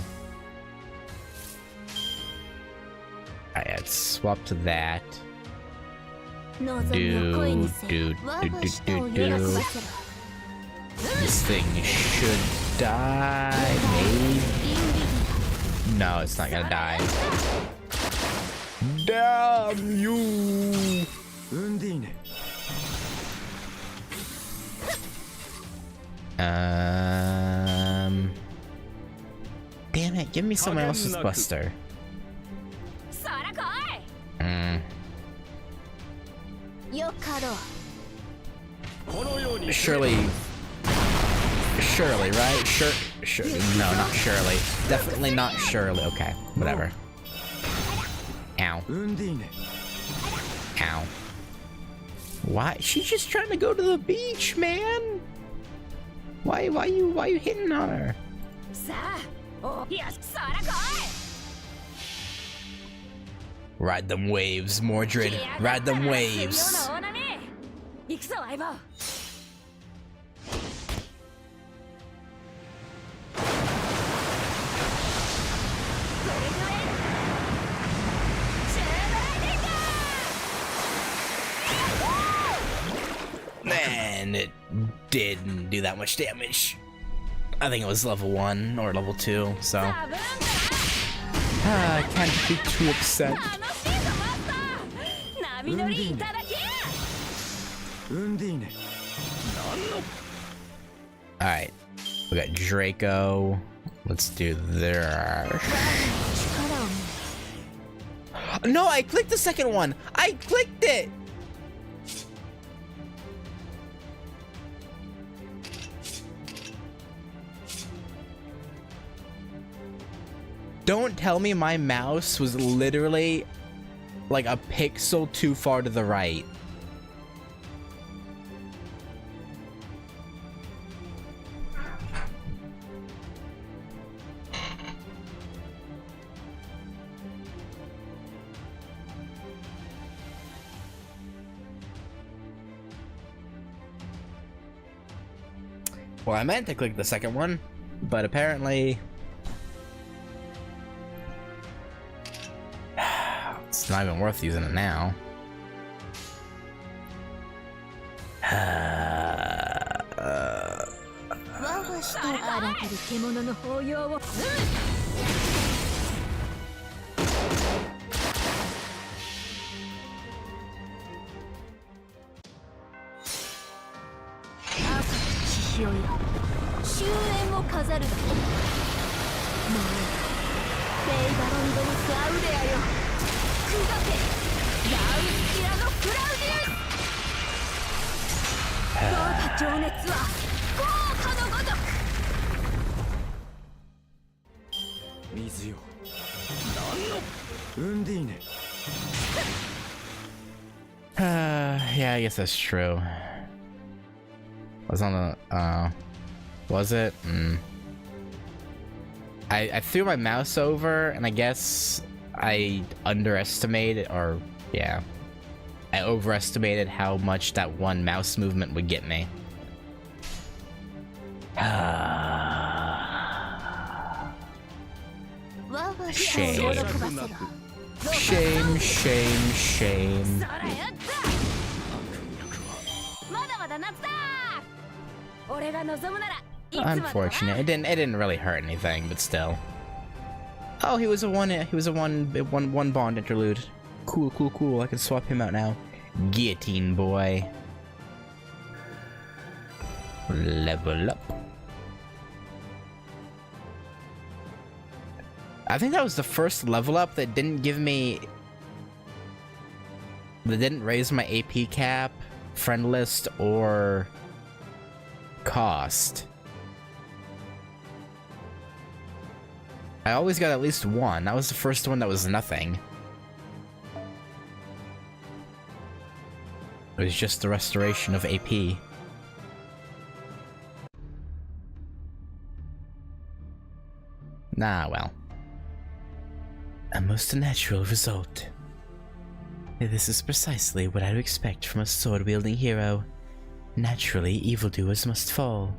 Alright, let's swap to that. Do. This thing should die, maybe? No, it's not gonna die. Damn you! Damn it, give me someone else's buster. Shirley, right? Sure. No, not Shirley. Definitely not Shirley. Okay, whatever. Ow. Ow. Why? She's just trying to go to the beach, man. Why you hitting on her? Ride them waves, Mordred. Ride them waves. And it didn't do that much damage. I think it was level 1 or level 2, so... I can't be too upset. Alright. We got Draco. Let's do there. No, I clicked the second one! I clicked it! Don't tell me my mouse was literally like a pixel too far to the right. Well, I meant to click the second one, but apparently... not even worth using it now. わわして荒ぶる獣の抱擁を赤き血潮や終焉を飾るだもうベイバロンドニス・アウレアよ砕けラウスティアのクラウディウス我が情熱は豪華のごとく水よ何のウンディーネ Yeah, I guess that's true. Was on the, was it? I threw my mouse over, and I guess I underestimated, or, yeah. I overestimated how much that one mouse movement would get me. Shame. Shame, shame, shame. Unfortunate. It didn't really hurt anything, but still. Oh, he was a one bond interlude. Cool, cool, cool. I can swap him out now. Guillotine boy. Level up. I think that was the first level up that didn't give me... that didn't raise my AP cap, friend list, or... cost. I always got at least one. That was the first one that was nothing. It was just the restoration of AP. Nah, well. A most unnatural result. This is precisely what I'd expect from a sword-wielding hero. Naturally, evildoers must fall.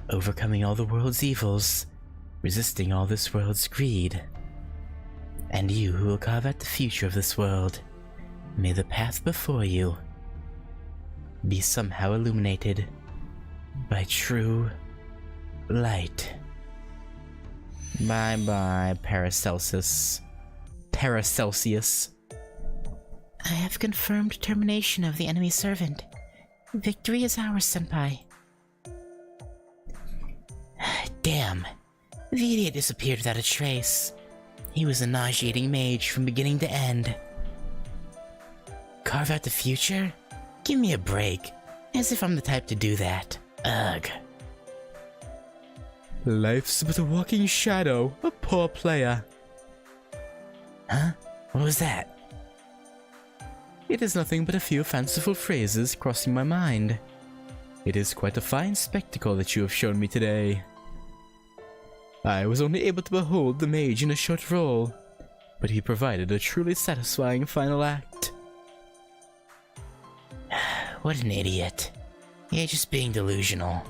Overcoming all the world's evils, resisting all this world's greed. And you who will carve out the future of this world, may the path before you be somehow illuminated by true light. Bye-bye, Paracelsus. Paracelsius. I have confirmed termination of the enemy servant. Victory is ours, Senpai. Damn. The idiot disappeared without a trace. He was a nauseating mage from beginning to end. Carve out the future? Give me a break. As if I'm the type to do that. Ugh. Life's but a walking shadow, a poor player. Huh? What was that? It is nothing but a few fanciful phrases crossing my mind. It is quite a fine spectacle that you have shown me today. I was only able to behold the mage in a short role, but he provided a truly satisfying final act. What an idiot. You're just being delusional.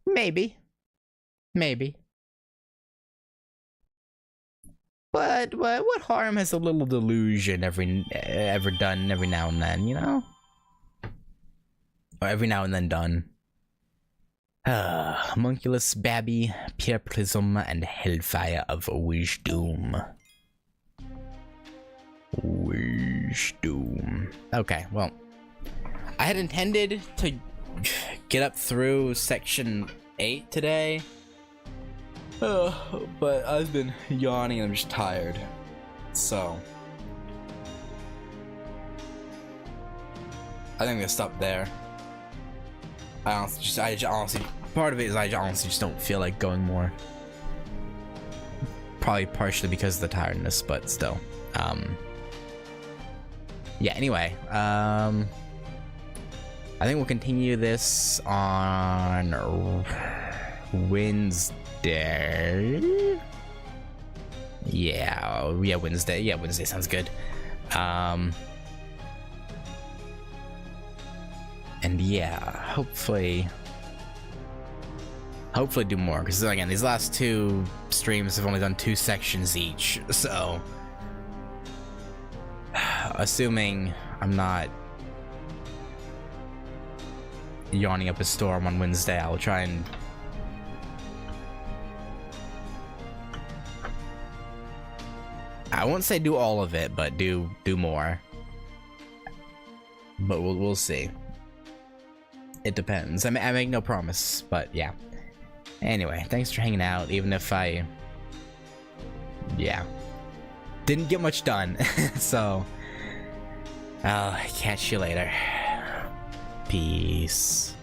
Maybe. Maybe. But what harm has a little delusion ever done every now and then, you know? Or every now and then done. Homunculus, Babby, Pure Prism, and Hellfire of Wisdom. Wisdom. Okay, well. I had intended to get up through section 8 today. But I've been yawning and I'm just tired. So. I think I'm gonna stop there. I honestly, part of it is I honestly just don't feel like going more. Probably partially because of the tiredness, but still. Yeah, anyway, I think we'll continue this on Wednesday. Yeah, Wednesday. Yeah, Wednesday sounds good. And yeah, hopefully hopefully do more, because again, these last 2 streams have only done 2 sections each, so assuming I'm not yawning up a storm on Wednesday, I'll try and I won't say do all of it, but do more. But we'll see. It depends. I make no promise, but yeah. Anyway, thanks for hanging out, even if I didn't get much done. So I'll catch you later. Peace.